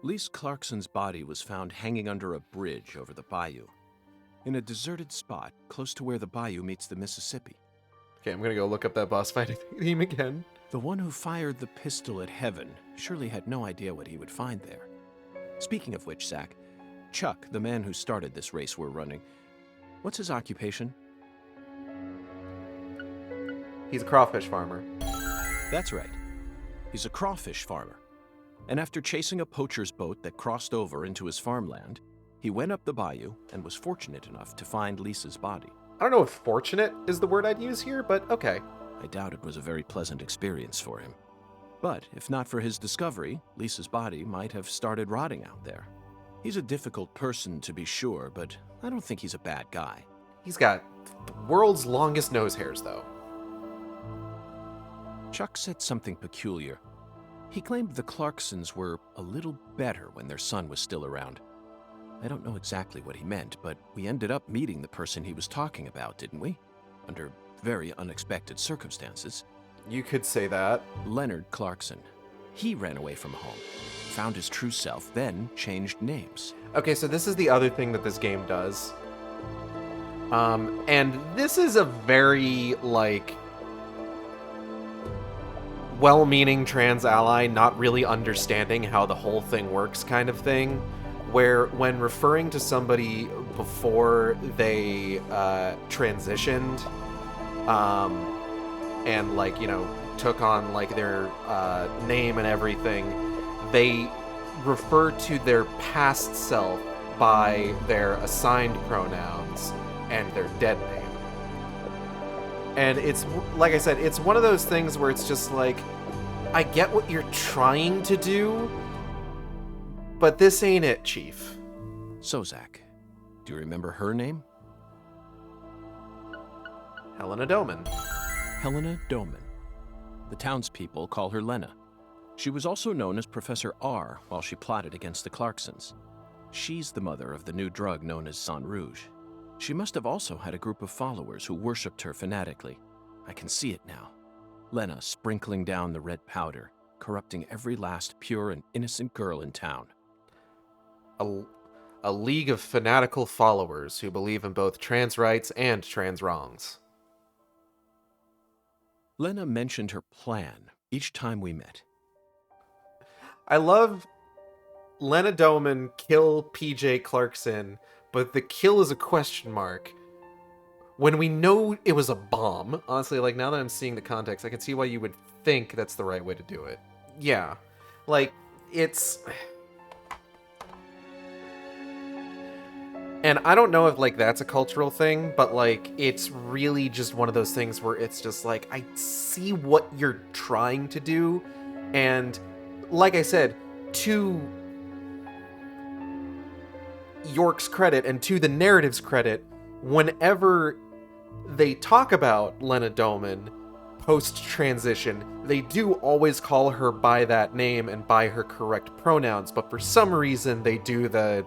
Lise Clarkson's body was found hanging under a bridge over the bayou, in a deserted spot close to where the bayou meets the Mississippi. Okay, I'm gonna go look up that boss fighting theme again. The one who fired the pistol at Heaven surely had no idea what he would find there. Speaking of which, Zach, Chuck, the man who started this race we're running, what's his occupation? He's a crawfish farmer. That's right. He's a crawfish farmer. And after chasing a poacher's boat that crossed over into his farmland, he went up the bayou and was fortunate enough to find Lisa's body. I don't know if fortunate is the word I'd use here, but okay. I doubt it was a very pleasant experience for him. But if not for his discovery, Lisa's body might have started rotting out there. He's a difficult person to be sure, but I don't think he's a bad guy. He's got the world's longest nose hairs, though. Chuck said something peculiar. He claimed the Clarksons were a little better when their son was still around. I don't know exactly what he meant, but we ended up meeting the person he was talking about, didn't we? Under very unexpected circumstances. You could say that. Leonard Clarkson. He ran away from home, found his true self, then changed names. Okay, so this is the other thing that this game does. And this is a very, like, well-meaning trans ally not really understanding how the whole thing works kind of thing, where when referring to somebody before they transitioned and, like, you know, took on, like, their name and everything, they refer to their past self by their assigned pronouns and their dead name. And it's, like I said, it's one of those things where it's just like, I get what you're trying to do, but this ain't it, Chief. So, Zach, do you remember her name? Helena Doman. Helena Doman. The townspeople call her Lena. She was also known as Professor R while she plotted against the Clarksons. She's the mother of the new drug known as Sang Rouge. She must have also had a group of followers who worshipped her fanatically. I can see it now. Lena sprinkling down the red powder, corrupting every last pure and innocent girl in town. A league of fanatical followers who believe in both trans rights and trans wrongs. Lena mentioned her plan each time we met. I love Lena Doman kill PJ Clarkson, but the kill is a question mark. When we know it was a bomb, honestly, like, now that I'm seeing the context, I can see why you would think that's the right way to do it. Yeah. Like, it's... And I don't know if, like, that's a cultural thing, but, like, it's really just one of those things where it's just like, I see what you're trying to do, and, like I said, to York's credit and to the narrative's credit, whenever they talk about Lena Doman post-transition, they do always call her by that name and by her correct pronouns, but for some reason they do the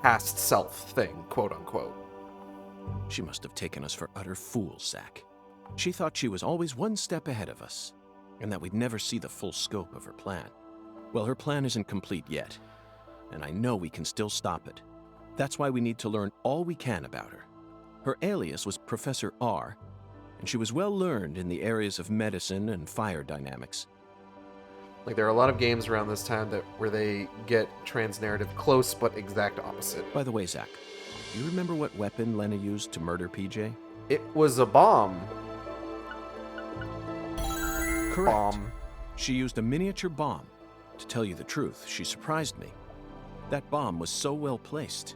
past self thing, quote-unquote. She must have taken us for utter fools, Zach. She thought she was always one step ahead of us, and that we'd never see the full scope of her plan. Well, her plan isn't complete yet, and I know we can still stop it. That's why we need to learn all we can about her. Her alias was Professor R, and she was well learned in the areas of medicine and fire dynamics. Like, there are a lot of games around this time where they get trans narrative close but exact opposite. By the way, Zach, do you remember what weapon Lena used to murder PJ? It was a bomb. Correct. Bomb. She used a miniature bomb. To tell you the truth, she surprised me. That bomb was so well placed.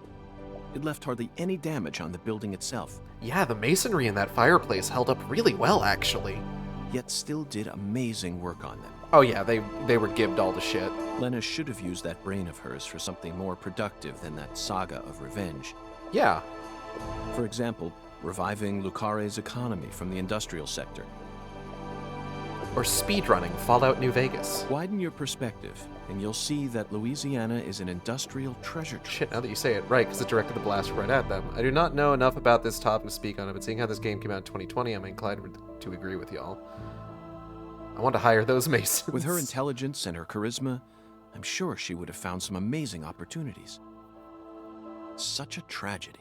It left hardly any damage on the building itself. Yeah, the masonry in that fireplace held up really well, actually. Yet still did amazing work on them. Oh yeah, they were gibbed all the shit. Lena should have used that brain of hers for something more productive than that saga of revenge. Yeah. For example, reviving Lucare's economy from the industrial sector. or speedrunning Fallout New Vegas. Widen your perspective, and you'll see that Louisiana is an industrial treasure trove. Shit, now that you say it, right, because it directed the blast right at them. I do not know enough about this topic to speak on it, but seeing how this game came out in 2020, I'm inclined to agree with y'all. I want to hire those Masons. With her intelligence and her charisma, I'm sure she would have found some amazing opportunities. Such a tragedy.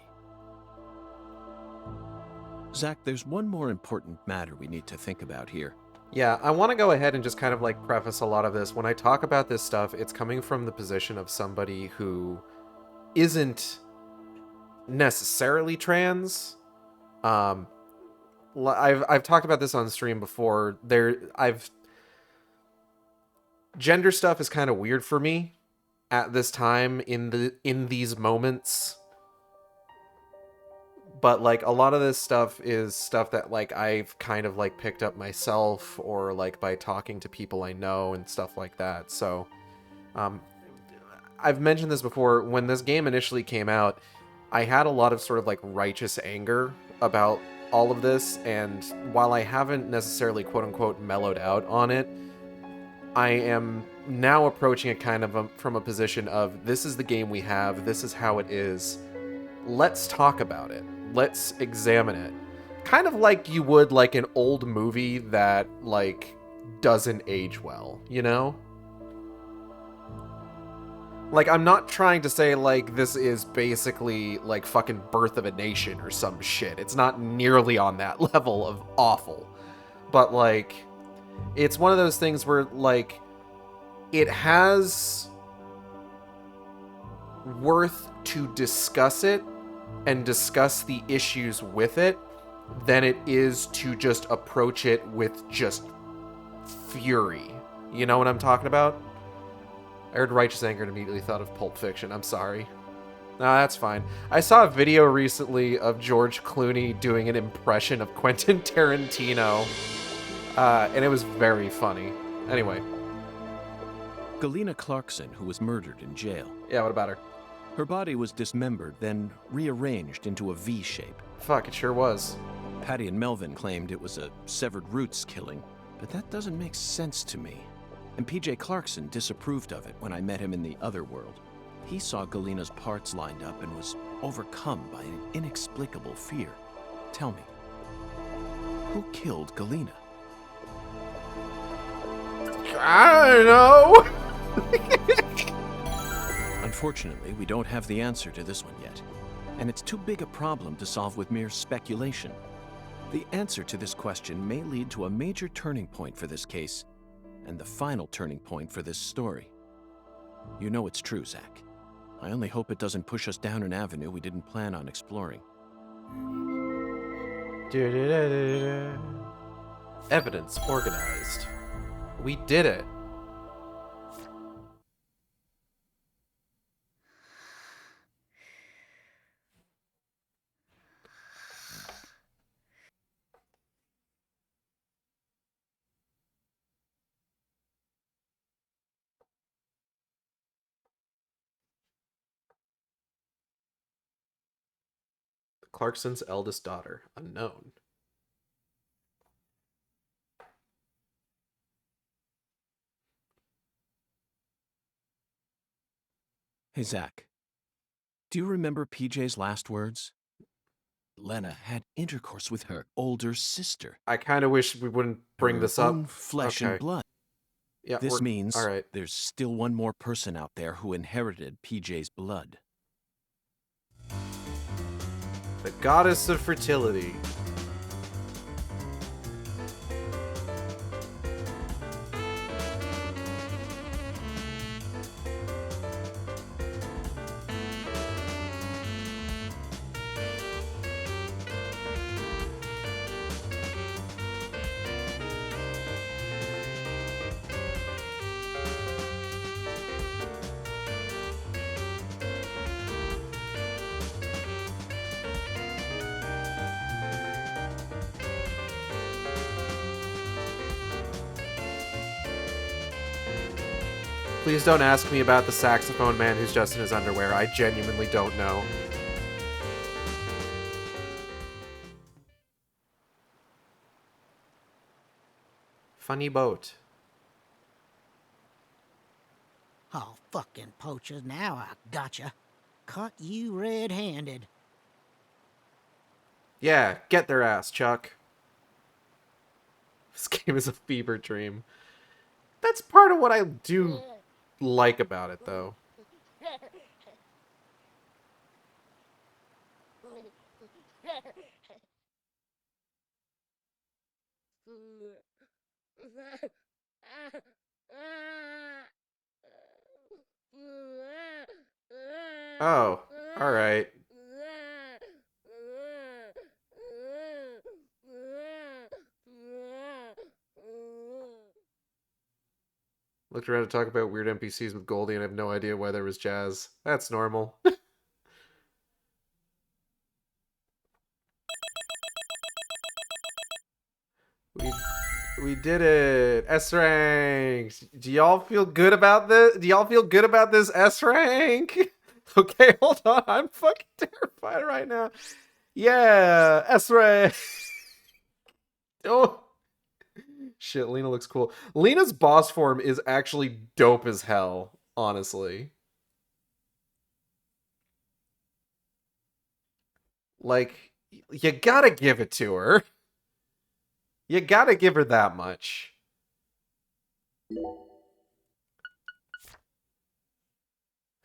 Zach, there's one more important matter we need to think about here. Yeah, I want to go ahead and just kind of like preface a lot of this. When I talk about this stuff, it's coming from the position of somebody who isn't necessarily trans. I've talked about this on stream before. Gender stuff is kind of weird for me at this time in these moments. But like a lot of this stuff is stuff that like I've kind of like picked up myself or like by talking to people I know and stuff like that. So I've mentioned this before. When this game initially came out, I had a lot of sort of like righteous anger about all of this, and while I haven't necessarily quote unquote mellowed out on it, I am now approaching it kind of from a position of, this is the game we have, this is how it is, let's talk about it. Let's examine it. Kind of like you would like an old movie that like doesn't age well, you know? Like, I'm not trying to say like this is basically like fucking Birth of a Nation or some shit. It's not nearly on that level of awful. But like, it's one of those things where like it has worth to discuss it and discuss the issues with it than it is to just approach it with just fury. You know what I'm talking about? I heard righteous anger and immediately thought of Pulp Fiction. I'm sorry. No, that's fine. I saw a video recently of George Clooney doing an impression of Quentin Tarantino, and it was very funny. Anyway. Galena Clarkson, who was murdered in jail. Yeah, what about her? Her body was dismembered, then rearranged into a V shape. Fuck, it sure was. Patty and Melvin claimed it was a severed roots killing, but that doesn't make sense to me. And PJ Clarkson disapproved of it when I met him in the other world. He saw Galena's parts lined up and was overcome by an inexplicable fear. Tell me, who killed Galena? I don't know. Unfortunately, we don't have the answer to this one yet, and it's too big a problem to solve with mere speculation. The answer to this question may lead to a major turning point for this case, and the final turning point for this story. You know it's true, Zach. I only hope it doesn't push us down an avenue we didn't plan on exploring. Evidence organized. We did it. Clarkson's eldest daughter, unknown. Hey, Zach. Do you remember PJ's last words? Lena had intercourse with her older sister. I kind of wish we wouldn't bring Her this up. own flesh Okay. and blood. Yeah, This means all right. there's still one more person out there who inherited PJ's blood. The goddess of fertility. Please don't ask me about the saxophone man who's just in his underwear. I genuinely don't know. Funny boat. Oh, fucking poachers, now I gotcha. Caught you red-handed. Yeah, get their ass, Chuck. This game is a fever dream. That's part of what I do like about it, though. Oh, alright. Looked around to talk about weird NPCs with Goldie and I have no idea why there was jazz. That's normal. We did it. S rank. Do y'all feel good about this? Do y'all feel good about this S rank? Okay, hold on. I'm fucking terrified right now. Yeah, S rank. Oh. Shit, Lena looks cool. Lena's boss form is actually dope as hell, honestly. Like, you gotta give it to her. You gotta give her that much.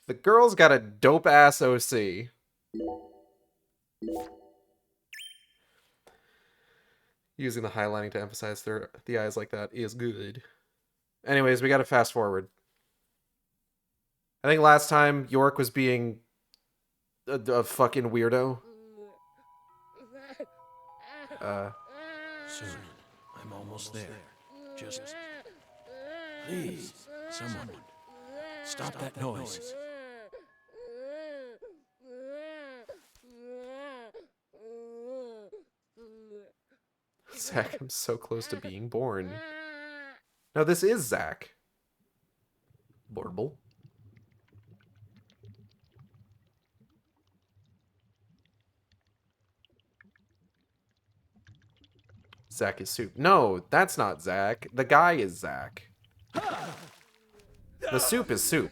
The girl's got a dope-ass OC. Using the highlighting to emphasize the eyes like that is good. Anyways, we gotta fast forward. I think last time York was being a fucking weirdo. Soon. I'm almost there. Just... Please, someone. Stop that noise. Zach, I'm so close to being born. No, this is Zach. Borble. Zach is soup. No, that's not Zach. The guy is Zach. The soup is soup.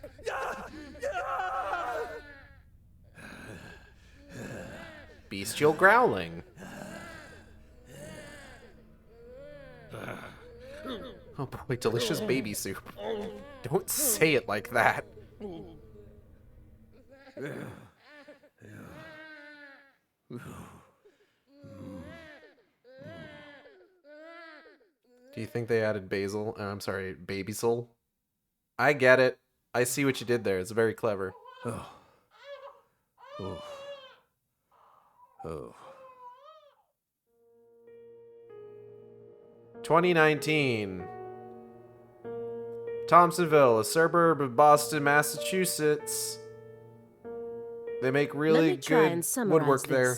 Bestial growling. Oh boy, delicious baby soup. Don't say it like that. Do you think they added basil? I'm sorry, baby soul? I get it. I see what you did there. It's very clever. Oh. Oh. Oh. 2019. Thompsonville, a suburb of Boston, Massachusetts. They make really good woodwork there.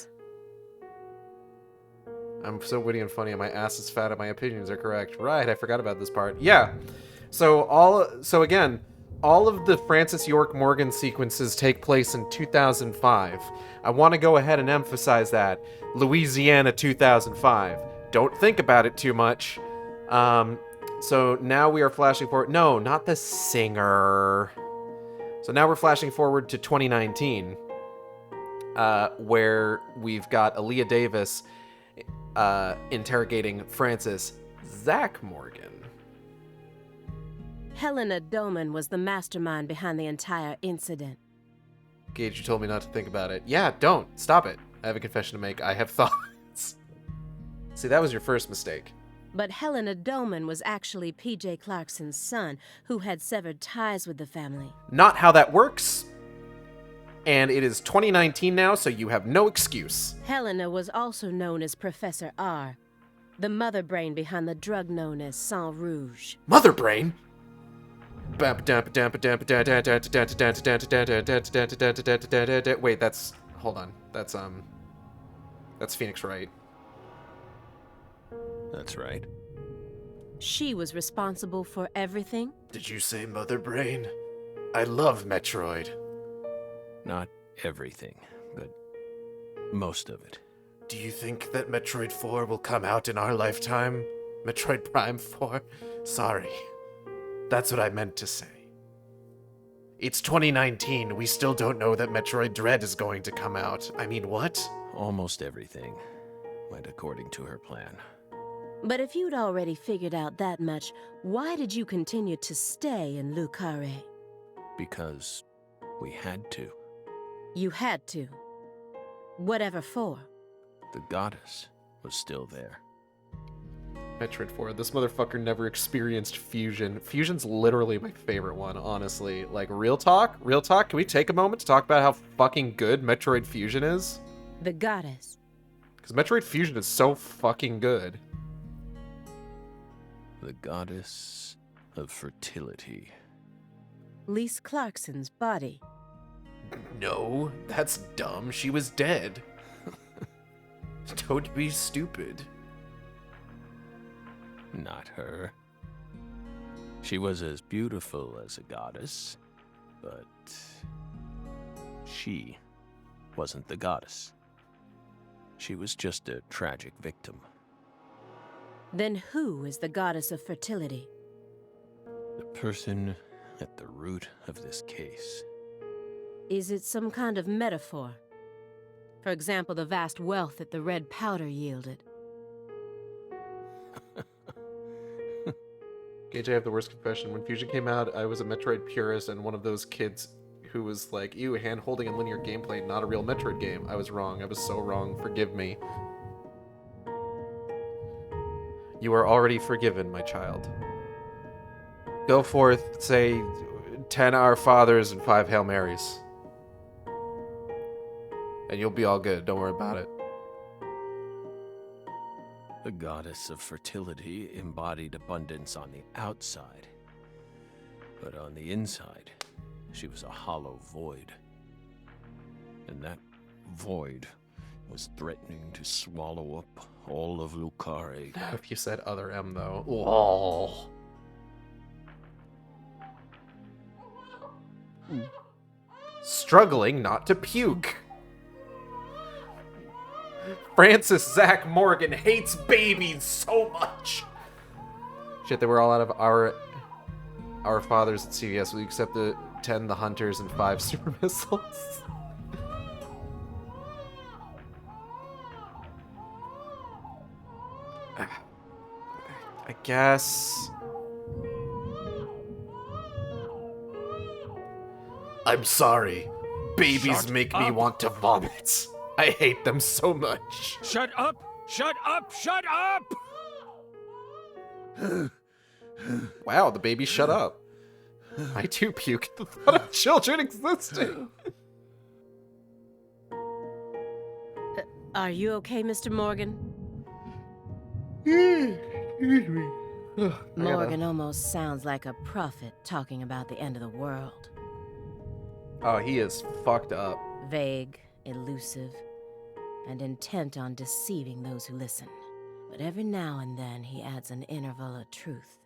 I'm so witty and funny, and my ass is fat, and my opinions are correct. Right, I forgot about this part. Yeah. So again, all of the Francis York Morgan sequences take place in 2005. I want to go ahead and emphasize that. Louisiana 2005. Don't think about it too much. So now we are flashing forward. No, not the singer. So now we're flashing forward to 2019, where we've got Aaliyah Davis interrogating Francis Zach Morgan. Helena Doman was the mastermind behind the entire incident. Gage, you told me not to think about it. Yeah, don't. Stop it. I have a confession to make. I have thoughts. See, that was your first mistake. But Helena Doman was actually P.J. Clarkson's son, who had severed ties with the family. Not how that works. And it is 2019 now, so you have no excuse. Helena was also known as Professor R, the mother brain behind the drug known as Sang Rouge. Mother brain? Wait, that's... Hold on. That's Phoenix Wright. That's right. She was responsible for everything. Did you say Mother Brain? I love Metroid. Not everything, but most of it. Do you think that Metroid 4 will come out in our lifetime? Metroid Prime 4? Sorry. That's what I meant to say. It's 2019. We still don't know that Metroid Dread is going to come out. I mean, what? Almost everything went according to her plan. But if you'd already figured out that much, why did you continue to stay in Lucare? Because we had to. You had to. Whatever for. The goddess was still there. Metroid 4. This motherfucker never experienced Fusion. Fusion's literally my favorite one, honestly. Like, real talk? Real talk? Can we take a moment to talk about how fucking good Metroid Fusion is? The goddess. Because Metroid Fusion is so fucking good. The goddess of fertility. Lise Clarkson's body. No, that's dumb. She was dead. Don't be stupid. Not her. She was as beautiful as a goddess, but she wasn't the goddess. She was just a tragic victim. Then who is the goddess of fertility? The person at the root of this case. Is it some kind of metaphor? For example, the vast wealth that the red powder yielded. Gage, I have the worst confession. When Fusion came out, I was a Metroid purist and one of those kids who was like, ew, hand-holding and linear gameplay, not a real Metroid game. I was wrong. I was so wrong. Forgive me. You are already forgiven, my child. Go forth, say 10 Our Fathers and 5 Hail Marys. And you'll be all good. Don't worry about it. The goddess of fertility embodied abundance on the outside. But on the inside, she was a hollow void. And that void was threatening to swallow up all of Lucare. If you said other M, though. Oh. Struggling not to puke. Francis Zach Morgan hates babies so much. Shit, they were all out of our fathers at CVS. We accept the 10 the hunters and 5 super missiles. I guess. I'm sorry. Babies Shut make me up. want to vomit. I hate them so much. Shut up! Shut up! Shut up! Wow, the baby shut up. I too puke at the thought of children existing. Are you okay, Mr. Morgan? Morgan almost sounds like a prophet talking about the end of the world. Oh, he is fucked up. Vague, elusive, and intent on deceiving those who listen. But every now and then he adds an interval of truth.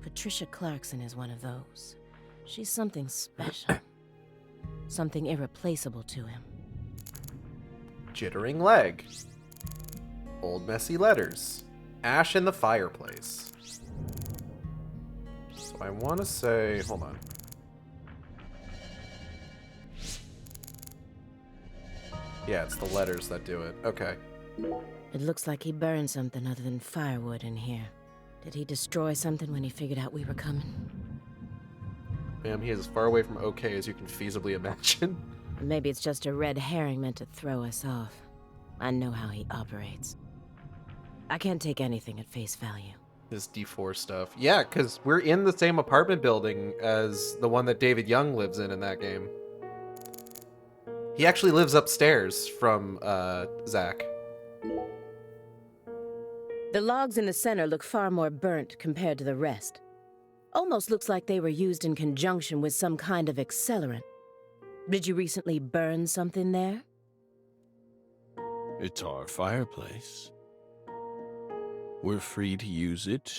Patricia Clarkson is one of those. She's something special. Something irreplaceable to him. Jittering leg. Old messy letters. Ash in the fireplace. So I want to say, hold on. Yeah, it's the letters that do it. Okay. It looks like he burned something other than firewood in here. Did he destroy something when he figured out we were coming? Ma'am, he is as far away from okay as you can feasibly imagine. Maybe it's just a red herring meant to throw us off. I know how he operates. I can't take anything at face value. This D4 stuff. Yeah, because we're in the same apartment building as the one that David Young lives in that game. He actually lives upstairs from Zach. The logs in the center look far more burnt compared to the rest. Almost looks like they were used in conjunction with some kind of accelerant. Did you recently burn something there? It's our fireplace. We're free to use it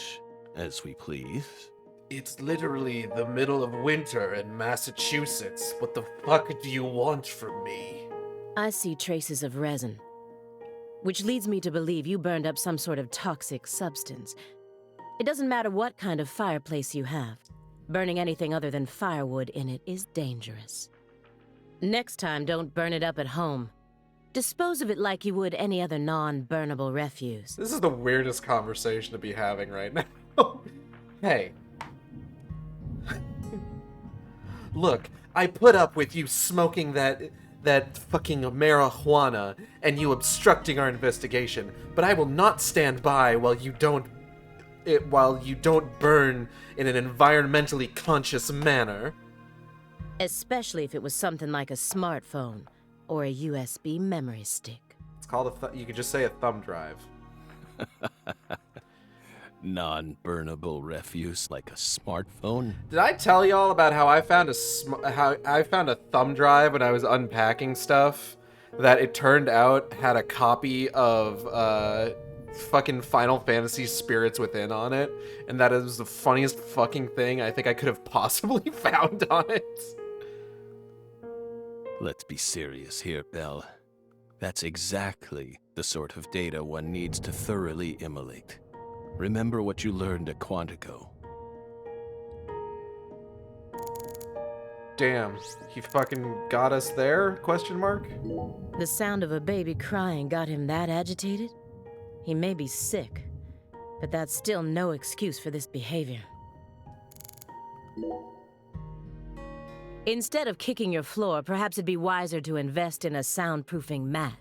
as we please. It's literally the middle of winter in Massachusetts. What the fuck do you want from me? I see traces of resin, which leads me to believe you burned up some sort of toxic substance. It doesn't matter what kind of fireplace you have. Burning anything other than firewood in it is dangerous. Next time, don't burn it up at home. Dispose of it like you would any other non-burnable refuse. This is the weirdest conversation to be having right now. Hey. Look, I put up with you smoking that fucking marijuana and you obstructing our investigation, but I will not stand by while you don't burn in an environmentally conscious manner. Especially if it was something like a smartphone or a USB memory stick. It's called you could just say a thumb drive. Non-burnable refuse like a smartphone? Did I tell y'all about how I found a thumb drive when I was unpacking stuff that it turned out had a copy of fucking Final Fantasy Spirits Within on it, and that is the funniest fucking thing I think I could have possibly found on it. Let's be serious here, Belle. That's exactly the sort of data one needs to thoroughly immolate. Remember what you learned at Quantico. Damn, he fucking got us there? Question mark? The sound of a baby crying got him that agitated? He may be sick, but that's still no excuse for this behavior. Instead of kicking your floor, perhaps it'd be wiser to invest in a soundproofing mat.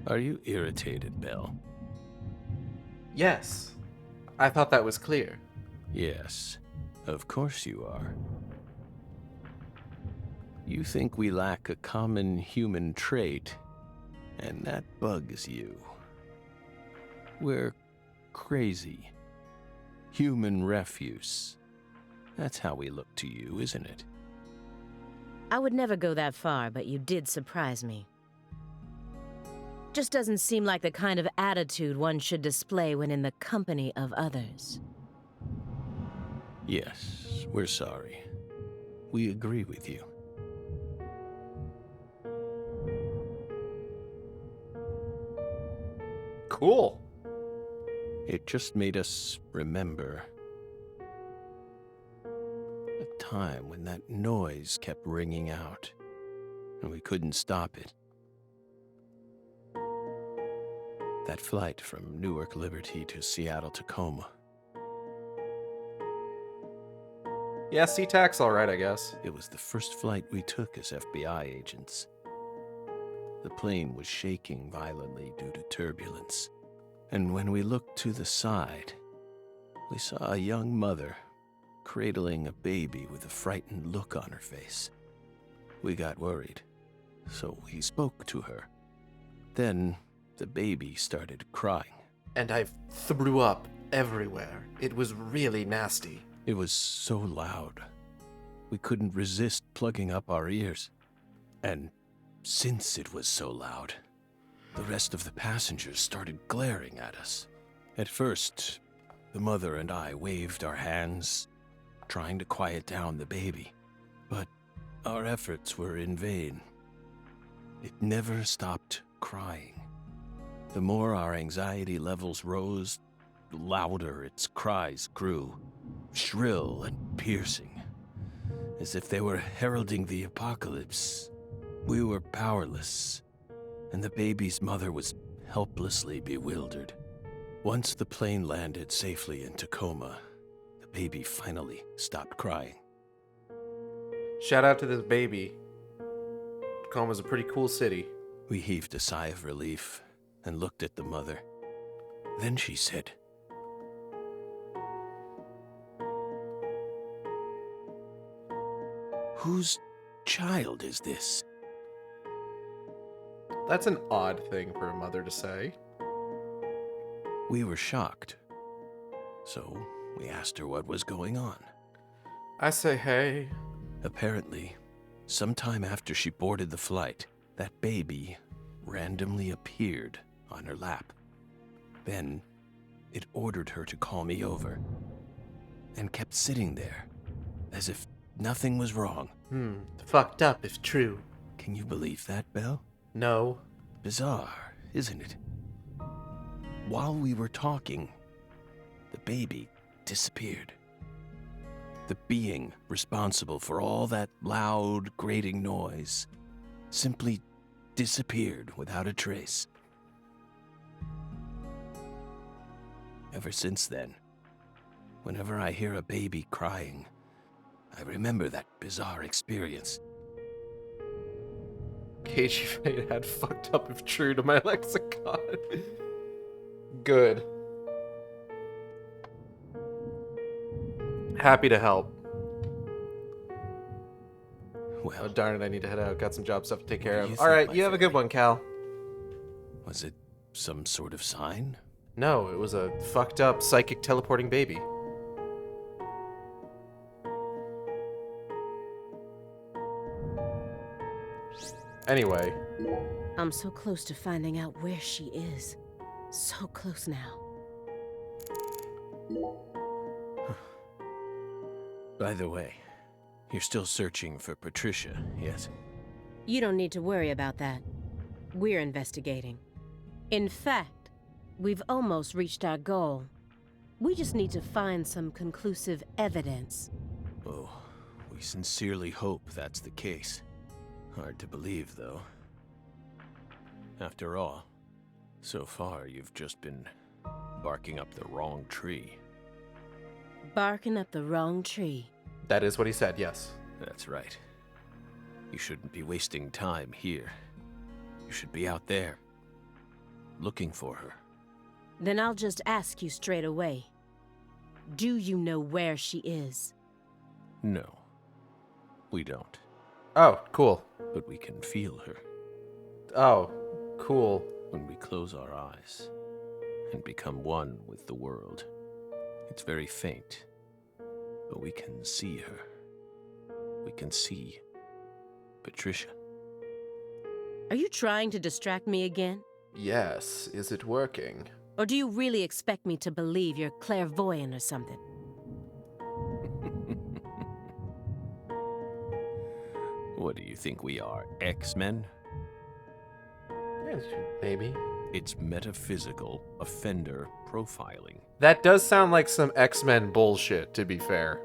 Are you irritated, Belle? Yes. I thought that was clear. Yes, of course you are. You think we lack a common human trait, and that bugs you. We're crazy. Human refuse. That's how we look to you, isn't it? I would never go that far, but you did surprise me. Just doesn't seem like the kind of attitude one should display when in the company of others. Yes, we're sorry. We agree with you. Cool. It just made us remember a time when that noise kept ringing out, and we couldn't stop it. That flight from Newark Liberty to Seattle Tacoma. Yeah, SeaTac's alright, I guess. It was the first flight we took as FBI agents. The plane was shaking violently due to turbulence, and when we looked to the side, we saw a young mother cradling a baby with a frightened look on her face. We got worried, so we spoke to her. Then the baby started crying. And I threw up everywhere. It was really nasty. It was so loud. We couldn't resist plugging up our ears. And since it was so loud, the rest of the passengers started glaring at us. At first, the mother and I waved our hands, trying to quiet down the baby. But our efforts were in vain. It never stopped crying. The more our anxiety levels rose, the louder its cries grew, shrill and piercing, as if they were heralding the apocalypse. We were powerless, and the baby's mother was helplessly bewildered. Once the plane landed safely in Tacoma, the baby finally stopped crying. Shout out to this baby. Tacoma's a pretty cool city. We heaved a sigh of relief and looked at the mother. Then she said, "Whose child is this?" That's an odd thing for a mother to say. We were shocked, so we asked her what was going on. I say hey. Apparently, sometime after she boarded the flight, that baby randomly appeared on her lap. Then, it ordered her to call me over, and kept sitting there, as if nothing was wrong. Fucked up if true. Can you believe that, Belle? No. Bizarre, isn't it? while we were talking, the baby disappeared. The being responsible for all that loud, grating noise simply disappeared without a trace. Ever since then, whenever I hear a baby crying, I remember that bizarre experience. Cagey Fate had fucked up if true to my lexicon. Good. Happy to help. Well, Oh, darn it, I need to head out. Got some job stuff to take care do you of. think, Alright, my you have a good fairy? one, Cal. was it some sort of sign? No, it was a fucked up psychic teleporting baby. Anyway, I'm so close to finding out where she is. So close now. By the way, you're still searching for Patricia, yes? You don't need to worry about that. We're investigating. In fact, we've almost reached our goal. We just need to find some conclusive evidence. Oh, we sincerely hope that's the case. Hard to believe, though. After all, so far you've just been barking up the wrong tree. Barking up the wrong tree. that is what he said, yes. That's right. You shouldn't be wasting time here. You should be out there, looking for her. Then I'll just ask you straight away. Do you know where she is? No, we don't. Oh, cool. But we can feel her Oh, cool. when we close our eyes and become one with the world. It's very faint, but we can see her. We can see Patricia. Are you trying to distract me again? Yes, is it working? Or do you really expect me to believe you're clairvoyant or something? What do you think we are, X-Men? Yes, maybe. It's metaphysical offender profiling. That does sound like some X-Men bullshit, to be fair.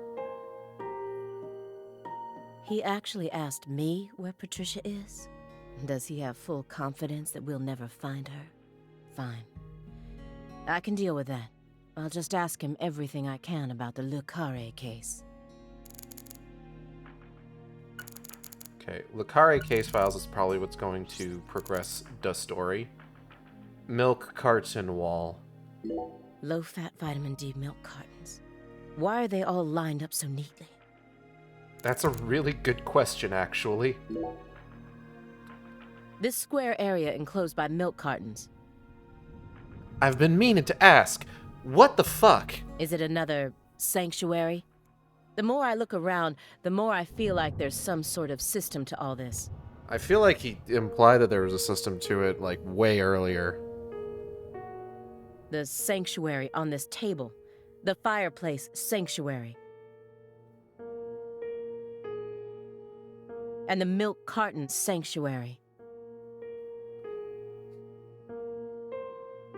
He actually asked me where Patricia is? Does he have full confidence that we'll never find her? Fine. I can deal with that. I'll just ask him everything I can about the Le Carré case. Okay, Le Carré case files is probably what's going to progress the story. Milk carton wall. Low-fat vitamin D milk cartons. Why are they all lined up so neatly? That's a really good question, actually. This square area enclosed by milk cartons. I've been meaning to ask, what the fuck? Is it another sanctuary? The more I look around, the more I feel like there's some sort of system to all this. I feel like he implied that there was a system to it, like, way earlier. The sanctuary on this table. The fireplace sanctuary. And the milk carton sanctuary.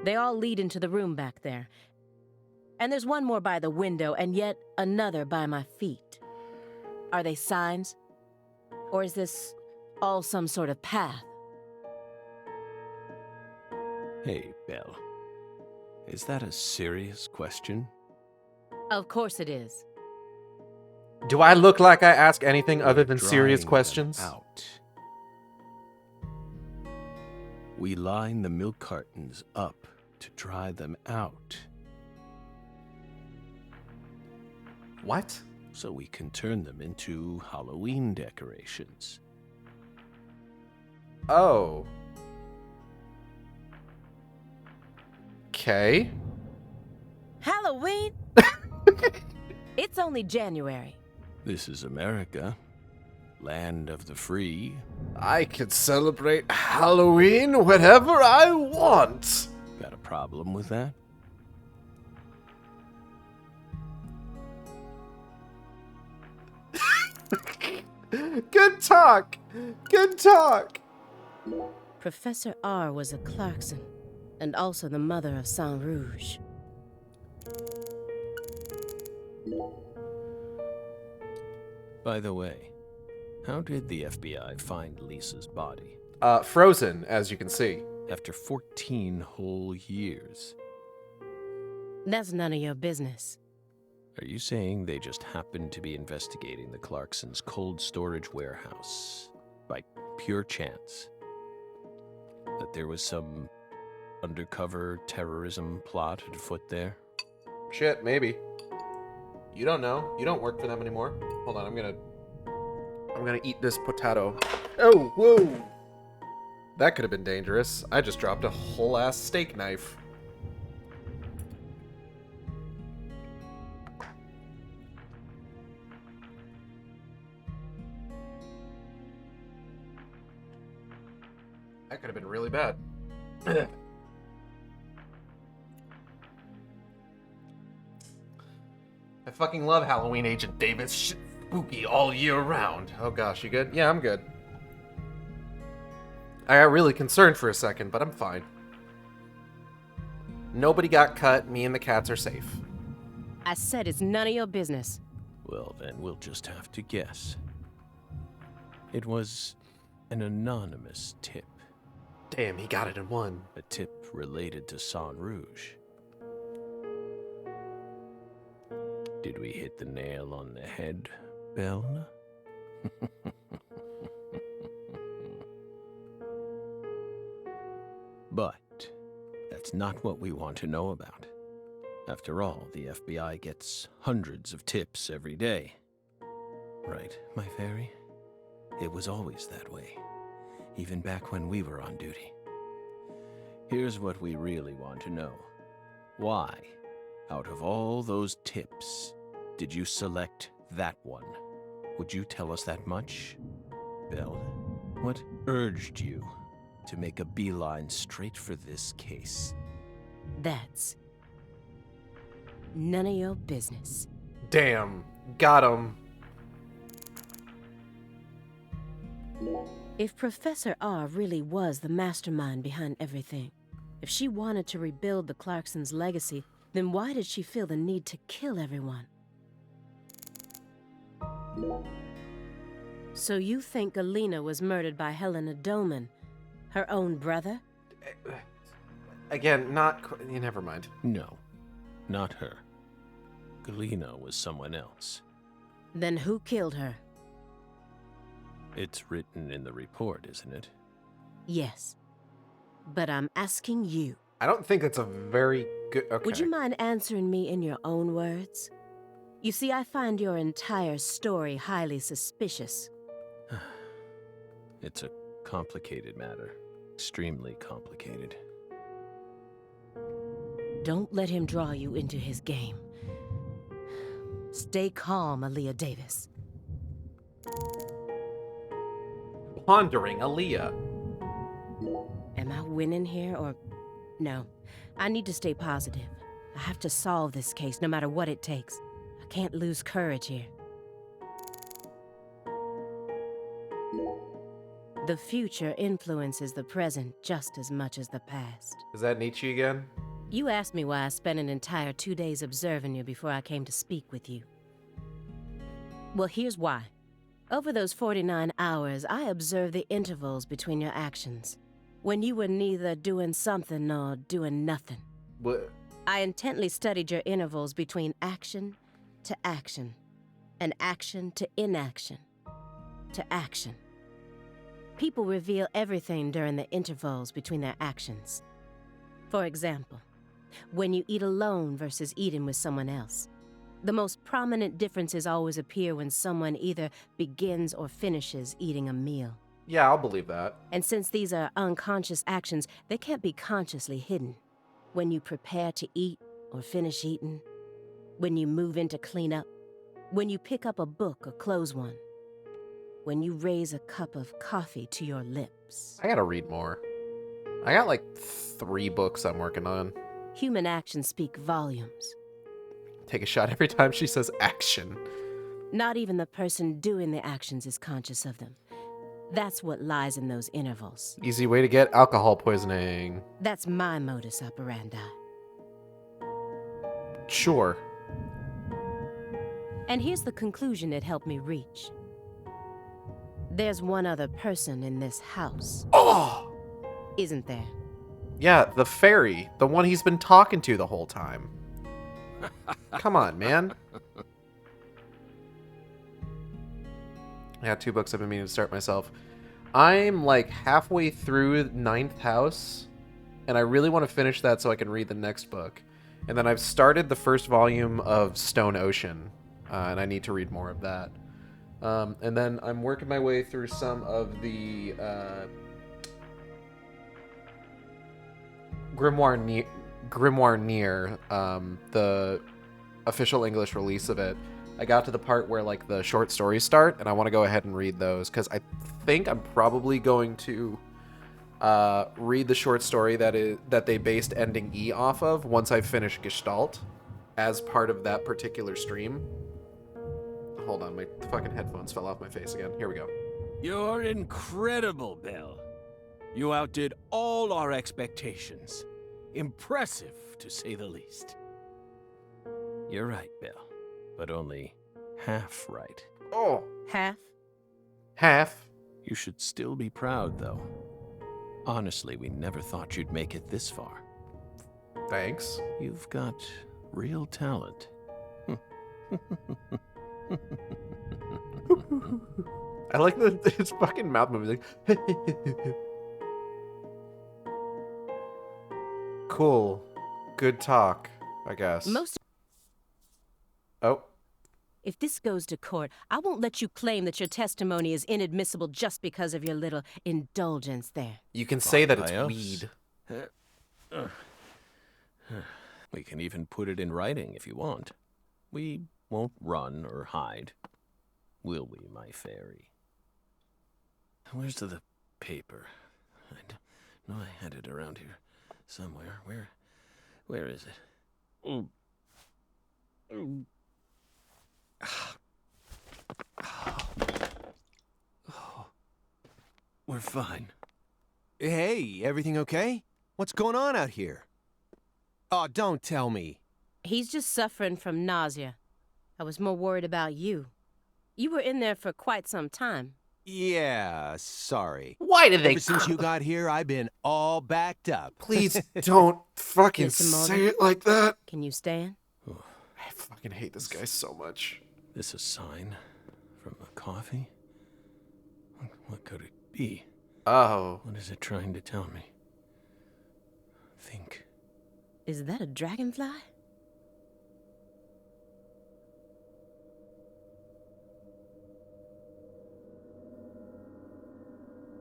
They all lead into the room back there. And there's one more by the window, and yet another by my feet. Are they signs? Or is this all some sort of path? Hey, Belle. Is that a serious question? Of course it is. Do I look like I ask anything other than Drying serious them questions? out. We line the milk cartons up to dry them out, What? so we can turn them into Halloween decorations. Oh. Okay. Halloween? It's only January. This is America, land of the free. I can celebrate Halloween whenever I want. Got a problem with that? Good talk. Good talk. Professor R was a Clarkson, and also the mother of Saint Rouge. By the way, how did the FBI find Lisa's body? Frozen, as you can see. After 14 whole years. That's none of your business. Are you saying they just happened to be investigating the Clarksons' cold storage warehouse by pure chance? That there was some undercover terrorism plot afoot there? Shit, maybe. You don't know. You don't work for them anymore. Hold on, I'm gonna eat this potato. Oh, whoa! That could have been dangerous. I just dropped a whole ass steak knife. That could have been really bad. I fucking love Halloween, Agent Davis. Shit, spooky all year round. Oh gosh, you good? Yeah, I'm good. I got really concerned for a second, but I'm fine. Nobody got cut. Me and the cats are safe. I said it's none of your business. Well, then we'll just have to guess. It was an anonymous tip. Damn, he got it in one. A tip related to Saint Rouge. Did we hit the nail on the head, Belle? But that's not what we want to know about. After all, the FBI gets hundreds of tips every day. Right, my fairy? It was always that way, even back when we were on duty. Here's what we really want to know. Why, out of all those tips, did you select that one? Would you tell us that much? Belle, what urged you to make a beeline straight for this case? That's none of your business. Damn, got him. If Professor R really was the mastermind behind everything, if she wanted to rebuild the Clarksons' legacy, then why did she feel the need to kill everyone? So you think Galena was murdered by Helena Doman, her own brother? Again, not... never mind. No, not her. Galena was someone else. Then who killed her? It's written in the report, isn't it? Yes. But I'm asking you. I don't think that's a very good... Okay. Would you mind answering me in your own words? You see, I find your entire story highly suspicious. It's a complicated matter. Extremely complicated. Don't let him draw you into his game. Stay calm, Aaliyah Davis. Pondering Aaliyah. Am I winning here or... No. I need to stay positive. I have to solve this case no matter what it takes. I can't lose courage here. The future influences the present just as much as the past. Is that Nietzsche again? You asked me why I spent an entire 2 days observing you before I came to speak with you. Well, here's why. Over those 49 hours, I observed the intervals between your actions. When you were neither doing something nor doing nothing. What? I intently studied your intervals between action to action, and action to inaction, to action. People reveal everything during the intervals between their actions. For example, when you eat alone versus eating with someone else. The most prominent differences always appear when someone either begins or finishes eating a meal. Yeah, I'll believe that. And since these are unconscious actions, they can't be consciously hidden. When you prepare to eat or finish eating, when you move in to clean up, when you pick up a book or close one, when you raise a cup of coffee to your lips. I gotta read more. I got like 3 books I'm working on. Human actions speak volumes. Take a shot every time she says action. Not even the person doing the actions is conscious of them. That's what lies in those intervals. Easy way to get alcohol poisoning. That's my modus operandi. Sure. And here's the conclusion it helped me reach. There's one other person in this house. Oh! Isn't there? Yeah, the fairy. The one he's been talking to the whole time. Come on, man. I got 2 books I've been meaning to start myself. I'm like halfway through 9th House, and I really want to finish that so I can read the next book. And then I've started the first volume of Stone Ocean, and I need to read more of that. And then I'm working my way through some of the Grimoire Near, the official English release of it. I got to the part where like the short stories start, and I want to go ahead and read those because I think I'm probably going to read the short story that they based Ending E off of once I finish Gestalt as part of that particular stream. Hold on, my fucking headphones fell off my face again. Here we go. You're incredible, Bill. You outdid all our expectations. Impressive, to say the least. You're right, Bill, but only half right. Oh. Half? Half. You should still be proud, though. Honestly, we never thought you'd make it this far. Thanks. You've got real talent. I like his fucking mouth moving. Like, cool. Good talk, I guess. Oh. If this goes to court, I won't let you claim that your testimony is inadmissible just because of your little indulgence there. You can say that it's weed. We can even put it in writing if you want. We won't run or hide. Will we, my fairy? Where's the paper? I know I had it around here somewhere. Where is it? We're fine. Hey, everything okay? What's going on out here? Oh, don't tell me. He's just suffering from nausea. I was more worried about you. You were in there for quite some time. Yeah, sorry. Why did they... Ever since you got here, I've been all backed up. Please don't fucking Mr. say it like that. Can you stand? I fucking hate this guy so much. This a sign from the coffee? What could it be? Oh. What is it trying to tell me? Think. Is that a dragonfly?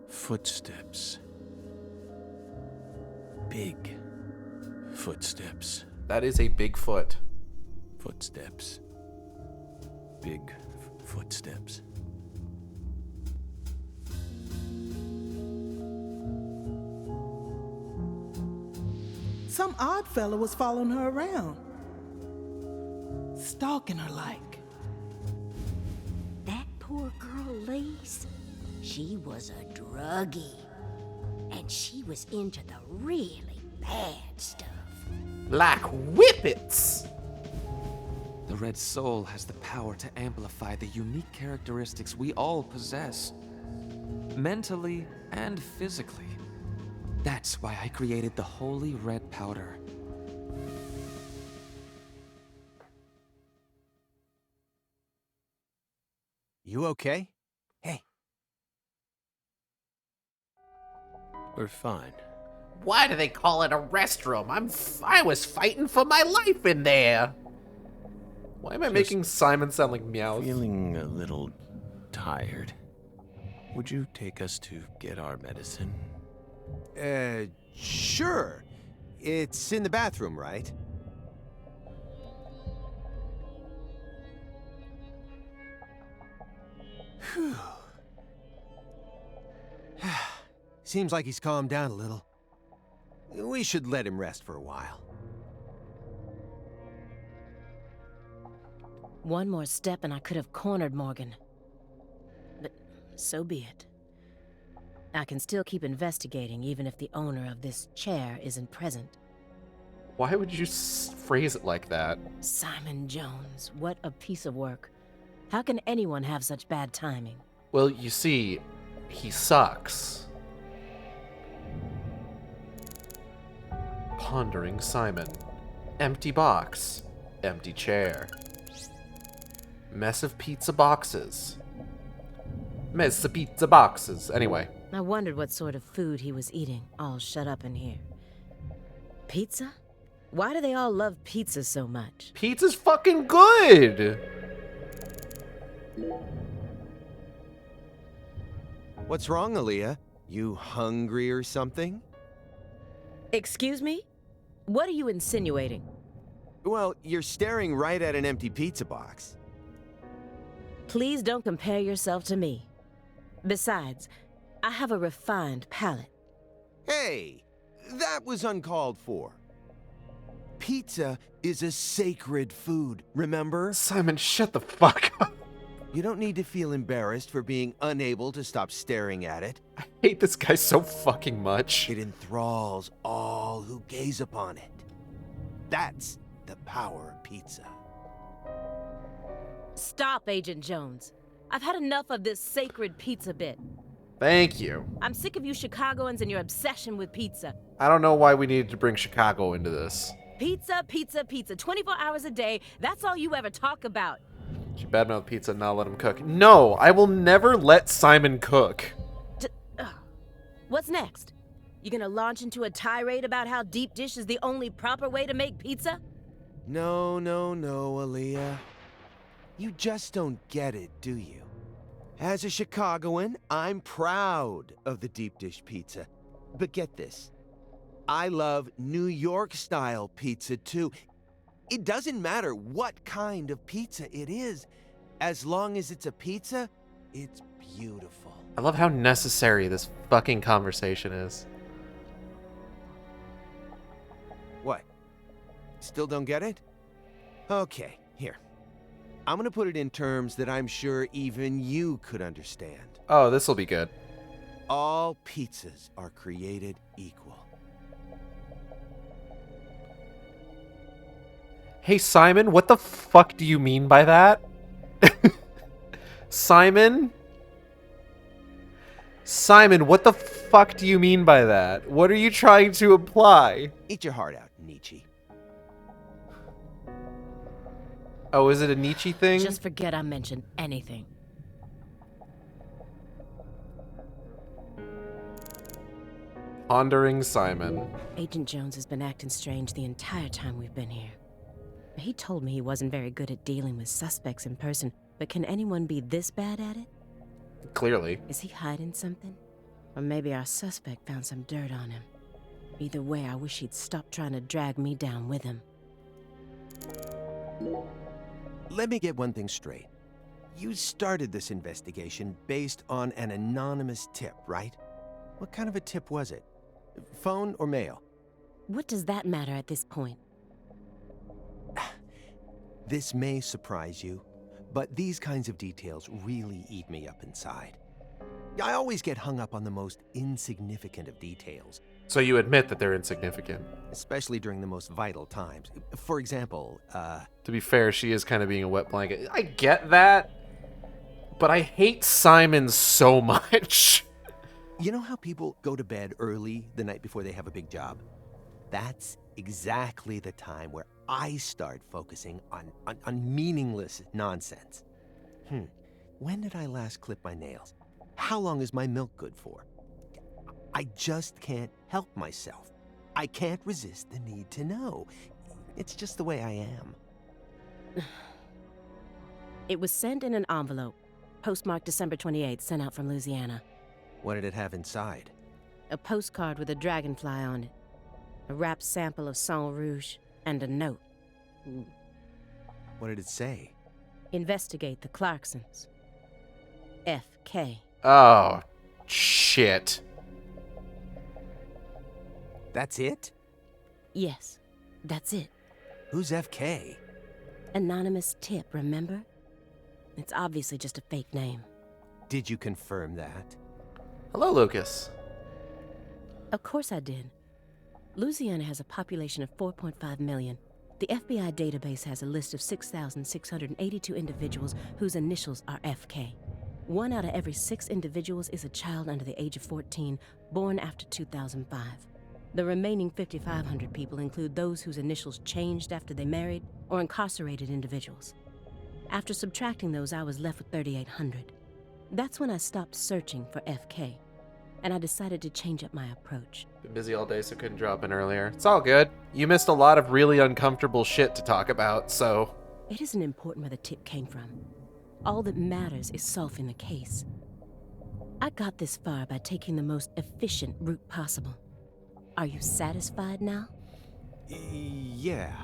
Footsteps. Big footsteps. That is a big foot. Footsteps. Big footsteps. Some odd fella was following her around. Stalking her like. That poor girl, Lise, she was a druggie. And she was into the really bad stuff. Like whippets! The Red Soul has the power to amplify the unique characteristics we all possess, mentally and physically. That's why I created the Holy Red Powder. You okay? Hey. We're fine. Why do they call it a restroom? I was fighting for my life in there. Why am I making Simon sound like Meowth? Feeling a little tired. Would you take us to get our medicine? Sure. It's in the bathroom, right? Whew. Seems like he's calmed down a little. We should let him rest for a while. One more step and I could have cornered Morgan. But so be it. I can still keep investigating even if the owner of this chair isn't present. Why would you phrase it like that? Simon Jones, what a piece of work. How can anyone have such bad timing? Well, you see, he sucks. Pondering Simon. Empty box. Empty chair. Mess of pizza boxes. Mess of pizza boxes. Anyway. I wondered what sort of food he was eating, all shut up in here. Pizza? Why do they all love pizza so much? Pizza's fucking good! What's wrong, Aaliyah? You hungry or something? Excuse me? What are you insinuating? Well, you're staring right at an empty pizza box. Please don't compare yourself to me. Besides, I have a refined palate. Hey, that was uncalled for. Pizza is a sacred food, remember? Simon, shut the fuck up. You don't need to feel embarrassed for being unable to stop staring at it. I hate this guy so fucking much. It enthralls all who gaze upon it. That's the power of pizza. Stop, Agent Jones. I've had enough of this sacred pizza bit. Thank you. I'm sick of you Chicagoans and your obsession with pizza. I don't know why we needed to bring Chicago into this. Pizza, pizza, pizza. 24 hours a day. That's all you ever talk about. You badmouth pizza and not let him cook. No, I will never let Simon cook. What's next? You gonna launch into a tirade about how deep dish is the only proper way to make pizza? No, Aaliyah. You just don't get it, do you? As a Chicagoan, I'm proud of the deep dish pizza. But get this. I love New York-style pizza, too. It doesn't matter what kind of pizza it is. As long as it's a pizza, it's beautiful. I love how necessary this fucking conversation is. What? Still don't get it? Okay, here. I'm gonna put it in terms that I'm sure even you could understand. Oh, this'll be good. All pizzas are created equal. Hey, Simon, what the fuck do you mean by that? Simon? Simon, what the fuck do you mean by that? What are you trying to imply? Eat your heart out, Nietzsche. Oh, is it a Nietzsche thing? Just forget I mentioned anything. Pondering Simon. Agent Jones has been acting strange the entire time we've been here. He told me he wasn't very good at dealing with suspects in person, but can anyone be this bad at it? Clearly. Is he hiding something? Or maybe our suspect found some dirt on him. Either way, I wish he'd stop trying to drag me down with him. Let me get one thing straight. You started this investigation based on an anonymous tip, right? What kind of a tip was it? Phone or mail? What does that matter at this point? This may surprise you, but these kinds of details really eat me up inside. I always get hung up on the most insignificant of details. So you admit that they're insignificant? Especially during the most vital times. For example, To be fair, she is kind of being a wet blanket. I get that, but I hate Simon so much. You know how people go to bed early the night before they have a big job? That's exactly the time where I start focusing on meaningless nonsense. When did I last clip my nails? How long is my milk good for? I just can't help myself. I can't resist the need to know. It's just the way I am. It was sent in an envelope, postmarked December 28th, sent out from Louisiana. What did it have inside? A postcard with a dragonfly on it, a wrapped sample of Sang Rouge, and a note. What did it say? Investigate the Clarksons. F.K. Oh, shit. That's it? Yes, that's it. Who's F.K.? Anonymous tip, remember? It's obviously just a fake name. Did you confirm that? Hello, Lucas. Of course I did. Louisiana has a population of 4.5 million. The FBI database has a list of 6,682 individuals whose initials are FK. 1 out of every 6 individuals is a child under the age of 14, born after 2005. The remaining 5,500 people include those whose initials changed after they married or incarcerated individuals. After subtracting those, I was left with 3,800. That's when I stopped searching for FK, and I decided to change up my approach. Been busy all day, so couldn't drop in earlier. It's all good. You missed a lot of really uncomfortable shit to talk about, so... It isn't important where the tip came from. All that matters is solving the case. I got this far by taking the most efficient route possible. Are you satisfied now? Yeah.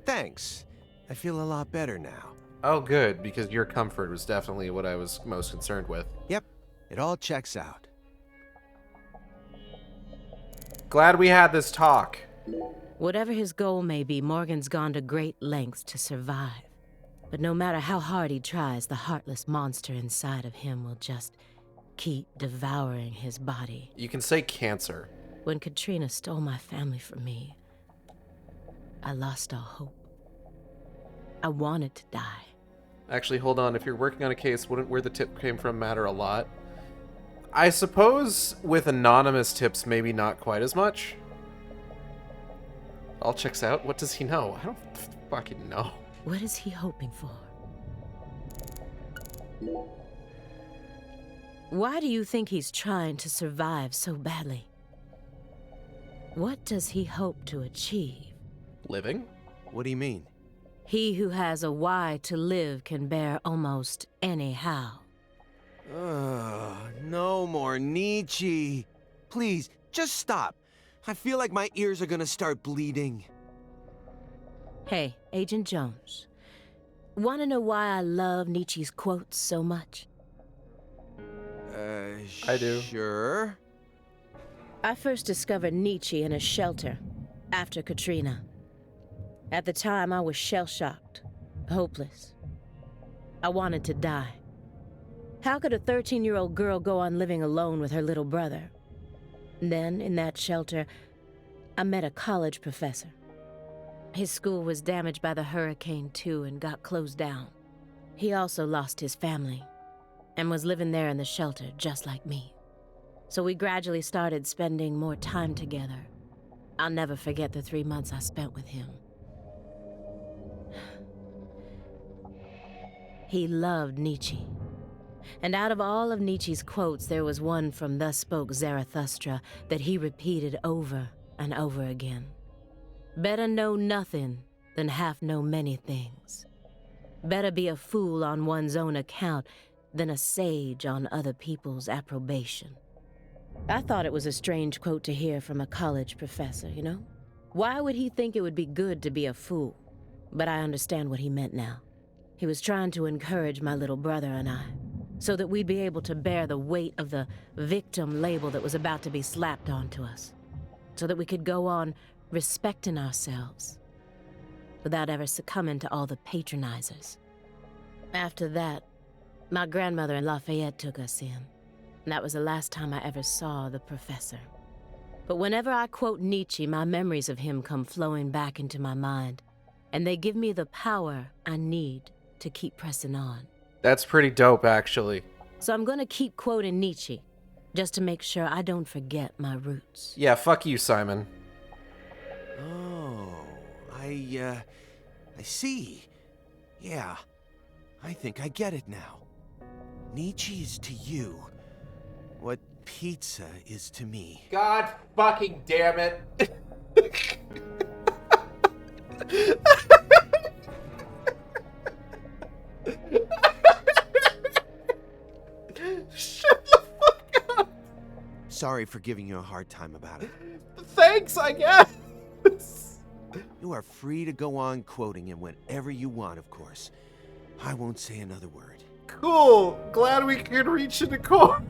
Thanks. I feel a lot better now. Oh, good, because your comfort was definitely what I was most concerned with. Yep. It all checks out. Glad we had this talk. Whatever his goal may be, Morgan's gone to great lengths to survive. But no matter how hard he tries, the heartless monster inside of him will just keep devouring his body. You can say cancer. When Katrina stole my family from me, I lost all hope. I wanted to die. Actually, hold on. If you're working on a case, wouldn't where the tip came from matter a lot? I suppose with anonymous tips, maybe not quite as much. All checks out. What does he know? I don't fucking know. What is he hoping for? Why do you think he's trying to survive so badly? What does he hope to achieve? Living? What do you mean? He who has a why to live can bear almost any how. No more Nietzsche. Please, just stop. I feel like my ears are gonna start bleeding. Hey, Agent Jones. Want to know why I love Nietzsche's quotes so much? I do. Sure. I first discovered Nietzsche in a shelter after Katrina. At the time, I was shell-shocked, hopeless. I wanted to die. How could a 13-year-old girl go on living alone with her little brother? Then, in that shelter, I met a college professor. His school was damaged by the hurricane, too, and got closed down. He also lost his family and was living there in the shelter, just like me. So we gradually started spending more time together. I'll never forget the 3 months I spent with him. He loved Nietzsche. And out of all of Nietzsche's quotes, there was one from Thus Spoke Zarathustra that he repeated over and over again. Better know nothing than half know many things. Better be a fool on one's own account than a sage on other people's approbation. I thought it was a strange quote to hear from a college professor, you know? Why would he think it would be good to be a fool? But I understand what he meant now. He was trying to encourage my little brother and I, so that we'd be able to bear the weight of the victim label that was about to be slapped onto us, so that we could go on respecting ourselves without ever succumbing to all the patronizers. After that, my grandmother in Lafayette took us in, and that was the last time I ever saw the professor. But whenever I quote Nietzsche, my memories of him come flowing back into my mind, and they give me the power I need to keep pressing on. That's pretty dope, actually. So I'm gonna keep quoting Nietzsche, just to make sure I don't forget my roots. Yeah, fuck you, Simon. Oh, I see. Yeah, I think I get it now. Nietzsche is to you what pizza is to me. God fucking damn it. Shut the fuck up. Sorry for giving you a hard time about it. Thanks, I guess. You are free to go on quoting him whenever you want, of course. I won't say another word. Cool. Glad we could reach an accord.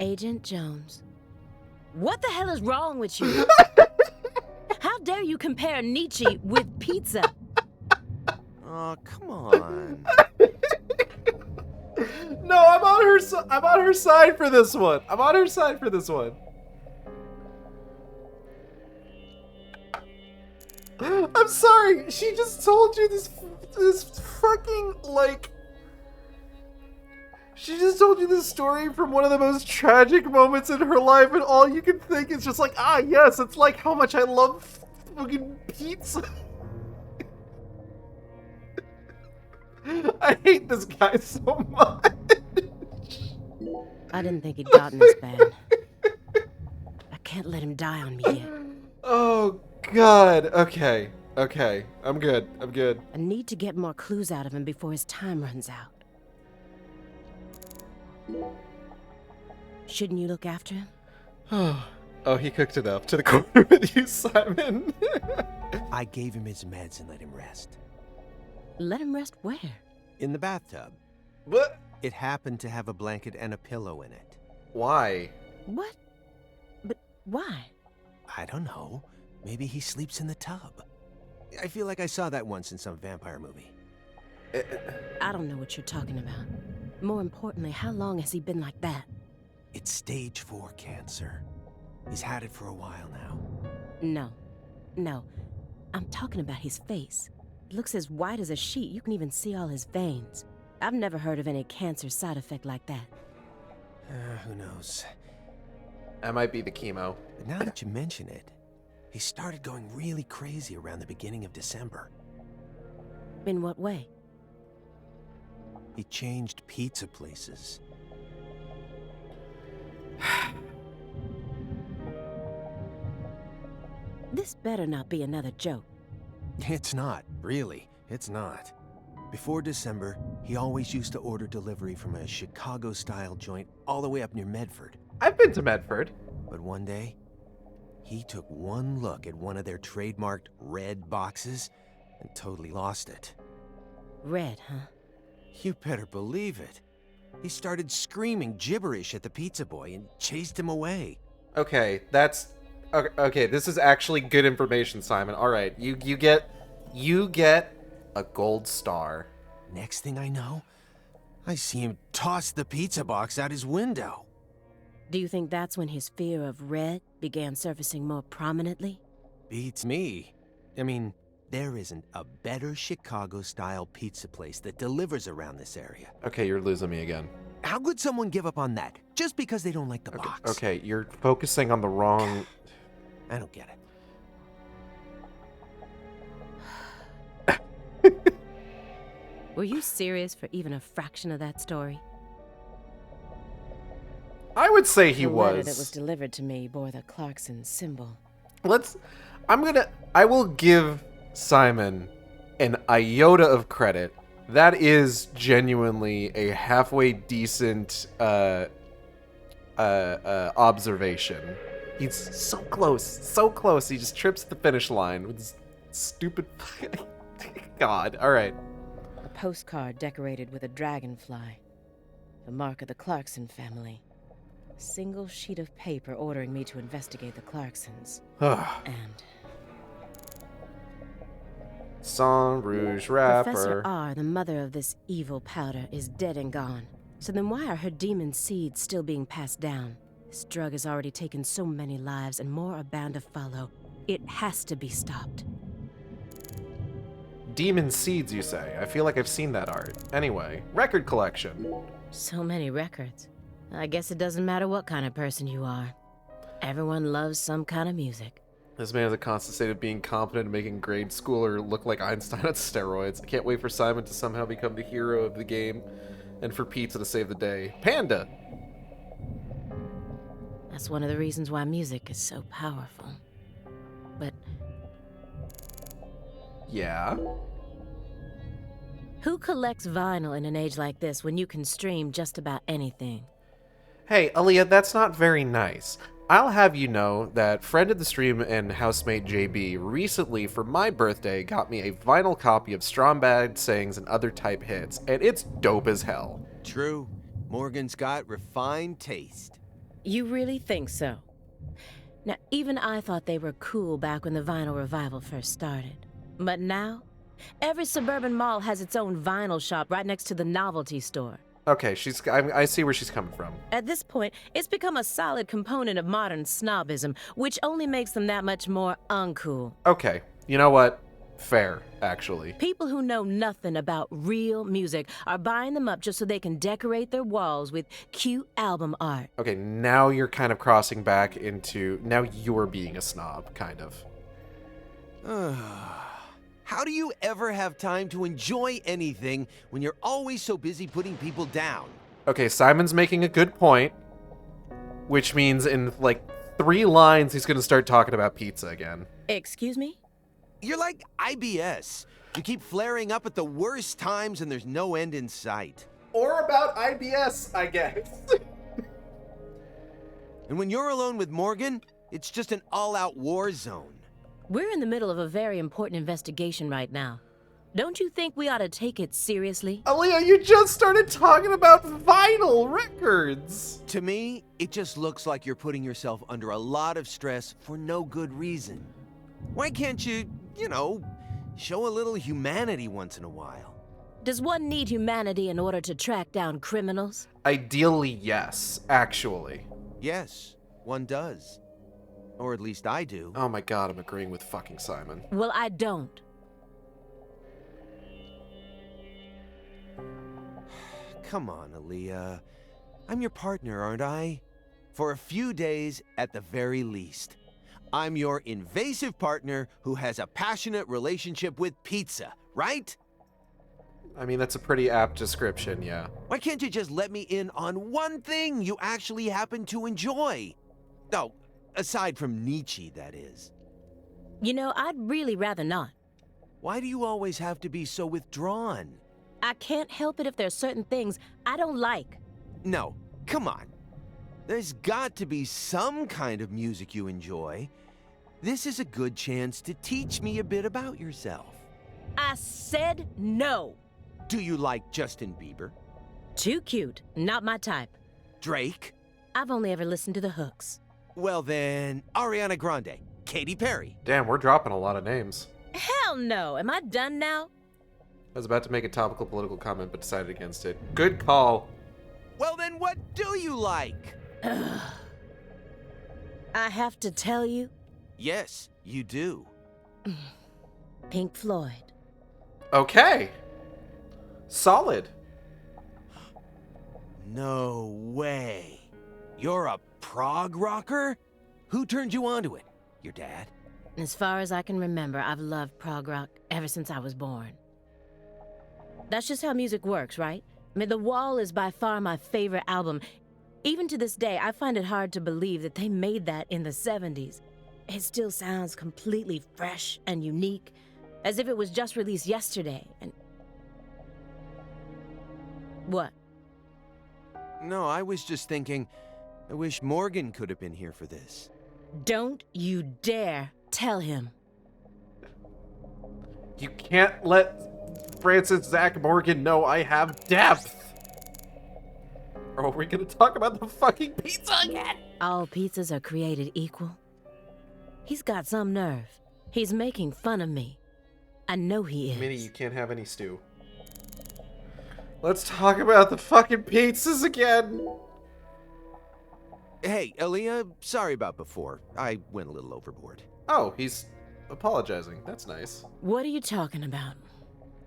Agent Jones. What the hell is wrong with you? How dare you compare Nietzsche with pizza? Oh, come on. No, I'm on her. I'm on her side for this one. I'm on her side for this one. I'm sorry. She just told you this fucking like. She just told you this story from one of the most tragic moments in her life, and all you can think is just like, ah, yes, it's like how much I love fucking pizza. I hate this guy so much. I didn't think he'd gotten this bad. I can't let him die on me yet. Oh, God. Okay. Okay. I'm good. I'm good. I need to get more clues out of him before his time runs out. Shouldn't you look after him? Oh, he cooked it up to the corner with you, Simon. I gave him his meds and let him rest. Let him rest where? In the bathtub. What? It happened to have a blanket and a pillow in it. Why? What? But why? I don't know. Maybe he sleeps in the tub. I feel like I saw that once in some vampire movie. I don't know what you're talking about. More importantly, how long has he been like that? It's stage 4 cancer. He's had it for a while now. No. I'm talking about his face. It looks as white as a sheet. You can even see all his veins. I've never heard of any cancer side effect like that. Who knows? That might be the chemo. But now that you mention it, he started going really crazy around the beginning of December. In what way? He changed pizza places. This better not be another joke. It's not, really. It's not. Before December, he always used to order delivery from a Chicago-style joint all the way up near Medford. I've been to Medford. But one day, he took one look at one of their trademarked red boxes and totally lost it. Red, huh? You better believe it. He started screaming gibberish at the pizza boy and chased him away. Okay, that's... Okay, this is actually good information, Simon. All right, you get a gold star. Next thing I know, I see him toss the pizza box out his window. Do you think that's when his fear of red began surfacing more prominently? Beats me. I mean, there isn't a better Chicago-style pizza place that delivers around this area. Okay, you're losing me again. How could someone give up on that just because they don't like the box? Okay, you're focusing on the wrong... I don't get it. Were you serious for even a fraction of that story? I would say he the was. letter that was delivered to me bore the Clarkson symbol. I will give Simon an iota of credit. That is genuinely a halfway decent observation. He's so close. He just trips the finish line with his stupid... God, all right. A postcard decorated with a dragonfly. The mark of the Clarkson family. A single sheet of paper ordering me to investigate the Clarksons. And... Sang Rouge wrapper. Professor R, the mother of this evil powder, is dead and gone. So then why are her demon seeds still being passed down? This drug has already taken so many lives and more are bound to follow. It has to be stopped. Demon seeds, you say? I feel like I've seen that art. Anyway, record collection. So many records. I guess it doesn't matter what kind of person you are. Everyone loves some kind of music. This man has a constant state of being competent and making grade schooler look like Einstein on steroids. I can't wait for Simon to somehow become the hero of the game and for pizza to save the day. Panda! That's one of the reasons why music is so powerful. But... Yeah? Who collects vinyl in an age like this when you can stream just about anything? Hey, Aaliyah, that's not very nice. I'll have you know that friend of the stream and housemate JB recently, for my birthday, got me a vinyl copy of Stromberg Sings and Other Type Hits, and it's dope as hell. True. Morgan's got refined taste. You really think so? Now, even I thought they were cool back when the vinyl revival first started. But now, every suburban mall has its own vinyl shop right next to the novelty store. Okay, I see where she's coming from. At this point, it's become a solid component of modern snobism, which only makes them that much more uncool. Okay, you know what? Fair, actually. People who know nothing about real music are buying them up just so they can decorate their walls with cute album art. Okay, now you're kind of crossing back into... Now you're being a snob, kind of. How do you ever have time to enjoy anything when you're always so busy putting people down? Okay, Simon's making a good point, which means in, like, 3 lines he's gonna start talking about pizza again. Excuse me? You're like IBS. You keep flaring up at the worst times and there's no end in sight. Or about IBS, I guess. And when you're alone with Morgan, it's just an all-out war zone. We're in the middle of a very important investigation right now. Don't you think we ought to take it seriously? Aaliyah, you just started talking about vinyl records! To me, it just looks like you're putting yourself under a lot of stress for no good reason. Why can't you, show a little humanity once in a while? Does one need humanity in order to track down criminals? Ideally, yes, actually. Yes, one does. Or at least I do. Oh my god, I'm agreeing with fucking Simon. Well, I don't. Come on, Aaliyah. I'm your partner, aren't I? For a few days, at the very least. I'm your invasive partner who has a passionate relationship with pizza, right? I mean, that's a pretty apt description, yeah. Why can't you just let me in on one thing you actually happen to enjoy? Oh, aside from Nietzsche, that is. You know, I'd really rather not. Why do you always have to be so withdrawn? I can't help it if there's certain things I don't like. No, come on. There's got to be some kind of music you enjoy. This is a good chance to teach me a bit about yourself. I said no. Do you like Justin Bieber? Too cute, not my type. Drake? I've only ever listened to the hooks. Well then, Ariana Grande, Katy Perry. Damn, we're dropping a lot of names. Hell no, am I done now? I was about to make a topical political comment, but decided against it. Good call. Well then, what do you like? I have to tell you? Yes, you do. Pink Floyd. Okay. Solid. No way. You're a prog rocker? Who turned you onto it? Your dad? As far as I can remember, I've loved prog rock ever since I was born. That's just how music works, right? I mean, The Wall is by far my favorite album. Even to this day, I find it hard to believe that they made that in the 70s. It still sounds completely fresh and unique, as if it was just released yesterday, and... What? No, I was just thinking, I wish Morgan could have been here for this. Don't you dare tell him. You can't let Francis Zach Morgan know I have depth. Or are we gonna talk about the fucking pizza again? All pizzas are created equal. He's got some nerve. He's making fun of me. I know he is. Minnie, you can't have any stew. Let's talk about the fucking pizzas again. Hey, Aaliyah, sorry about before. I went a little overboard. Oh, he's apologizing. That's nice. What are you talking about?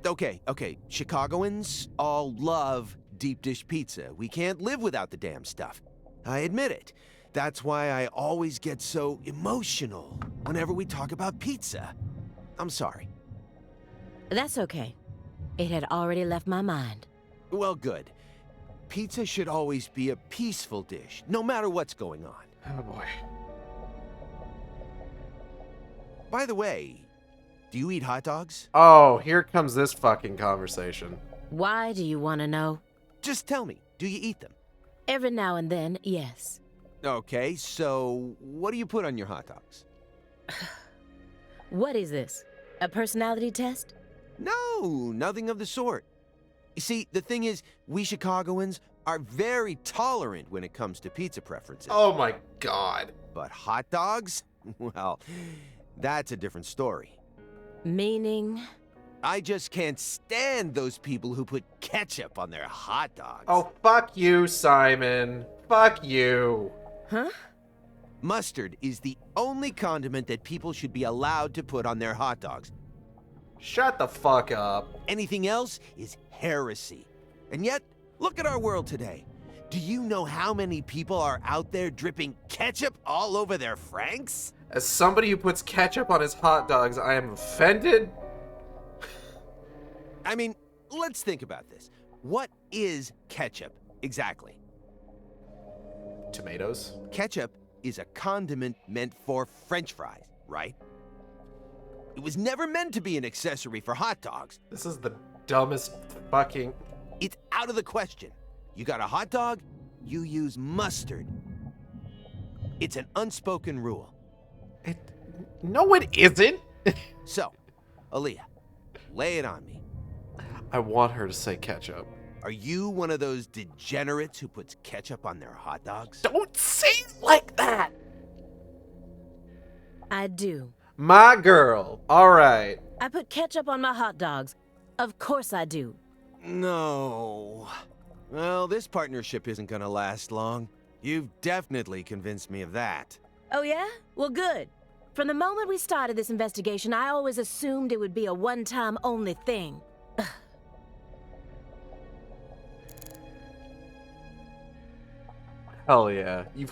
Okay. Chicagoans all love deep dish pizza. We can't live without the damn stuff. I admit it. That's why I always get so emotional whenever we talk about pizza. I'm sorry. That's okay. It had already left my mind. Well, good. Pizza should always be a peaceful dish, no matter what's going on. Oh boy. By the way, do you eat hot dogs? Oh, here comes this fucking conversation. Why do you want to know? Just tell me, do you eat them? Every now and then, yes. Okay, so what do you put on your hot dogs? What is this? A personality test? No, nothing of the sort. You see, the thing is, we Chicagoans are very tolerant when it comes to pizza preferences. Oh my god. But hot dogs? Well, that's a different story. Meaning? I just can't stand those people who put ketchup on their hot dogs. Oh, fuck you, Simon. Fuck you. Huh? Mustard is the only condiment that people should be allowed to put on their hot dogs. Shut the fuck up. Anything else is heresy. And yet, look at our world today. Do you know how many people are out there dripping ketchup all over their Franks? As somebody who puts ketchup on his hot dogs, I am offended. I mean, let's think about this. What is ketchup exactly? Tomatoes? Ketchup is a condiment meant for French fries, right? It was never meant to be an accessory for hot dogs. This is the dumbest fucking... It's out of the question. You got a hot dog, you use mustard. It's an unspoken rule. No, it isn't. So, Aaliyah, lay it on me. I want her to say ketchup. Are you one of those degenerates who puts ketchup on their hot dogs? Don't say it like that. I do. My girl. All right. I put ketchup on my hot dogs. Of course I do. No. Well, this partnership isn't gonna last long. You've definitely convinced me of that. Oh yeah? Well, good. From the moment we started this investigation, I always assumed it would be a one-time only thing. Hell yeah. You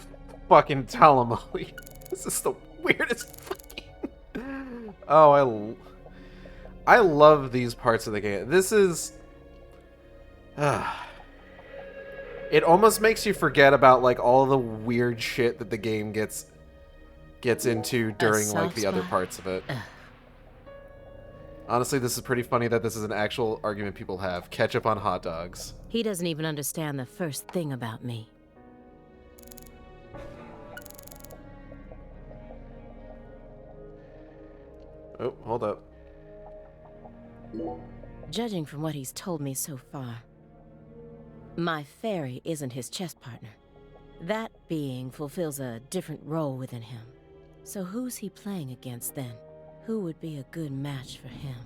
fucking tell him, Ollie. This is the weirdest fucking... Oh, I love these parts of the game. This is... It almost makes you forget about, like, all the weird shit that the game gets into during, like, the other parts of it. Honestly, this is pretty funny that this is an actual argument people have. Ketchup on hot dogs. He doesn't even understand the first thing about me. Oh, hold up. Judging from what he's told me so far, my fairy isn't his chess partner. That being fulfills a different role within him. So who's he playing against then? Who would be a good match for him?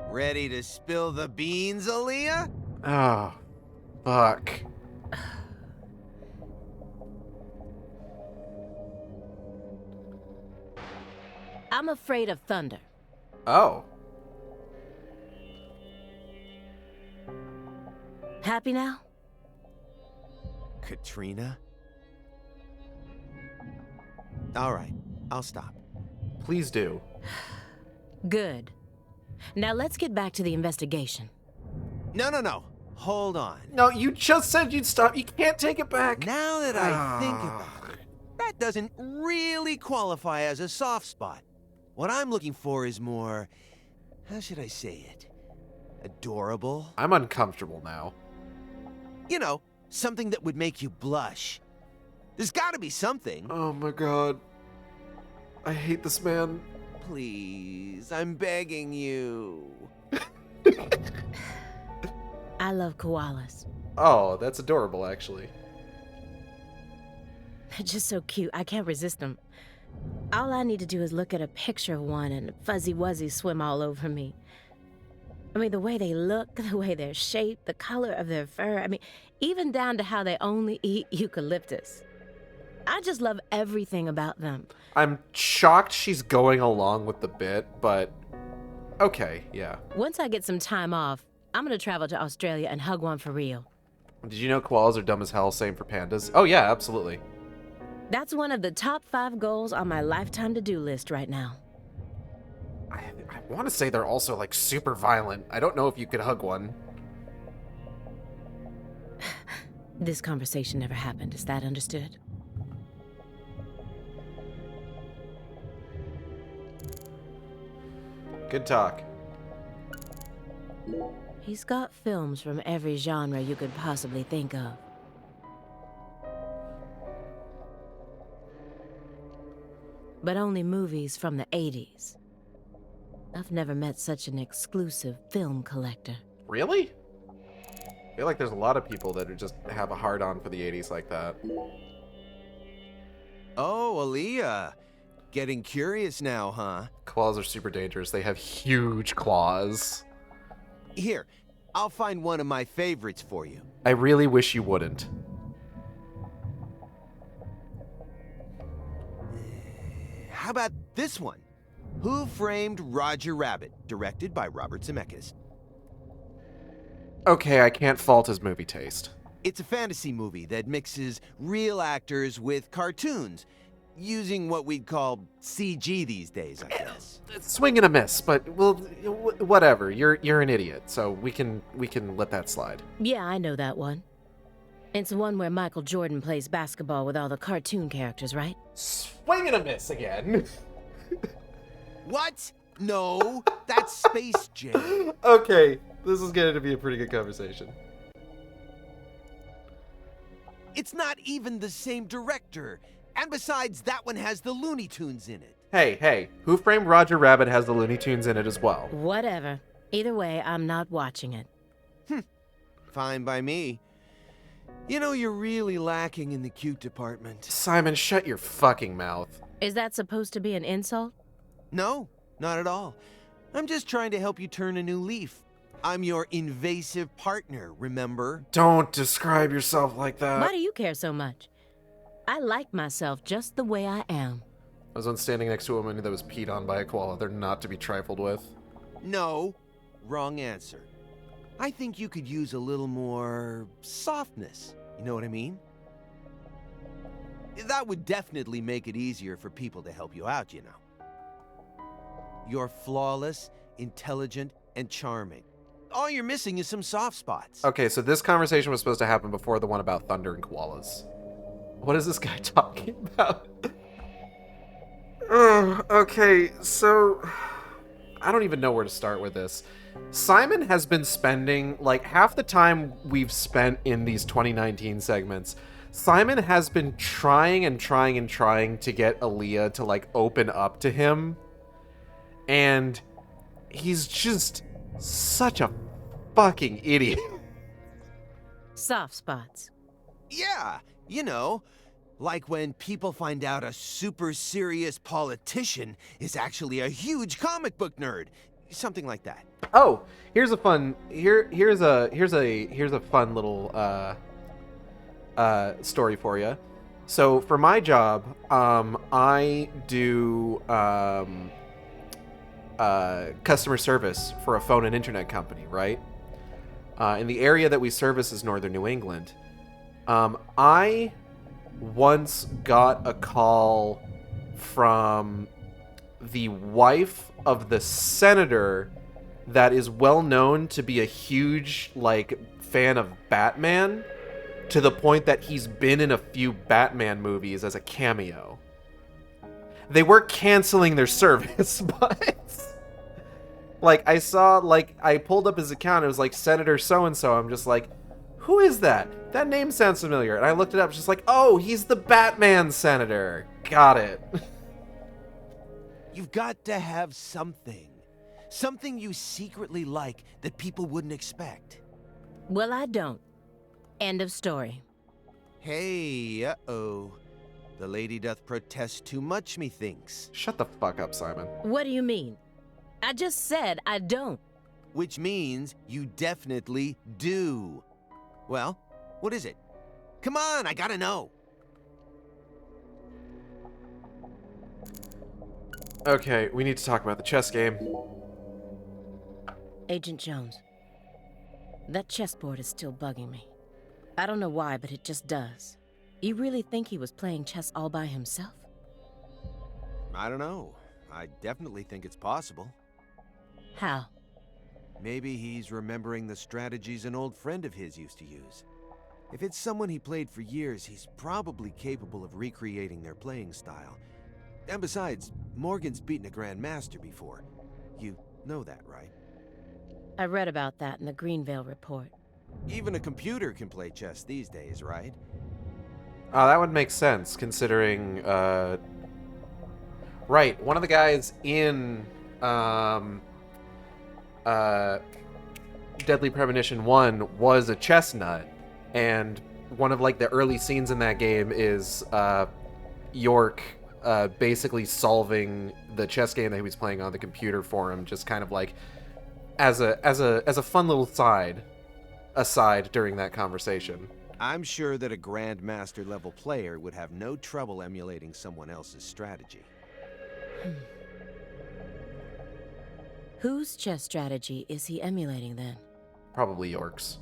Ready to spill the beans, Aaliyah? Oh, fuck. I'm afraid of thunder. Oh. Happy now? Katrina? All right, I'll stop. Please do. Good. Now let's get back to the investigation. No. Hold on. No, you just said you'd stop. You can't take it back. Now that I think about it, that doesn't really qualify as a soft spot. What I'm looking for is more, how should I say it? Adorable? I'm uncomfortable now. You know, something that would make you blush. There's gotta be something. Oh my god. I hate this man. Please, I'm begging you. I love koalas. Oh, that's adorable, actually. They're just so cute. I can't resist them. All I need to do is look at a picture of one and fuzzy wuzzies swim all over me. I mean, the way they look, the way they're shaped, the color of their fur. I mean, even down to how they only eat eucalyptus. I just love everything about them. I'm shocked she's going along with the bit, but okay, yeah. Once I get some time off, I'm gonna travel to Australia and hug one for real. Did you know koalas are dumb as hell? Same for pandas. Oh yeah, absolutely. That's one of the top 5 goals on my lifetime to-do list right now. I want to say they're also, like, super violent. I don't know if you could hug one. This conversation never happened. Is that understood? Good talk. He's got films from every genre you could possibly think of. But only movies from the 80s. I've never met such an exclusive film collector. Really? I feel like there's a lot of people that are just have a hard-on for the 80s like that. Oh, Aaliyah. Getting curious now, huh? Claws are super dangerous. They have huge claws. Here, I'll find one of my favorites for you. I really wish you wouldn't. How about this one? Who Framed Roger Rabbit? Directed by Robert Zemeckis. Okay, I can't fault his movie taste. It's a fantasy movie that mixes real actors with cartoons, using what we'd call CG these days, I guess. Swing and a miss, but well, whatever. You're an idiot, so we can let that slide. Yeah, I know that one. It's the one where Michael Jordan plays basketball with all the cartoon characters, right? Swing and a miss again. What? No, that's Space Jam. Okay, this is getting to be a pretty good conversation. It's not even the same director. And besides, that one has the Looney Tunes in it. Hey, Who Framed Roger Rabbit has the Looney Tunes in it as well. Whatever. Either way, I'm not watching it. Fine by me. You know, you're really lacking in the cute department. Simon, shut your fucking mouth. Is that supposed to be an insult? No, not at all. I'm just trying to help you turn a new leaf. I'm your invasive partner, remember? Don't describe yourself like that. Why do you care so much? I like myself just the way I am. I was once standing next to a woman that was peed on by a koala. They're not to be trifled with. No, wrong answer. I think you could use a little more softness. You know what I mean? That would definitely make it easier for people to help you out, you know. You're flawless, intelligent, and charming. All you're missing is some soft spots. Okay, so this conversation was supposed to happen before the one about thunder and koalas. What is this guy talking about? Okay, so I don't even know where to start with this. Simon has been spending, like, half the time we've spent in these 2019 segments, Simon has been trying to get Aaliyah to, like, open up to him. And he's just such a fucking idiot. Soft spots. Yeah, you know, like when people find out a super serious politician is actually a huge comic book nerd. Something like that. Oh, here's a fun fun little story for you. So for my job, I do customer service for a phone and internet company, right? In the area that we service is northern New England. I once got a call from the wife of the senator that is well known to be a huge, like, fan of Batman, to the point that he's been in a few Batman movies as a cameo. They were canceling their service, but like, I pulled up his account, it was like Senator so-and-so. I'm just like, who is that? That name sounds familiar. And I looked it up, just like, oh, he's the Batman senator. Got it. You've got to have something. Something you secretly like that people wouldn't expect. Well, I don't. End of story. Hey, uh-oh. The lady doth protest too much, methinks. Shut the fuck up, Simon. What do you mean? I just said I don't. Which means you definitely do. Well, what is it? Come on, I gotta know. Okay, we need to talk about the chess game. Agent Jones, that chessboard is still bugging me. I don't know why, but it just does. You really think he was playing chess all by himself? I don't know. I definitely think it's possible. How? Maybe he's remembering the strategies an old friend of his used to use. If it's someone he played for years, he's probably capable of recreating their playing style. And besides, Morgan's beaten a Grandmaster before. You know that, right? I read about that in the Greenvale report. Even a computer can play chess these days, right? Oh, that would make sense, considering, right, one of the guys in, Deadly Premonition 1 was a chess nut, and one of, like, the early scenes in that game is, York, basically solving the chess game that he was playing on the computer for him, just kind of like as a fun little aside during that conversation. I'm sure that a Grandmaster level player would have no trouble emulating someone else's strategy. Whose chess strategy is he emulating then? Probably York's.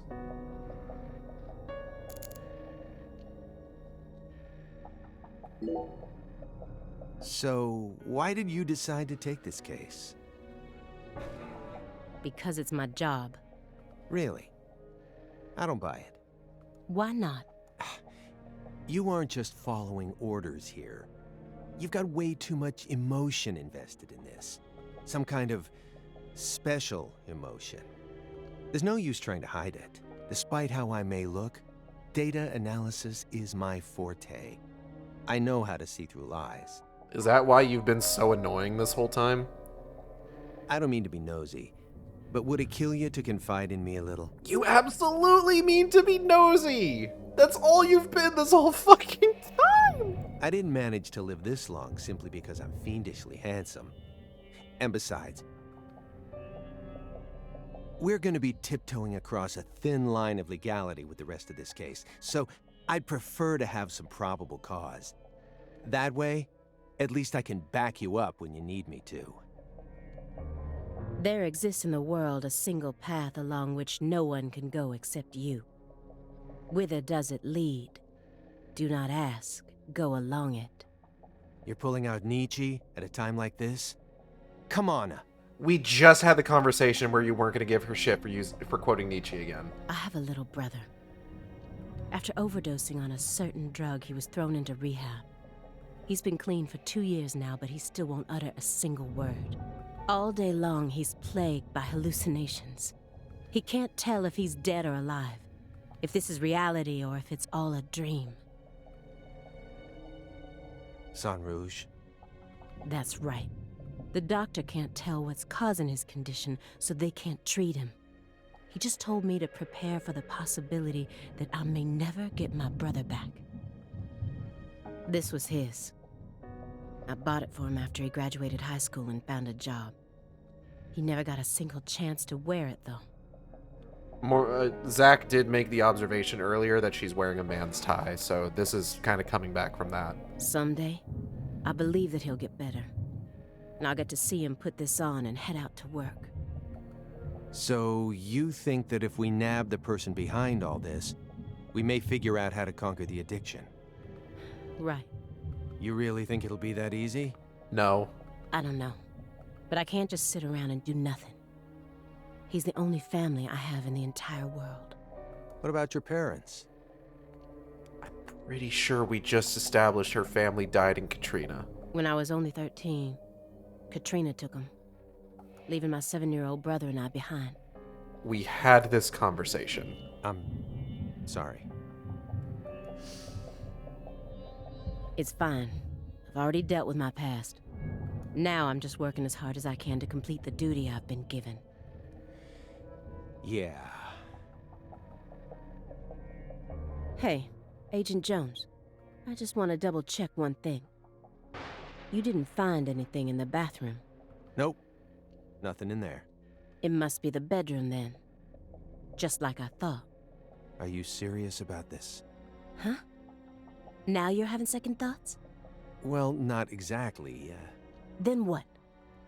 So, why did you decide to take this case? Because it's my job. Really? I don't buy it. Why not? You aren't just following orders here. You've got way too much emotion invested in this. Some kind of special emotion. There's no use trying to hide it. Despite how I may look, data analysis is my forte. I know how to see through lies. Is that why you've been so annoying this whole time? I don't mean to be nosy, but would it kill you to confide in me a little? You absolutely mean to be nosy! That's all you've been this whole fucking time! I didn't manage to live this long simply because I'm fiendishly handsome. And besides, we're gonna be tiptoeing across a thin line of legality with the rest of this case, so I'd prefer to have some probable cause. That way, at least I can back you up when you need me to. There exists in the world a single path along which no one can go except you. Whither does it lead? Do not ask, go along it. You're pulling out Nietzsche at a time like this? Come on. We just had the conversation where you weren't going to give her shit for quoting Nietzsche again. I have a little brother. After overdosing on a certain drug, he was thrown into rehab. He's been clean for 2 years now, but he still won't utter a single word. All day long, he's plagued by hallucinations. He can't tell if he's dead or alive, if this is reality or if it's all a dream. Sang Rouge? That's right. The doctor can't tell what's causing his condition, so they can't treat him. He just told me to prepare for the possibility that I may never get my brother back. This was his. I bought it for him after he graduated high school and found a job. He never got a single chance to wear it, though. Zach did make the observation earlier that she's wearing a man's tie, so this is kind of coming back from that. Someday, I believe that he'll get better. And I'll get to see him put this on and head out to work. So you think that if we nab the person behind all this, we may figure out how to conquer the addiction? Right. You really think it'll be that easy? No. I don't know. But I can't just sit around and do nothing. He's the only family I have in the entire world. What about your parents? I'm pretty sure we just established her family died in Katrina. When I was only 13, Katrina took him, leaving my 7-year-old brother and I behind. We had this conversation. I'm sorry. It's fine. I've already dealt with my past. Now I'm just working as hard as I can to complete the duty I've been given. Yeah. Hey, Agent Jones. I just want to double-check one thing. You didn't find anything in the bathroom? Nope. Nothing in there. It must be the bedroom then. Just like I thought. Are you serious about this? Huh? Now you're having second thoughts? Well, not exactly. Then what?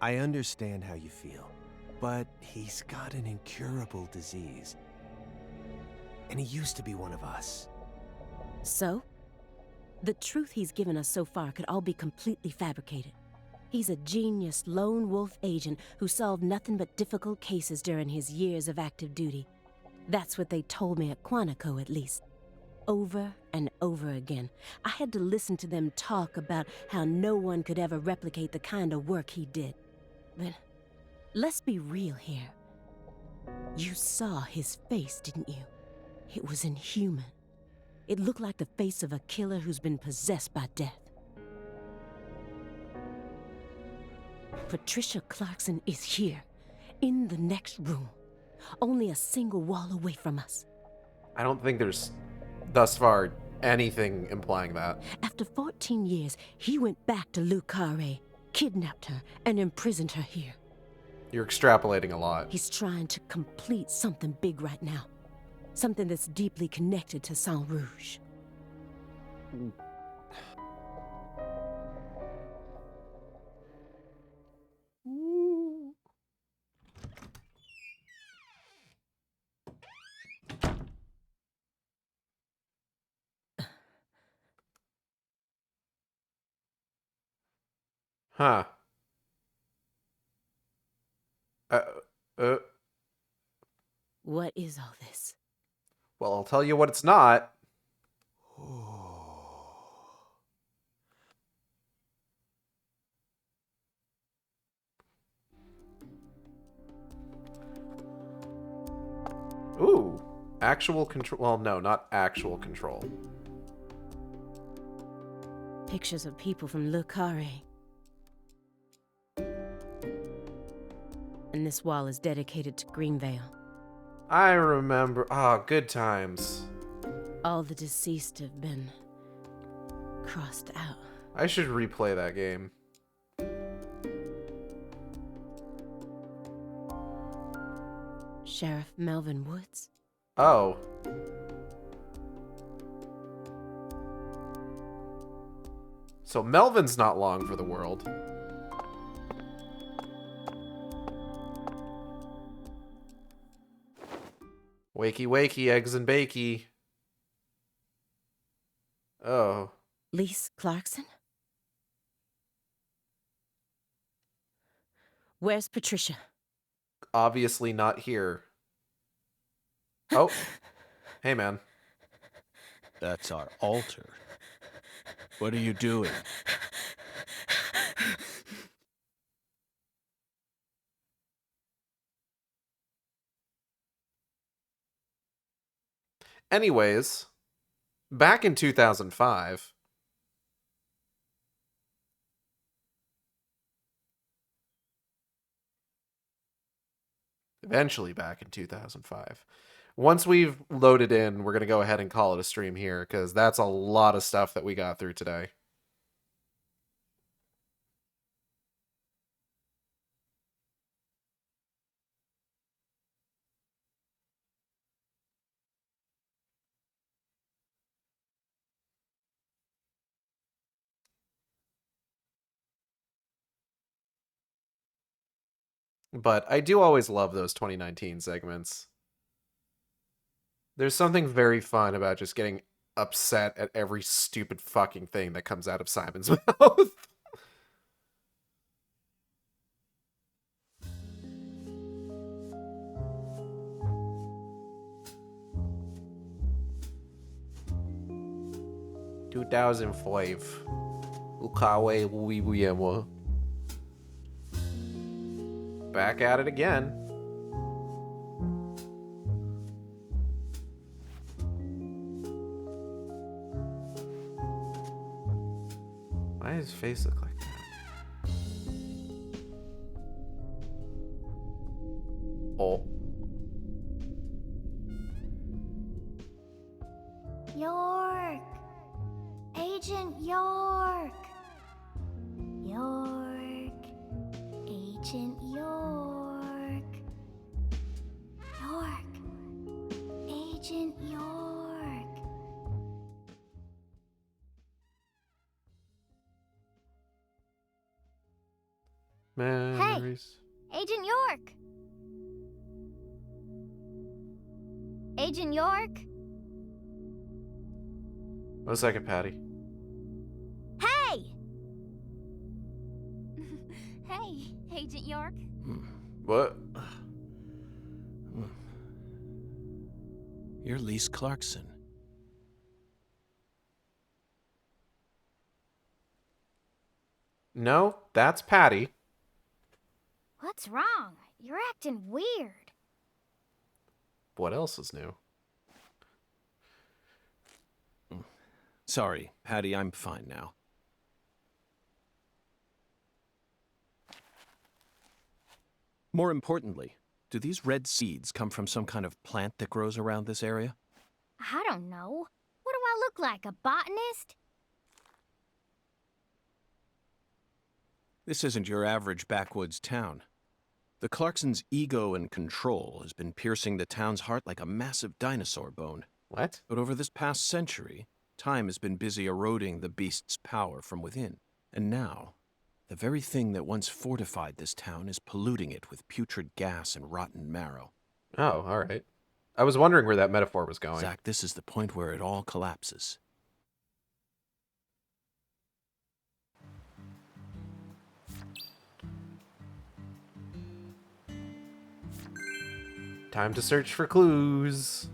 I understand how you feel, but he's got an incurable disease. And he used to be one of us. So? The truth he's given us so far could all be completely fabricated. He's a genius lone wolf agent who solved nothing but difficult cases during his years of active duty. That's what they told me at Quantico, at least. Over and over again. I had to listen to them talk about how no one could ever replicate the kind of work he did. But let's be real here. You saw his face, didn't you? It was inhuman. It looked like the face of a killer who's been possessed by death. Patricia Clarkson is here, in the next room, only a single wall away from us. I don't think there's, thus far, anything implying that. After 14 years, he went back to Lucare, kidnapped her, and imprisoned her here. You're extrapolating a lot. He's trying to complete something big right now. Something that's deeply connected to Saint Rouge. Huh. What is all this? Well, I'll tell you what it's not. Ooh. Actual control. Well, no, not actual control. Pictures of people from Lucare. And this wall is dedicated to Greenvale. I remember. Ah, good times. All the deceased have been crossed out. I should replay that game. Sheriff Melvin Woods? Oh. So Melvin's not long for the world. Wakey wakey, eggs and bakey. Oh. Lise Clarkson? Where's Patricia? Obviously not here. Oh. Hey, man. That's our altar. What are you doing? Anyways, back in 2005, eventually back in 2005, once we've loaded in, we're going to go ahead and call it a stream here, because that's a lot of stuff that we got through today. But I do always love those 2019 segments. There's something very fun about just getting upset at every stupid fucking thing that comes out of Simon's mouth. "2005. Ukawe Wiwiyama." Back at it again. Why does his face look like that? Oh. York! Agent York! York! Agent York! York! Agent York! Memories. Agent York! Agent York? 1 second, Patty. Hey! Hey, Agent York. What? You're Lise Clarkson. No, that's Patty. What's wrong? You're acting weird. What else is new? Sorry, Patty, I'm fine now. More importantly, do these red seeds come from some kind of plant that grows around this area? I don't know. What do I look like, a botanist? This isn't your average backwoods town. The Clarksons' ego and control has been piercing the town's heart like a massive dinosaur bone. What? But over this past century, time has been busy eroding the beast's power from within. And now, the very thing that once fortified this town is polluting it with putrid gas and rotten marrow. Oh, all right. I was wondering where that metaphor was going. Zach, this is the point where it all collapses. Time to search for clues.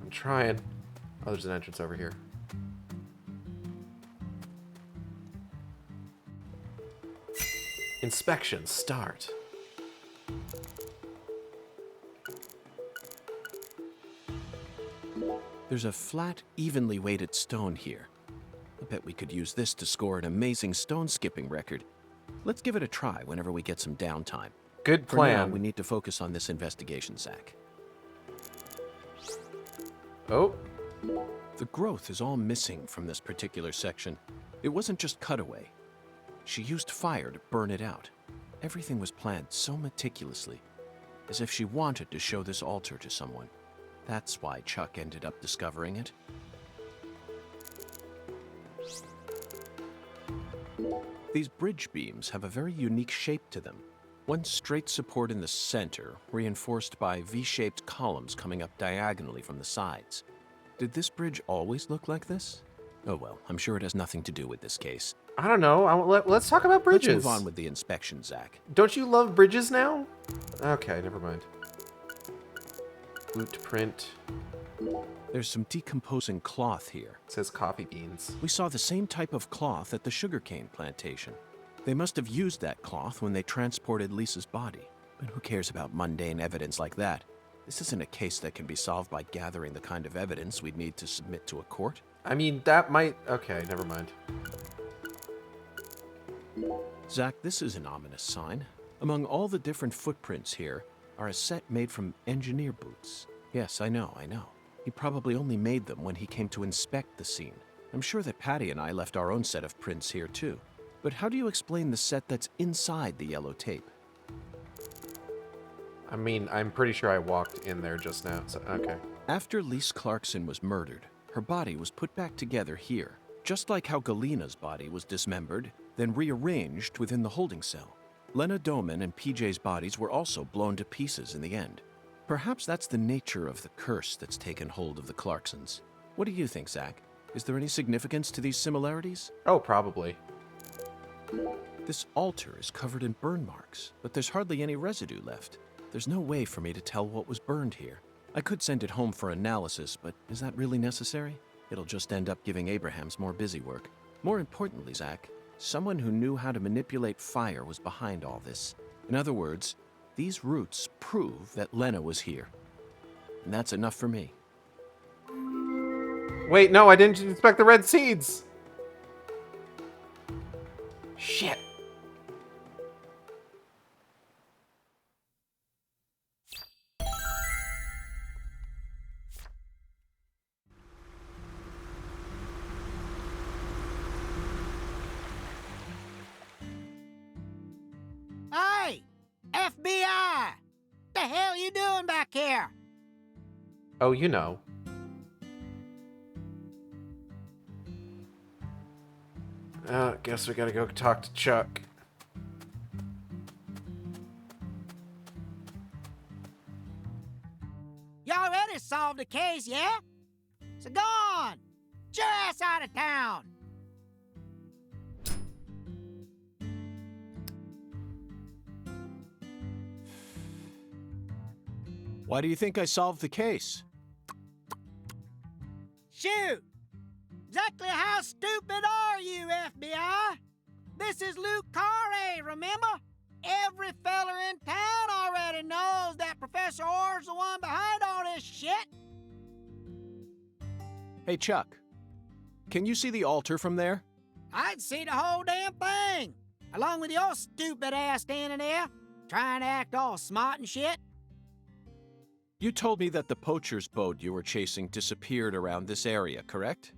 I'm trying. Oh, there's an entrance over here. Inspection start. There's a flat, evenly weighted stone here. I bet we could use this to score an amazing stone skipping record. Let's give it a try whenever we get some downtime. Good For now, plan. we need to focus on this investigation, Zach. Oh. The growth is all missing from this particular section. It wasn't just cut away. She used fire to burn it out. Everything was planned so meticulously, as if she wanted to show this altar to someone. That's why Chuck ended up discovering it. These bridge beams have a very unique shape to them. One straight support in the center, reinforced by V-shaped columns coming up diagonally from the sides. Did this bridge always look like this? Oh well, I'm sure it has nothing to do with this case. I don't know. Let's talk about bridges. Let's move on with the inspection, Zach. Don't you love bridges now? Okay, never mind. Blueprint. There's some decomposing cloth here. It says coffee beans. We saw the same type of cloth at the sugarcane plantation. They must have used that cloth when they transported Lisa's body. But who cares about mundane evidence like that? This isn't a case that can be solved by gathering the kind of evidence we'd need to submit to a court. I mean, that might... Okay, never mind. Zach, this is an ominous sign. Among all the different footprints here are a set made from engineer boots. Yes, I know. He probably only made them when he came to inspect the scene. I'm sure that Patty and I left our own set of prints here too. But how do you explain the set that's inside the yellow tape? I mean, I'm pretty sure I walked in there just now, so okay. After Lise Clarkson was murdered, her body was put back together here, just like how Galina's body was dismembered, then rearranged within the holding cell. Lena Doman and PJ's bodies were also blown to pieces in the end. Perhaps that's the nature of the curse that's taken hold of the Clarksons. What do you think, Zach? Is there any significance to these similarities? Oh, probably. This altar is covered in burn marks, but there's hardly any residue left. There's no way for me to tell what was burned here. I could send it home for analysis, but is that really necessary? It'll just end up giving Abrahams more busy work. More importantly, Zach, someone who knew how to manipulate fire was behind all this. In other words, these roots prove that Lena was here. And that's enough for me. Wait, no, I didn't inspect the red seeds! Shit. Hey! FBI! The hell you doing back here? Oh, you know. Guess we gotta go talk to Chuck. You already solved the case, yeah? So go on! Get your ass out of town! Why do you think I solved the case? Shoot! Exactly how stupid are you, FBI? This is Luke Carre, remember? Every feller in town already knows that Professor Orr's the one behind all this shit. Hey, Chuck. Can you see the altar from there? I'd see the whole damn thing. Along with your stupid ass standing there, trying to act all smart and shit. You told me that the poacher's boat you were chasing disappeared around this area, correct?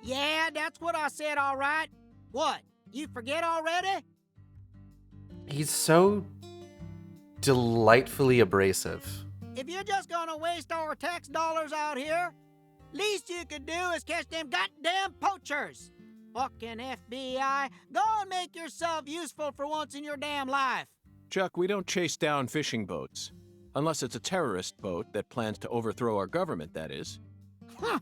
Yeah, that's what I said, all right. What, you forget already? He's so delightfully abrasive. If you're just gonna waste our tax dollars out here, least you could do is catch them goddamn poachers. Fucking FBI, go and make yourself useful for once in your damn life. Chuck, we don't chase down fishing boats. Unless it's a terrorist boat that plans to overthrow our government, that is. Huh.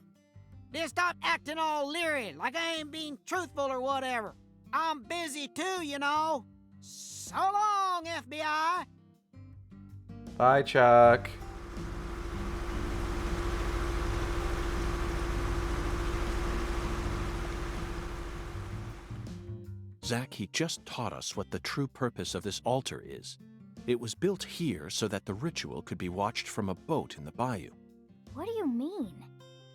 Then stop acting all leery, like I ain't being truthful or whatever. I'm busy too, you know. So long, FBI. Bye, Chuck. Zach, he just taught us what the true purpose of this altar is. It was built here so that the ritual could be watched from a boat in the bayou. What do you mean?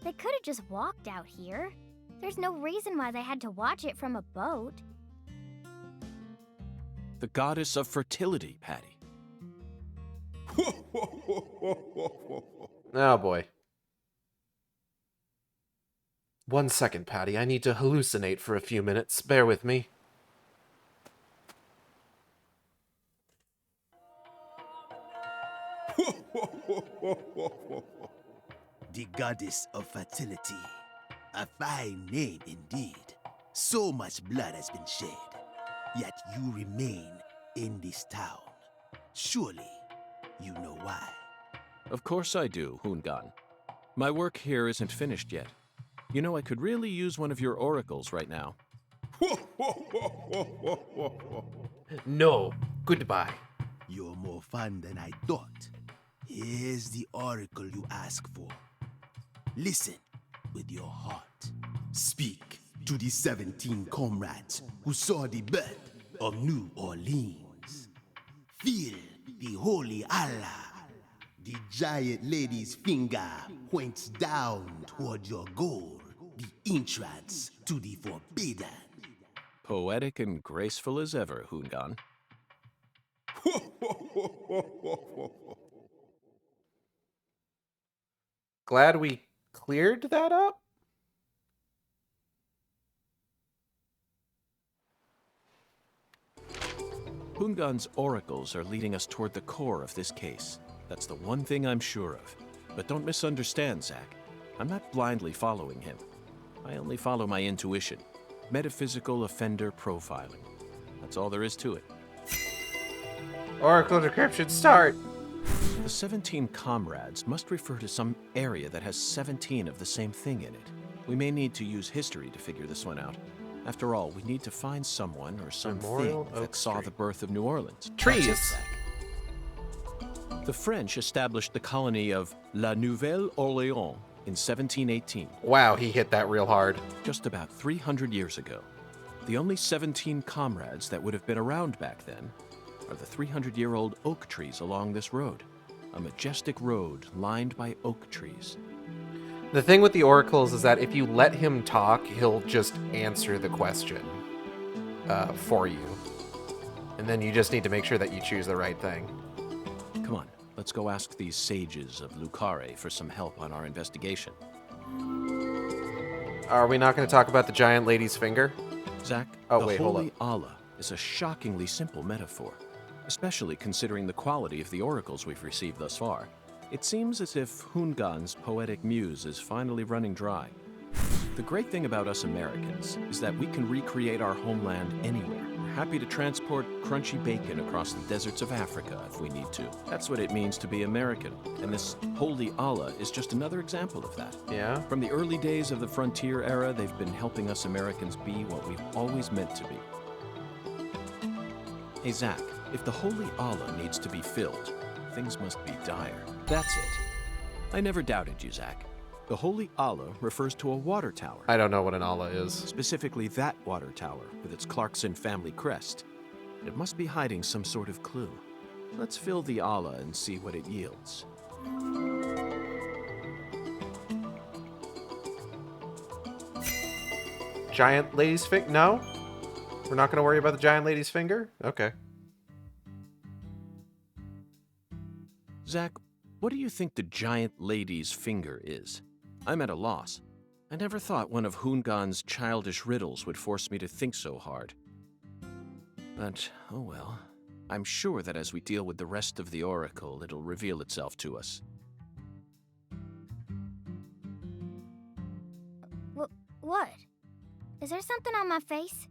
They could have just walked out here. There's no reason why they had to watch it from a boat. The goddess of fertility, Patty. Oh, boy. 1 second, Patty. I need to hallucinate for a few minutes. Bear with me. The goddess of fertility. A fine name indeed. So much blood has been shed, yet you remain in this town. Surely, you know why. Of course I do, Hungan. My work here isn't finished yet. You know, I could really use one of your oracles right now. No, goodbye. You're more fun than I thought. Here's the oracle you ask for. Listen with your heart. Speak to the 17 comrades who saw the birth of New Orleans. Feel the holy Allah. The giant lady's finger points down toward your goal, the entrance to the forbidden. Poetic and graceful as ever, Hungan. Glad we cleared that up? Hungan's oracles are leading us toward the core of this case. That's the one thing I'm sure of. But don't misunderstand, Zach. I'm not blindly following him. I only follow my intuition. Metaphysical offender profiling. That's all there is to it. Oracle decryption start. The 17 comrades must refer to some area that has 17 of the same thing in it. We may need to use history to figure this one out. After all, we need to find someone or something that saw the birth of New Orleans. Trees. The French established the colony of La Nouvelle-Orléans in 1718. Wow, he hit that real hard. Just about 300 years ago. The only 17 comrades that would have been around back then are the 300-year-old oak trees along this road. A majestic road lined by oak trees. The thing with the oracles is that if you let him talk, he'll just answer the question for you. And then you just need to make sure that you choose the right thing. Come on, let's go ask these sages of Lucare for some help on our investigation. Are we not going to talk about the giant lady's finger? Zach, oh, the wait, hold holy up. Allah is a shockingly simple metaphor, especially considering the quality of the oracles we've received thus far. It seems as if Hungan's poetic muse is finally running dry. The great thing about us Americans is that we can recreate our homeland anywhere. We're happy to transport crunchy bacon across the deserts of Africa if we need to. That's what it means to be American, and this holy Allah is just another example of that. Yeah? From the early days of the frontier era, they've been helping us Americans be what we've always meant to be. Hey Zach, if the holy Allah needs to be filled, things must be dire. That's it. I never doubted you, Zach. The holy Allah refers to a water tower. I don't know what an Allah is. Specifically that water tower with its Clarkson family crest. It must be hiding some sort of clue. Let's fill the Allah and see what it yields. Giant lady's finger? No? We're not going to worry about the giant lady's finger? Okay. Zach, what do you think the giant lady's finger is? I'm at a loss. I never thought one of Hoongan's childish riddles would force me to think so hard. But, oh well. I'm sure that as we deal with the rest of the Oracle, it'll reveal itself to us. What? Is there something on my face?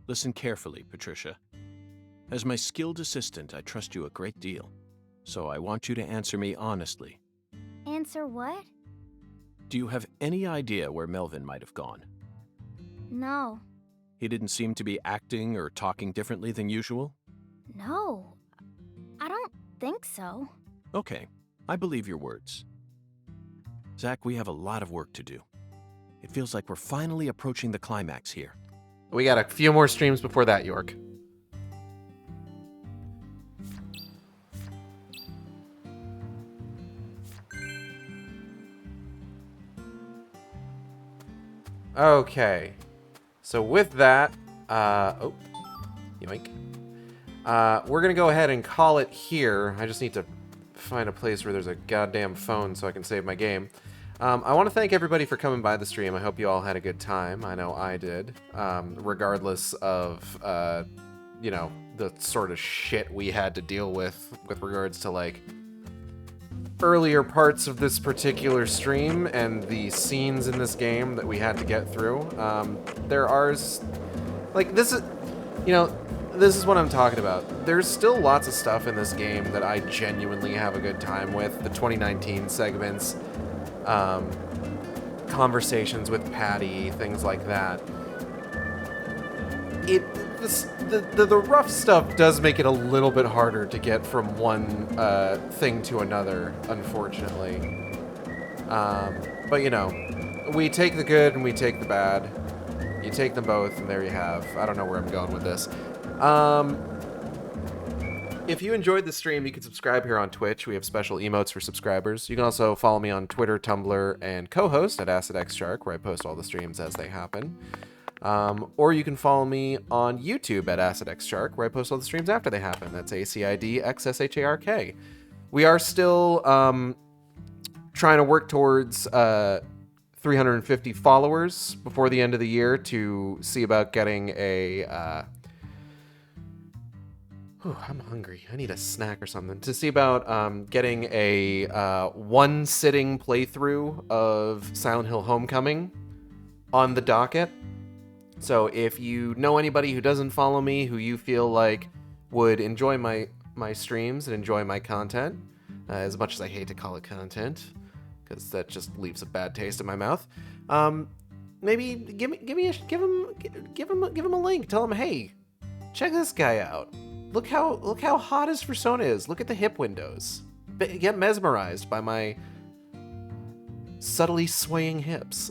Listen carefully, Patricia. As my skilled assistant, I trust you a great deal. So I want you to answer me honestly. Answer what? Do you have any idea where Melvin might have gone? No. He didn't seem to be acting or talking differently than usual? No. I don't think so. Okay, I believe your words. Zach, we have a lot of work to do. It feels like we're finally approaching the climax here. We got a few more streams before that, York. Okay. So with that, oh, yoink. We're gonna go ahead and call it here. I just need to find a place where there's a goddamn phone so I can save my game. I want to thank everybody for coming by the stream. I hope you all had a good time. I know I did. Regardless of, you know, the sort of shit we had to deal with regards to, like, earlier parts of this particular stream and the scenes in this game that we had to get through. There are, like, this is, you know, this is what I'm talking about. There's still lots of stuff in this game that I genuinely have a good time with. The 2019 segments, conversations with Patty, things like that. The rough stuff does make it a little bit harder to get from one thing to another, unfortunately. But you know, we take the good and we take the bad. You take them both, and there you have. I don't know where I'm going with this. If you enjoyed the stream, you can subscribe here on Twitch. We have special emotes for subscribers. You can also follow me on Twitter, Tumblr, and co-host at AcidXShark, where I post all the streams as they happen. Or you can follow me on YouTube at AcidXShark, where I post all the streams after they happen. That's AcidXShark. We are still trying to work towards 350 followers before the end of the year to see about getting a... I'm hungry. I need a snack or something. To see about getting a one-sitting playthrough of Silent Hill Homecoming on the docket. So if you know anybody who doesn't follow me, who you feel like would enjoy my streams and enjoy my content, as much as I hate to call it content, because that just leaves a bad taste in my mouth, maybe give him a link. Tell him, hey, check this guy out. Look how hot his persona is. Look at the hip windows. Get mesmerized by my subtly swaying hips.